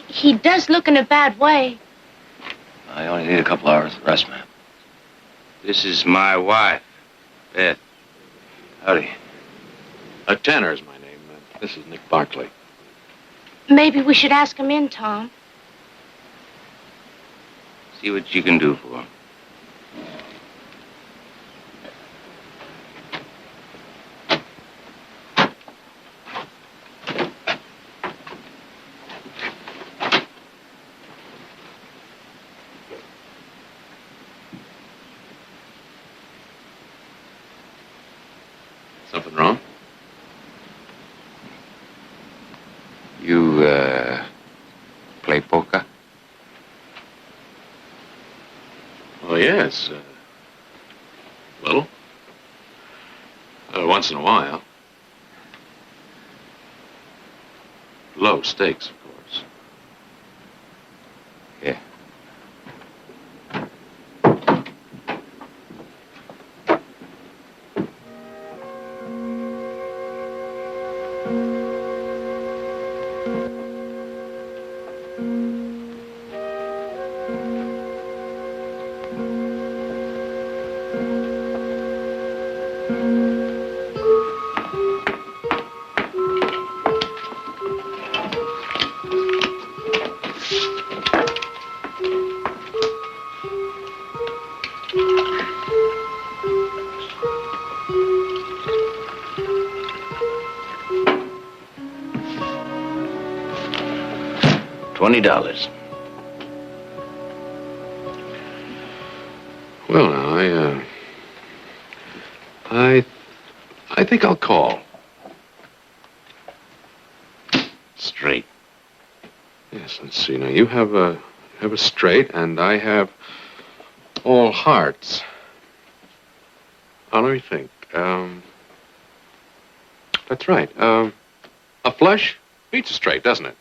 He does look in a bad way. I only need a couple hours of rest, ma'am. This is my wife, Beth. Howdy. Tanner is my name. This is Nick Barkley. Maybe we should ask him in, Tom. See what you can do for him. Something wrong? You, play poker? Oh, yes. Little. Once in a while. Low stakes, of course. Yeah. $20. Well, now, I think I'll call. Straight. Yes, let's see. Now, you have a straight, and I have all hearts. Now, let me think. That's right. A flush beats a straight, doesn't it?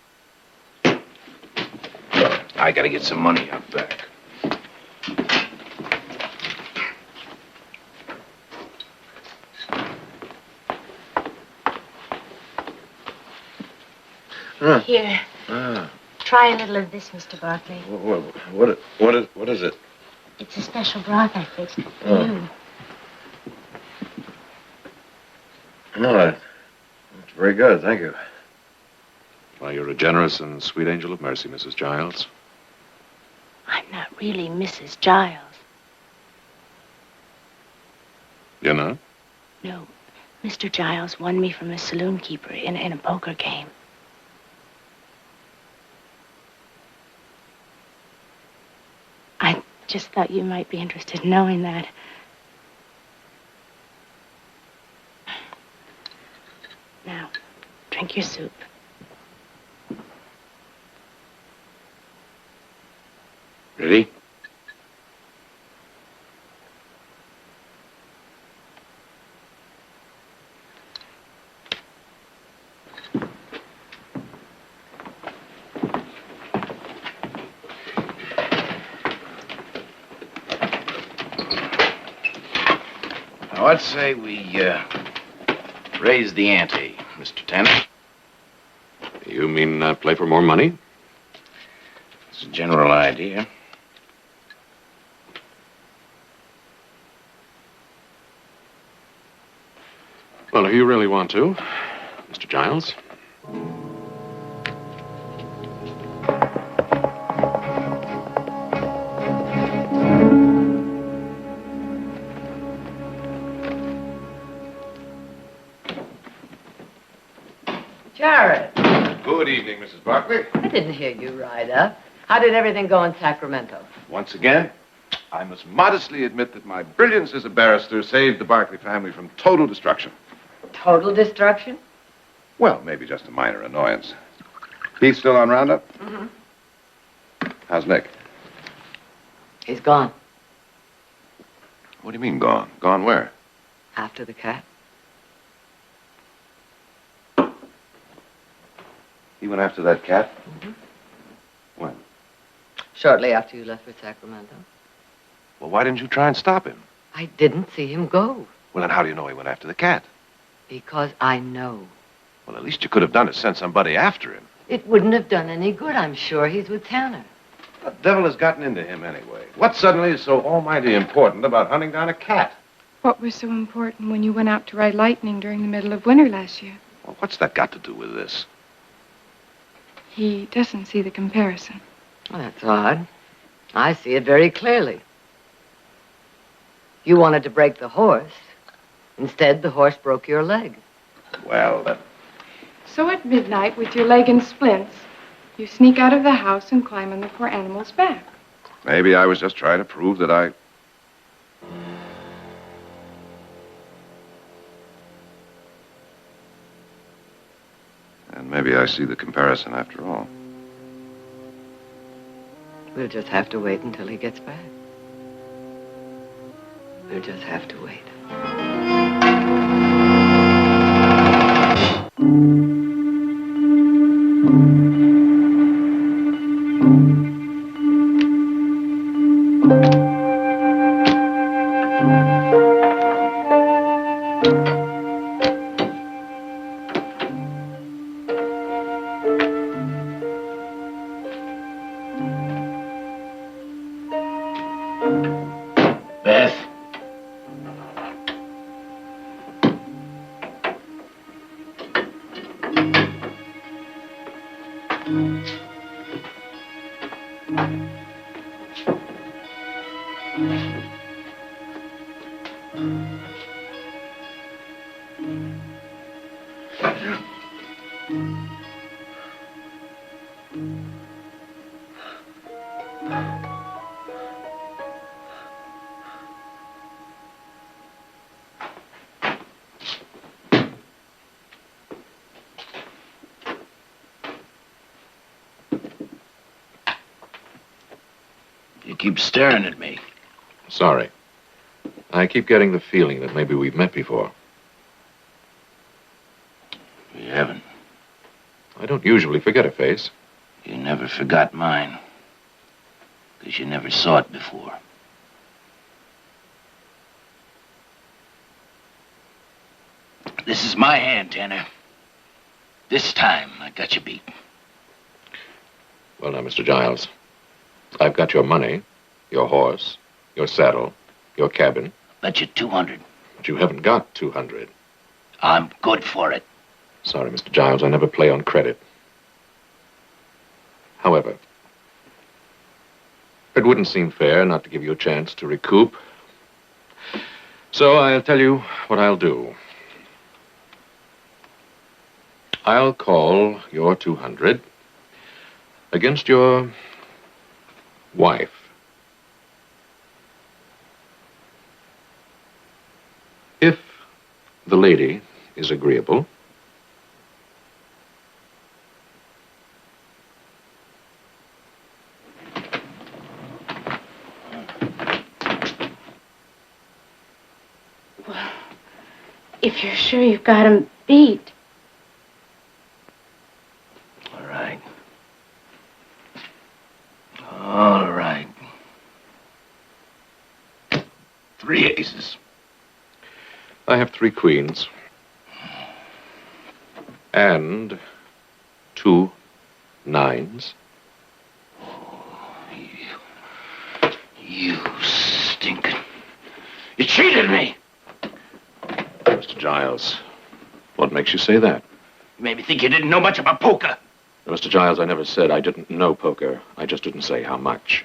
I gotta get some money out back. Here. Try a little of this, Mr. Barkley. What is it? It's a special broth I fixed for Oh. you. No, that's very good, thank you. Why, you're a generous and sweet angel of mercy, Mrs. Giles. I'm not really Mrs. Giles. You're not? No. Mr. Giles won me from a saloon keeper in a poker game. I just thought you might be interested in knowing that. Now, drink your soup. Ready? Now, I'd say we, raise the ante, Mr. Tanner. You mean play for more money? It's a general idea. Well, if you really want to, Mr. Giles. Jared, Good evening, Mrs. Barkley. I didn't hear you ride up. How did everything go in Sacramento? Once again, I must modestly admit that my brilliance as a barrister saved the Barkley family from total destruction. Total destruction? Well, maybe just a minor annoyance. Heath still on roundup? Mm-hmm. How's Nick? He's gone. What do you mean gone? Gone where? After the cat. He went after that cat? Mm-hmm. When? Shortly after you left for Sacramento. Well, why didn't you try and stop him? I didn't see him go. Well, then how do you know he went after the cat? Because I know. Well, at least you could have done is send somebody after him. It wouldn't have done any good, I'm sure. He's with Tanner. The devil has gotten into him anyway. What suddenly is so almighty important about hunting down a cat? What was so important when you went out to ride lightning during the middle of winter last year? Well, what's that got to do with this? He doesn't see the comparison. Well, that's odd. I see it very clearly. You wanted to break the horse. Instead, the horse broke your leg. Well, that... So at midnight, with your leg in splints, you sneak out of the house and climb on the poor animal's back. Maybe I was just trying to prove that I... And maybe I see the comparison after all. We'll just have to wait until he gets back. We'll just have to wait. Beth. You keep staring at me. Sorry. I keep getting the feeling that maybe we've met before. We haven't. I don't usually forget a face. You never forgot mine. Because you never saw it before. This is my hand, Tanner. This time, I got you beat. Well, now, Mr. Giles, I've got your money, your horse, your saddle, your cabin. Bet you 200. But you haven't got 200. I'm good for it. Sorry, Mr. Giles, I never play on credit. However, it wouldn't seem fair not to give you a chance to recoup. So I'll tell you what I'll do. I'll call your 200 against your wife. If the lady is agreeable, If you're sure you've got him beat. All right. All right. 3 aces. I have 3 queens. And 2 nines. You stinking. You cheated me. Mr. Giles, what makes you say that? You made me think you didn't know much about poker. Mr. Giles, I never said I didn't know poker. I just didn't say how much.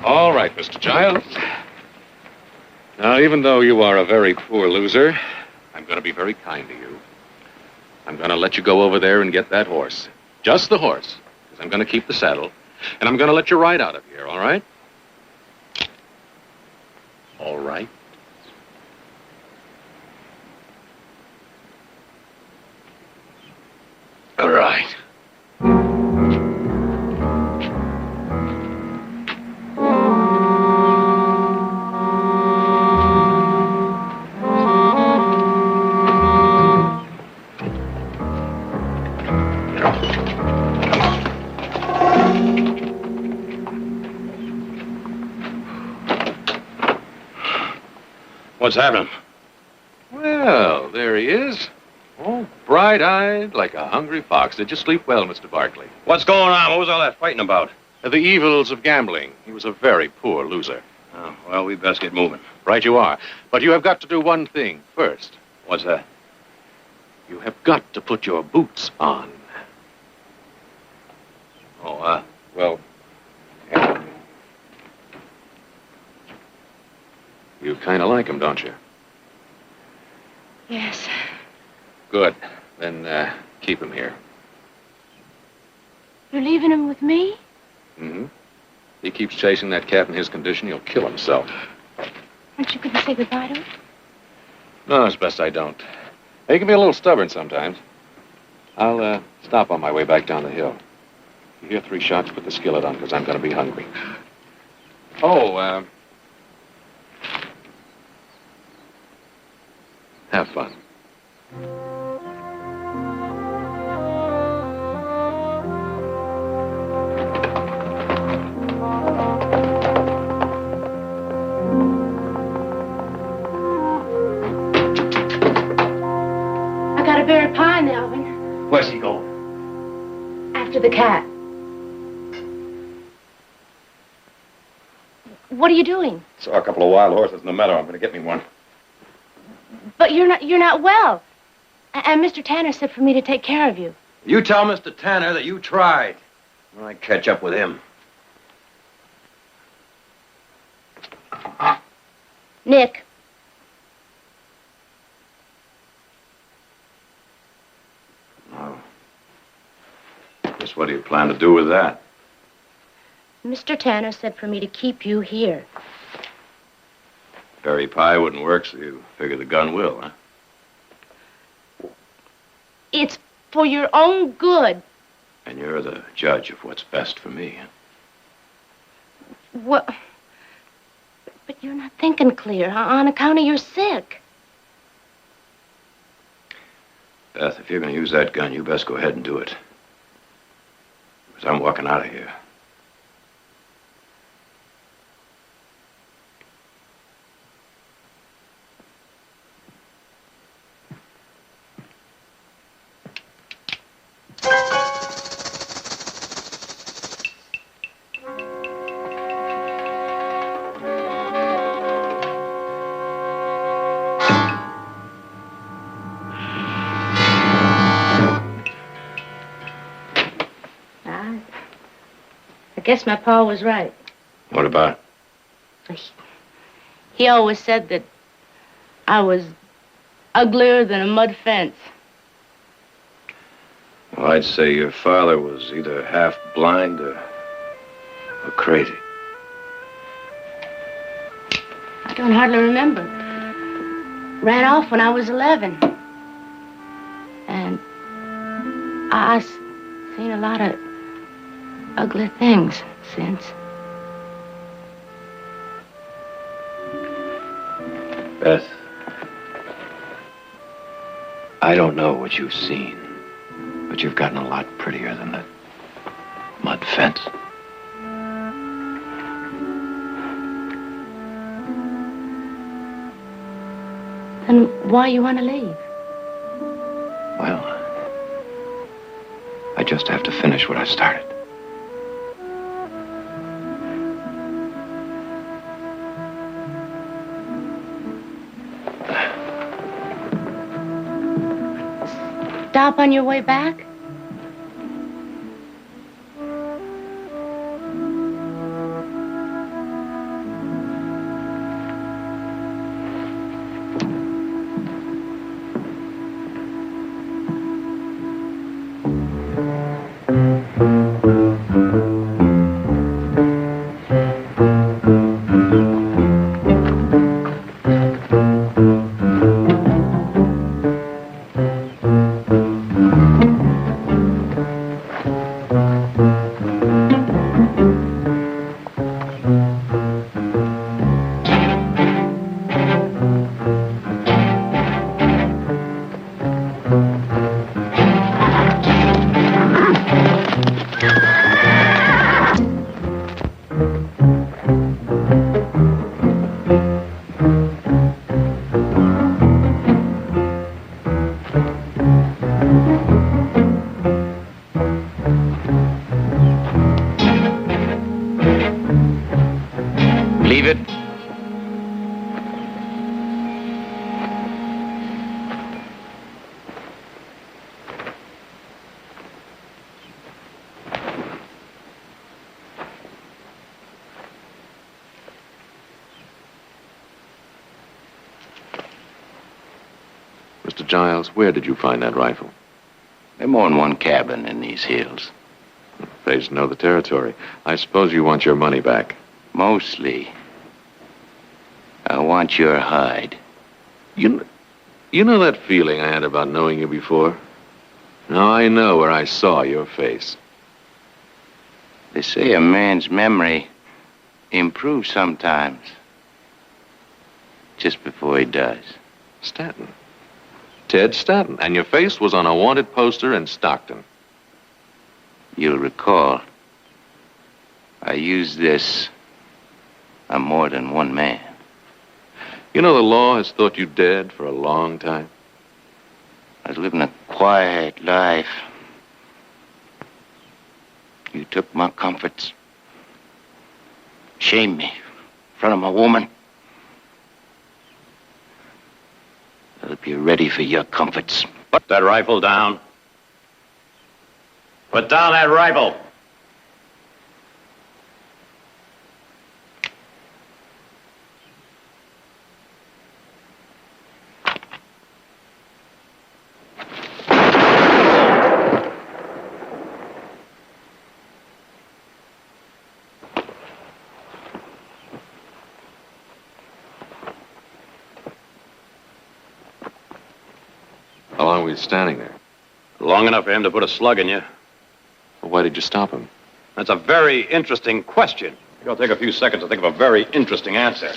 All right, Mr. Giles. Now, even though you are a very poor loser, I'm going to be very kind to you. I'm going to let you go over there and get that horse. Just the horse. Because I'm going to keep the saddle. And I'm going to let you ride out of here, all right? All right. All right. What's happening? Well, there he is. Oh, bright-eyed like a hungry fox. Did you sleep well, Mr. Barkley? What's going on? What was all that fighting about? The evils of gambling. He was a very poor loser. Oh, well, we best get moving. Right you are. But you have got to do one thing first. What's that? You have got to put your boots on. Oh, well, yeah. You kind of like him, don't you? Yes. Good. Then, keep him here. You're leaving him with me? Mm-hmm. He keeps chasing that cat in his condition, he'll kill himself. Aren't you going to say goodbye to him? No, it's best I don't. He can be a little stubborn sometimes. I'll, stop on my way back down the hill. If you hear 3 shots, put the skillet on, because I'm going to be hungry. Oh, have fun. I got a berry pie in the oven. Where's he going? After the cat. What are you doing? Saw a couple of wild horses in the meadow. I'm going to get me one. But you're not well. And Mr. Tanner said for me to take care of you. You tell Mr. Tanner that you tried. When I catch up with him. Nick. No. Just what do you plan to do with that? Mr. Tanner said for me to keep you here. Berry pie wouldn't work, so you figure the gun will, huh? It's for your own good. And you're the judge of what's best for me, huh? What? But you're not thinking clear on account of you're sick. Beth, if you're going to use that gun, you best go ahead and do it. Because I'm walking out of here. I guess my pa was right. What about it? He always said that I was uglier than a mud fence. Well, I'd say your father was either half blind or crazy. I don't hardly remember. Ran off when I was 11. And I seen a lot of ugly things since. Beth, I don't know what you've seen, but you've gotten a lot prettier than that mud fence. Then why you want to leave? Well, I just have to finish what I started. Stop on your way back? Leave it. Mr. Giles, where did you find that rifle? There's more than one cabin in these hills. They know the territory. I suppose you want your money back. Mostly. I want your hide. You know that feeling I had about knowing you before? Now I know where I saw your face. They say a man's memory improves sometimes. Just before he dies. Stanton. Ted Stanton. And your face was on a wanted poster in Stockton. You'll recall, I used this on more than one man. You know the law has thought you dead for a long time. I was living a quiet life. You took my comforts. Shamed me in front of my woman. I hope you're ready for your comforts. Put that rifle down. Put down that rifle. How long were you standing there? Long enough for him to put a slug in you. Well, why did you stop him? That's a very interesting question. It'll take a few seconds to think of a very interesting answer.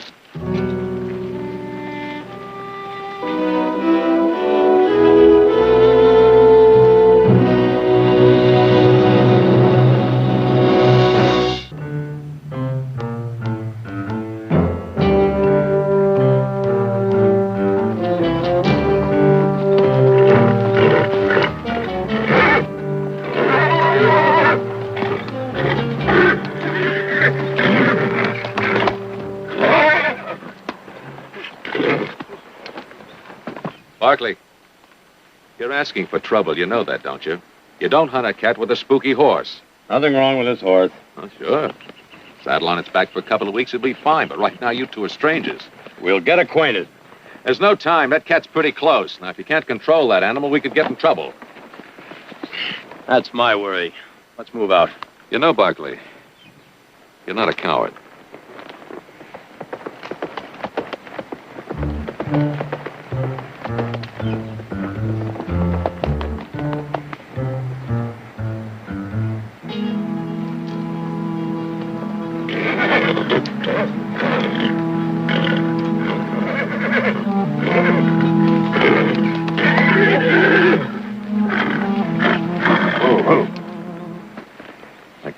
Barkley, you're asking for trouble. You know that, don't you? You don't hunt a cat with a spooky horse. Nothing wrong with this horse. Oh, sure. Saddle on its back for a couple of weeks, it'll be fine. But right now, you two are strangers. We'll get acquainted. There's no time. That cat's pretty close. Now, if you can't control that animal, we could get in trouble. That's my worry. Let's move out. You know, Barkley, you're not a coward.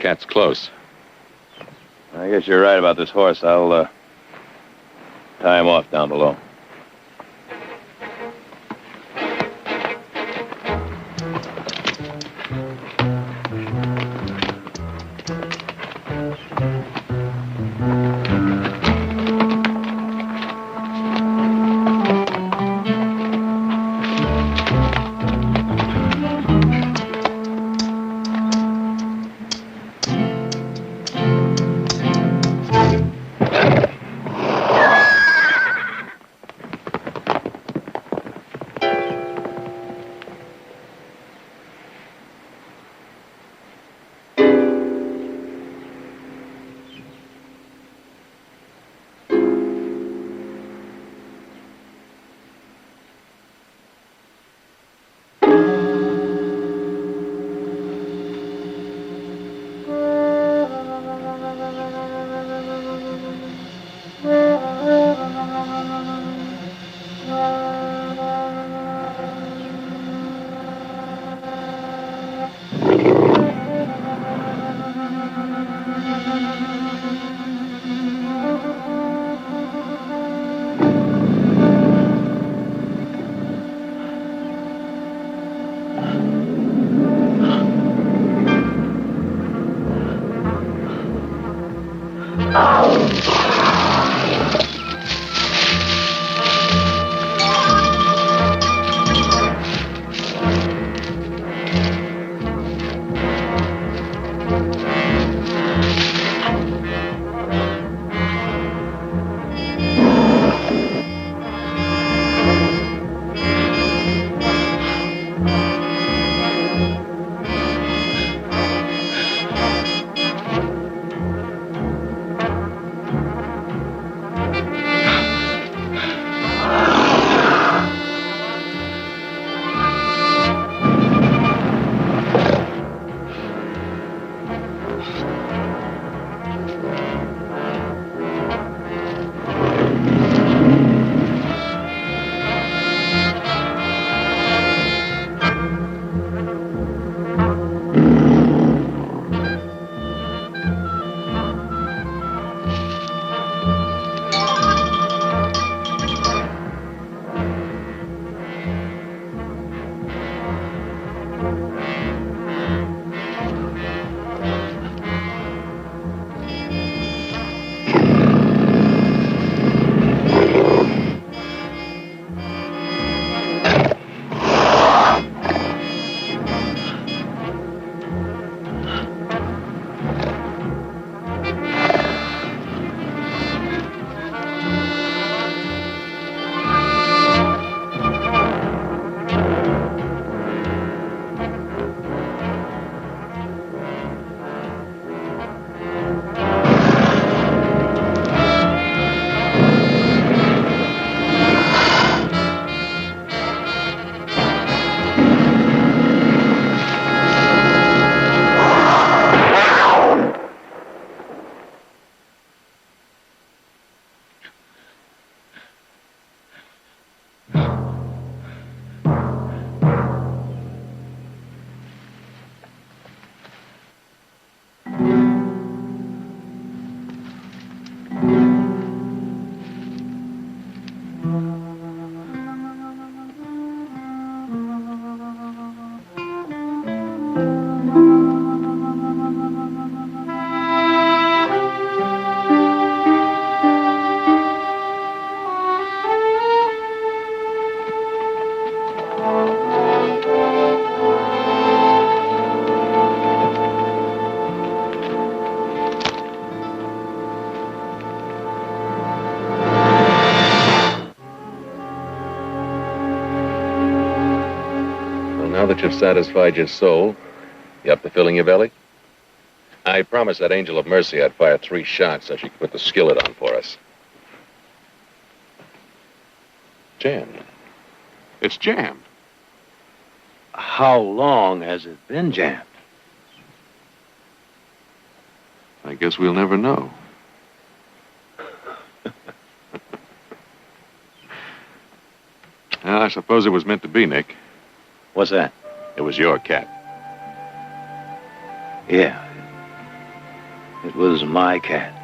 cat's close. I guess you're right about this horse. I'll tie him off down below. Now that you've satisfied your soul, you up to filling your belly? I promised that angel of mercy I'd fire 3 shots so she could put the skillet on for us. Jammed. It's jammed. How long has it been jammed? I guess we'll never know. I suppose it was meant to be, Nick. What's that? It was your cat. Yeah. It was my cat.